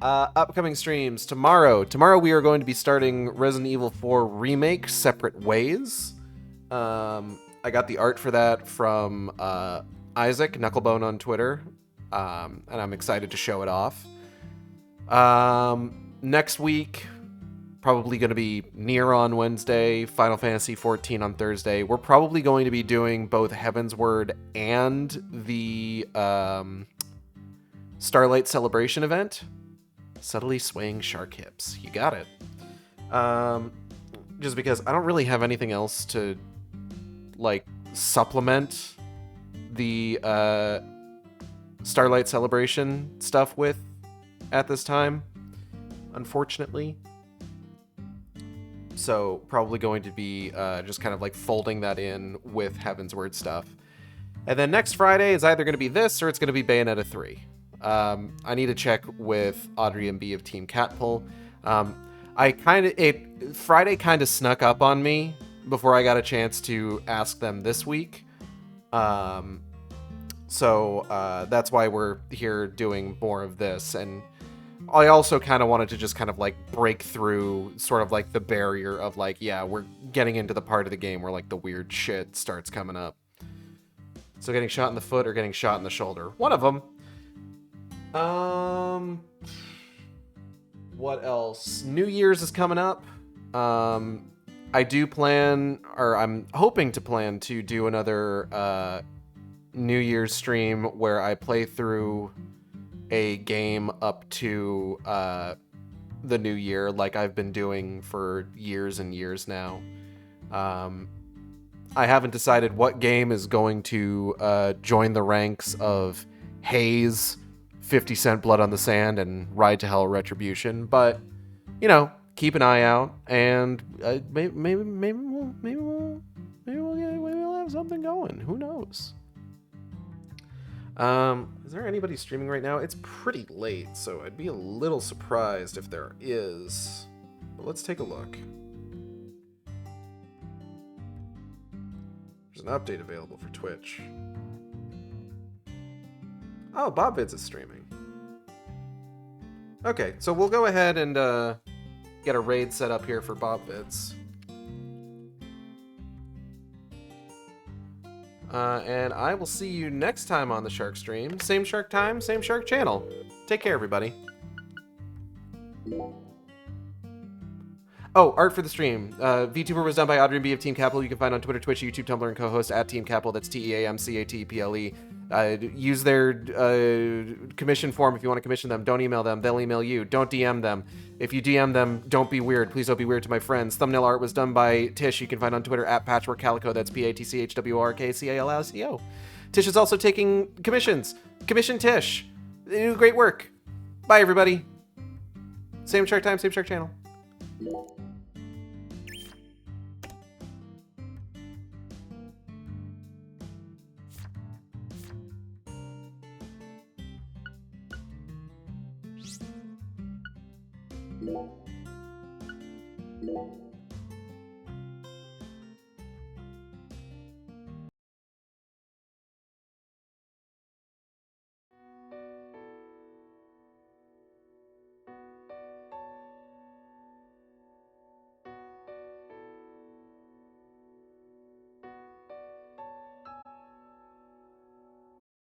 Upcoming streams tomorrow. Tomorrow we are going to be starting Resident Evil 4 Remake Separate Ways. I got the art for that from Isaac Knucklebone on Twitter, and I'm excited to show it off. Next week, probably going to be Nier on Wednesday, Final Fantasy XIV on Thursday. We're probably going to be doing both Heaven's Word and the Starlight Celebration event. Subtly swaying shark hips. You got it. Just because I don't really have anything else to, like, supplement the Starlight Celebration stuff with at this time, unfortunately. So probably going to be just kind of like folding that in with Heaven's Word stuff. And then next Friday is either going to be this or it's going to be Bayonetta 3. I need to check with Audrey and B of Team Catpull. Friday kind of snuck up on me before I got a chance to ask them this week. So that's why we're here doing more of this. And I also kind of wanted to just kind of like break through sort of like the barrier of like, yeah, we're getting into the part of the game where like the weird shit starts coming up. So getting shot in the foot or getting shot in the shoulder. One of them. what else? New Year's is coming up. I do plan, or I'm hoping to plan to do another New Year's stream where I play through a game up to the new year, like I've been doing for years and years now. I haven't decided what game is going to join the ranks of Haze, 50 Cent Blood on the Sand, and Ride to Hell Retribution, but, you know, keep an eye out, and maybe we'll have something going. Who knows? Is there anybody streaming right now? It's pretty late, so I'd be a little surprised if there is. But let's take a look. There's an update available for Twitch. Oh, BobVids is streaming. Okay, so we'll go ahead and get a raid set up here for BobVids. And I will see you next time on the Shark Stream. Same Shark time, same Shark channel. Take care, everybody. Oh, art for the stream. VTuber was done by Audrey B of Team Capital. You can find on Twitter, Twitch, YouTube, Tumblr, and co-host at Team Capital. That's TEAMCATPLE. Use their commission form if you want to commission them. Don't email them. They'll email you. Don't DM them. If you DM them, don't be weird. Please don't be weird to my friends. Thumbnail art was done by Tish. You can find on Twitter at PatchworkCalico. That's PATCHWRKCALCO. Tish is also taking commissions. Commission Tish. They do great work. Bye, everybody. Same Shark time, same Shark channel. Yeah.